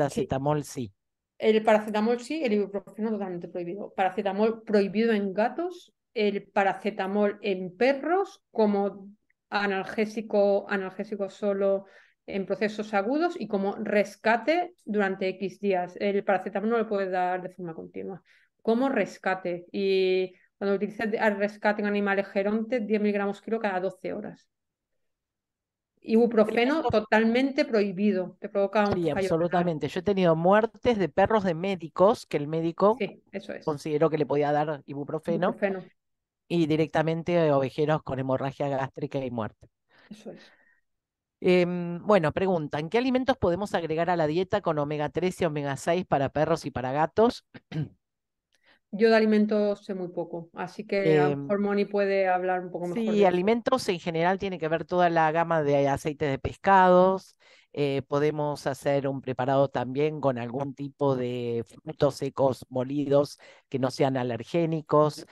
sí,
paracetamol sí.
el paracetamol sí, el ibuprofeno totalmente prohibido. Paracetamol prohibido en gatos, el paracetamol en perros como analgésico solo en procesos agudos y como rescate durante X días. El paracetamol no lo puedes dar de forma continua. Como rescate. Y cuando utilizas al rescate en animales gerontes, 10 miligramos kilo cada 12 horas. Ibuprofeno
Tremendo.
totalmente prohibido. Te provoca un
Sí,
fallo renal.
absolutamente. Yo he tenido muertes de perros de médicos que el médico
Sí, eso es.
consideró que le podía dar ibuprofeno
Ibuprofeno,
y directamente ovejeros con hemorragia gástrica y muerte.
eso es.
Bueno, preguntan, ¿qué alimentos podemos agregar a la dieta con omega 3 y omega 6 para perros y para gatos?
Yo de alimentos sé muy poco, así que a lo
Em,
mejor Moni puede hablar un poco mejor
sí,
de eso.
alimentos en general tiene que ver toda la gama de aceites de pescados. Podemos hacer un preparado también con algún tipo de frutos secos molidos que no sean alergénicos.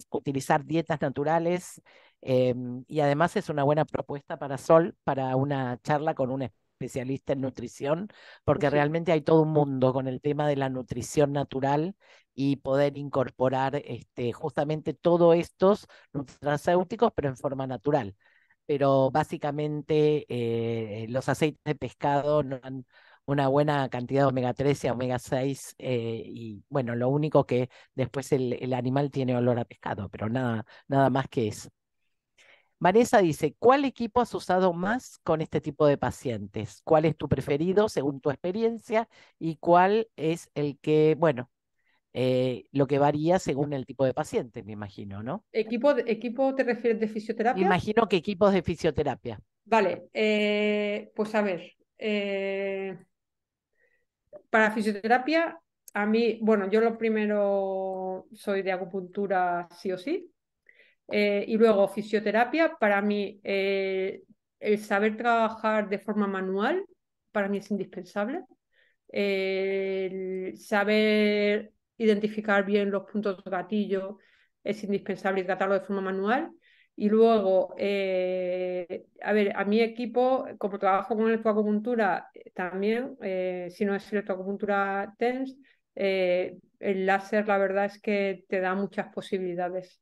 Utilizar dietas naturales y además es una buena propuesta para Sol para una charla con un especialista en nutrición, porque
Sí,
realmente hay todo un mundo con el tema de la nutrición natural y poder incorporar justamente todos estos nutracéuticos, pero en forma natural. Pero básicamente los aceites de pescado nos dan una buena cantidad de omega 3 y omega 6 y bueno, lo único que después el animal tiene olor a pescado, pero nada más que eso. Vanessa dice, ¿cuál equipo has usado más con este tipo de pacientes? ¿Cuál es tu preferido según tu experiencia? ¿Y cuál es el que, bueno, lo que varía según el tipo de paciente, me imagino, ¿no?
¿Equipo te refieres de
Me
fisioterapia?
imagino que equipos de fisioterapia.
Vale, pues a ver, para fisioterapia, a mí, bueno, yo lo primero soy de acupuntura sí o sí, y luego fisioterapia, para mí el saber trabajar de forma manual, para mí es indispensable. El saber identificar bien los puntos gatillo, es indispensable tratarlo de forma manual. Y luego, a ver, a mi equipo, como trabajo con electroacupuntura también, si no es electroacupuntura TENS, el láser la verdad es que te da muchas posibilidades.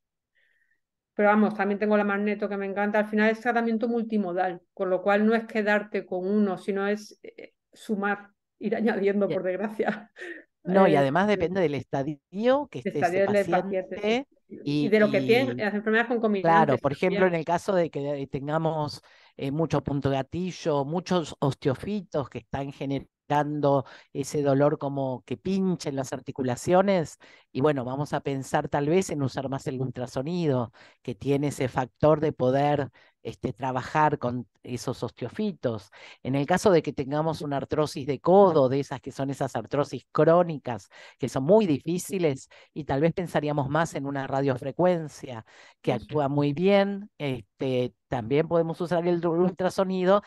Pero vamos, también tengo la magneto que me encanta. Al final es tratamiento multimodal, con lo cual no es quedarte con uno, sino es sumar, ir añadiendo,
Y-
por desgracia,
No, y
eh,
además depende del estadio que esté ese
estadios del paciente, sí.
paciente
Y de lo que tienen,
y,
las enfermedades
claro,
concomitantes
por ejemplo, en
también.
el caso de que tengamos mucho punto gatillo, muchos osteofitos que están generando ese dolor como que pinche en las articulaciones, y bueno, vamos a pensar tal vez en usar más el ultrasonido, que tiene ese factor de poder trabajar con esos osteofitos. En el caso de que tengamos una artrosis de codo, de esas que son esas artrosis crónicas, que son muy difíciles, y tal vez pensaríamos más en una radiofrecuencia que
Eso.
actúa muy bien. También podemos usar el ultrasonido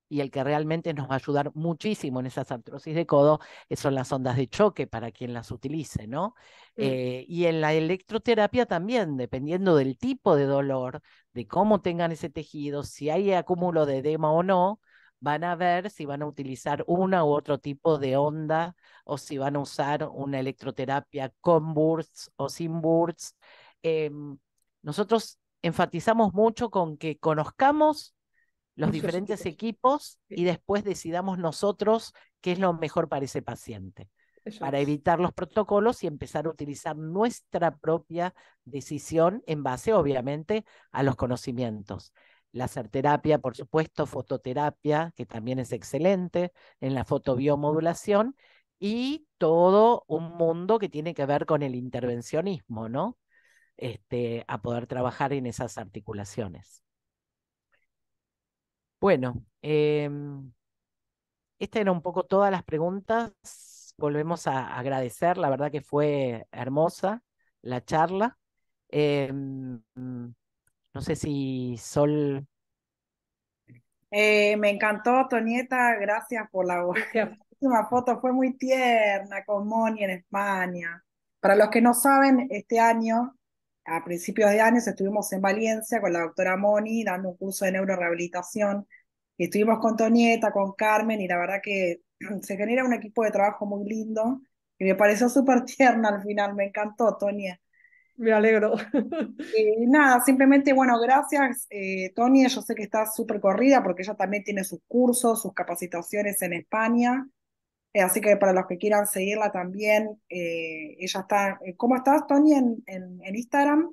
y el que realmente nos va a ayudar muchísimo en esas artrosis de codo son las ondas de choque para quien las utilice, ¿no?
Mm.
Y en la electroterapia también, dependiendo del tipo de dolor, de cómo tengan ese tejido, si hay acúmulo de edema o no, van a ver si van a utilizar una u otro tipo de onda o si van a usar una electroterapia con bursts o sin bursts. Em, Nosotros enfatizamos mucho con que conozcamos los
Esos
diferentes
equipos.
equipos y
Sí,
después decidamos nosotros qué es lo mejor para ese paciente,
eso
para
es.
evitar los protocolos y empezar a utilizar nuestra propia decisión en base, obviamente, a los conocimientos. Láser terapia, por supuesto, fototerapia, que también es excelente, en la fotobiomodulación, y todo un mundo que tiene que ver con el intervencionismo, ¿no? A poder trabajar en esas articulaciones. Bueno, esta era un poco todas las preguntas. Volvemos a agradecer, la verdad que fue hermosa la charla. No sé si Sol,
Me encantó, Tonieta, gracias por la
Gracias.
última foto, fue muy tierna con Moni en España. Para los que no saben, este año, a principios de año, estuvimos en Valencia con la doctora Moni dando un curso de neurorehabilitación y estuvimos con Tonieta, con Carmen y la verdad que se genera un equipo de trabajo muy lindo y me pareció súper tierna al final, me encantó, Tonia.
Me alegro.
Nada, simplemente, bueno, gracias, Tony. Yo sé que está súper corrida porque ella también tiene sus cursos, sus capacitaciones en España. Así que para los que quieran seguirla también, ella está. ¿Cómo estás, Tony, en Instagram?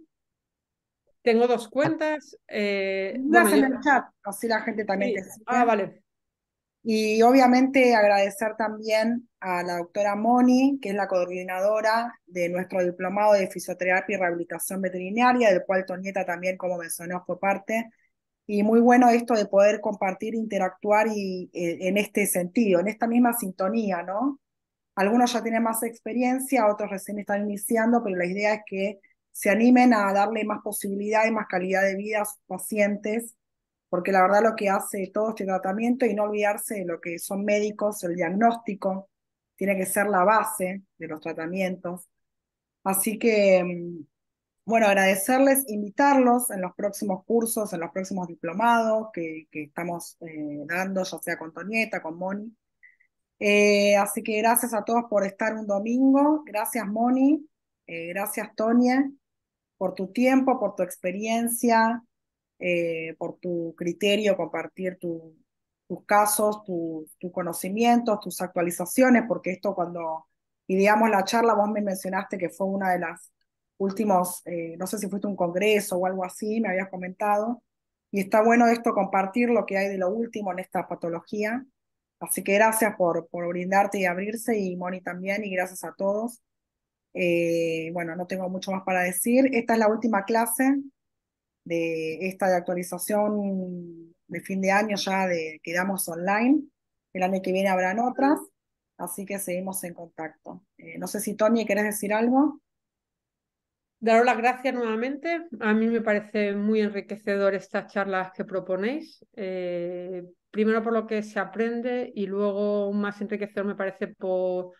Tengo dos cuentas. Bueno,
Las en
yo.
el chat, así la gente también te
Sí. Ah,
sigue.
vale.
Y obviamente agradecer también a la doctora Moni, que es la coordinadora de nuestro diplomado de fisioterapia y rehabilitación veterinaria, del cual Tonieta también, como mencionó, fue parte. Y muy bueno esto de poder compartir, interactuar y en este sentido, en esta misma sintonía, ¿no? Algunos ya tienen más experiencia, otros recién están iniciando, pero la idea es que se animen a darle más posibilidad y más calidad de vida a sus pacientes, porque la verdad lo que hace todo este tratamiento y no olvidarse de lo que son médicos, el diagnóstico tiene que ser la base de los tratamientos. Así que bueno, agradecerles, invitarlos en los próximos cursos, en los próximos diplomados que estamos dando, ya sea con Tonieta, con Moni. Así que gracias a todos por estar un domingo. Gracias, Moni. Gracias, Tonia, por tu tiempo, por tu experiencia, por tu criterio, compartir tus casos, tus conocimientos, tus actualizaciones, porque esto cuando ideamos la charla, vos me mencionaste que fue una de las últimos, no sé si fuiste a un congreso o algo así, me habías comentado, y está bueno esto compartir lo que hay de lo último en esta patología. Así que gracias por brindarte y abrirse, y Moni también, y gracias a todos. Bueno, no tengo mucho más para decir. Esta es la última clase de esta de actualización de fin de año ya que damos online. El año que viene habrán otras, así que seguimos en contacto. No sé si Tony, ¿querés decir algo?
Daros las gracias nuevamente. A mí me parece muy enriquecedor estas charlas que proponéis. Primero por lo que se aprende y luego más enriquecedor me parece por,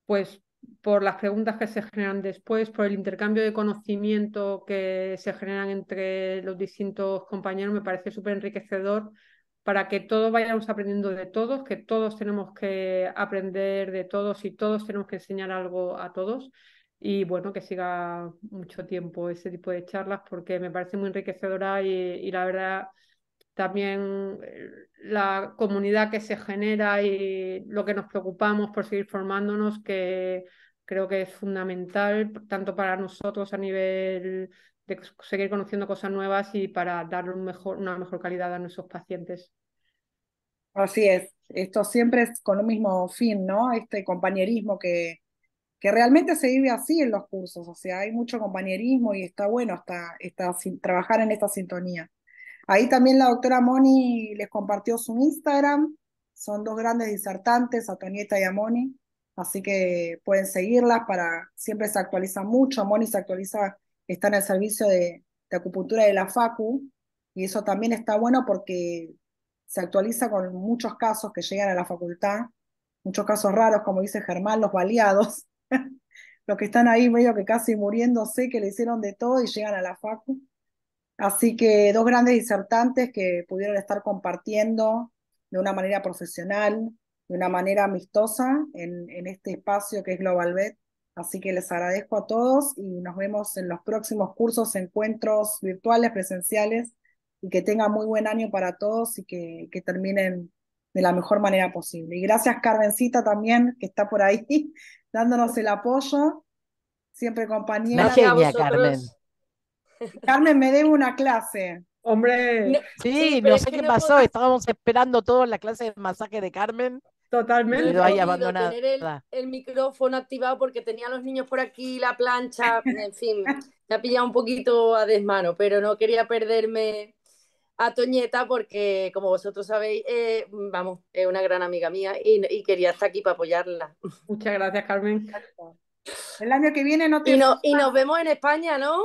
pues, por las preguntas que se generan después, por el intercambio de conocimiento que se generan entre los distintos compañeros, me parece súper enriquecedor para que todos vayamos aprendiendo de todos, que todos tenemos que aprender de todos y todos tenemos que enseñar algo a todos. Y bueno, que siga mucho tiempo ese tipo de charlas porque me parece muy enriquecedora y la verdad también la comunidad que se genera y lo que nos preocupamos por seguir formándonos, que creo que es fundamental tanto para nosotros a nivel de seguir conociendo cosas nuevas y para darle una mejor calidad a nuestros pacientes.
Así es, esto siempre es con un mismo fin, ¿no? Este compañerismo que realmente se vive así en los cursos, o sea, hay mucho compañerismo y está bueno trabajar en esta sintonía. Ahí también la doctora Moni les compartió su Instagram, son dos grandes disertantes, Antonieta y Moni, así que pueden seguirlas siempre se actualiza mucho, Moni se actualiza, está en el servicio de acupuntura de la Facu, y eso también está bueno porque se actualiza con muchos casos que llegan a la facultad, muchos casos raros, como dice Germán, los baleados, los que están ahí medio que casi muriéndose, que le hicieron de todo y llegan a la Facu. Así que dos grandes disertantes que pudieron estar compartiendo de una manera profesional, de una manera amistosa en este espacio que es Global Vet. Así que les agradezco a todos y nos vemos en los próximos cursos, encuentros virtuales, presenciales, y que tengan muy buen año para todos y que terminen de la mejor manera posible. Y gracias Carmencita también, que está por ahí dándonos el apoyo, siempre
Una
compañera.
Gracias a
genia, Carmen.
vosotros.
Carmen me debe una clase.
Hombre,
No,
Sí,
pero
no
es
sé
que
qué
no
pasó,
puedo,
estábamos esperando todos la clase de masaje de Carmen y
no he
totalmente.
quedó ahí
podido
abandonada.
tener el micrófono activado porque tenía a los niños por aquí, la plancha, en fin, me ha pillado un poquito a desmano, pero no quería perderme a Toñeta porque, como vosotros sabéis, vamos, es una gran amiga mía y quería estar aquí para apoyarla.
Muchas gracias, Carmen.
El año que viene no te
Y nos vemos en España, ¿no?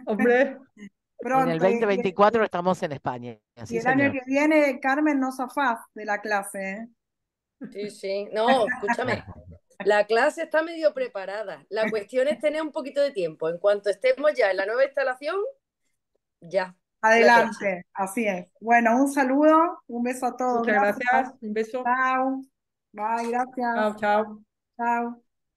Hombre,
En el
pronto.
2024 estamos en España,
Y
sí,
el año
señor.
que viene, Carmen, no zafás de la clase, ¿eh?
Sí, sí. No, escúchame. La clase está medio preparada. La cuestión es tener un poquito de tiempo. En cuanto estemos ya en la nueva instalación, ya, la clase.
Adelante, así es. Bueno, un saludo, un beso a todos.
muchas gracias.
Gracias.
Un beso.
Chao. Bye, gracias.
Chao, chao.
Chao.